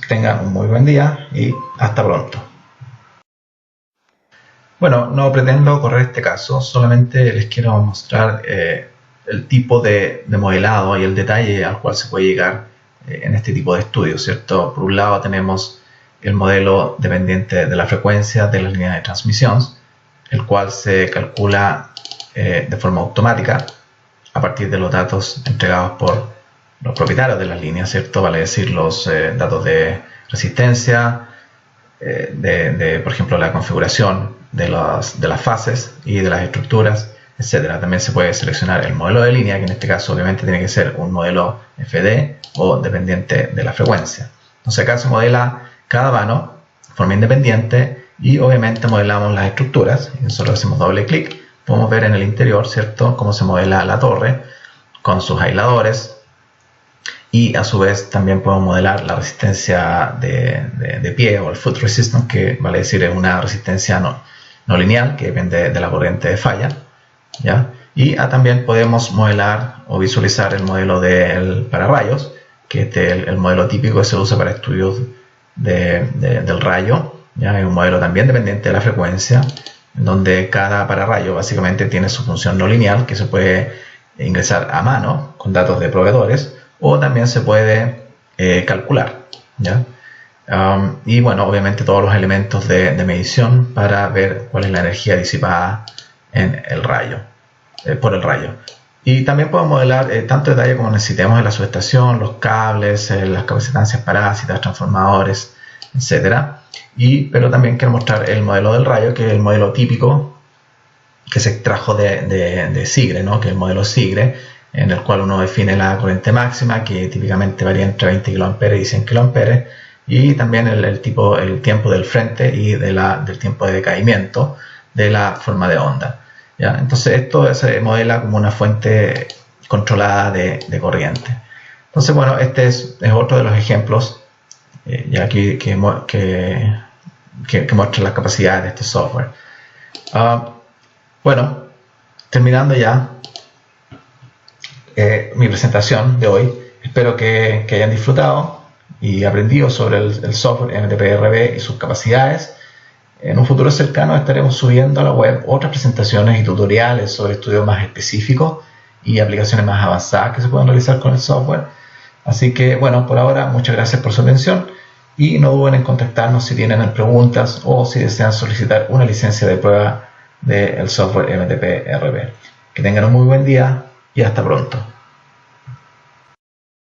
Que tengan un muy buen día y hasta pronto. Bueno, no pretendo correr este caso, solamente les quiero mostrar el tipo de modelado y el detalle al cual se puede llegar en este tipo de estudios, ¿cierto? Por un lado tenemos el modelo dependiente de la frecuencia de la línea de transmisión, el cual se calcula de forma automática a partir de los datos entregados por los propietarios de las líneas, ¿cierto? Vale decir, los datos de resistencia, por ejemplo, la configuración de las fases y de las estructuras, etc. También se puede seleccionar el modelo de línea, que en este caso obviamente tiene que ser un modelo FD o dependiente de la frecuencia. Entonces acá se modela cada vano de forma independiente y obviamente modelamos las estructuras. Nosotros hacemos doble clic, podemos ver en el interior, ¿cierto?, cómo se modela la torre con sus aisladores y a su vez también podemos modelar la resistencia de pie o el foot resistance, que vale decir es una resistencia no lineal que depende de la corriente de falla, ¿ya? Y también podemos modelar o visualizar el modelo del pararrayos, que este es el modelo típico que se usa para estudios del rayo, ¿ya? Es un modelo también dependiente de la frecuencia, en donde cada pararrayo básicamente tiene su función no lineal que se puede ingresar a mano con datos de proveedores o también se puede calcular, ¿ya? Y bueno, obviamente todos los elementos de medición para ver cuál es la energía disipada en el rayo, por el rayo. Y también podemos modelar tanto detalle como necesitemos en la subestación, los cables, las capacitancias parásitas, transformadores, etc. Pero también quiero mostrar el modelo del rayo, que es el modelo típico que se extrajo de Sigre, ¿no? Que es el modelo Sigre, en el cual uno define la corriente máxima, que típicamente varía entre 20 kA y 100 kA, y también el tiempo del frente y del tiempo de decaimiento de la forma de onda, ¿ya? Entonces esto se modela como una fuente controlada de corriente. Entonces, bueno, este es otro de los ejemplos ya que muestra las capacidades de este software. Bueno, terminando ya mi presentación de hoy, espero que hayan disfrutado y aprendido sobre el software MTP-RB y sus capacidades. En un futuro cercano estaremos subiendo a la web otras presentaciones y tutoriales sobre estudios más específicos y aplicaciones más avanzadas que se pueden realizar con el software. Así que, bueno, por ahora, muchas gracias por su atención y no duden en contactarnos si tienen preguntas o si desean solicitar una licencia de prueba del software MTP-RB. Que tengan un muy buen día y hasta pronto.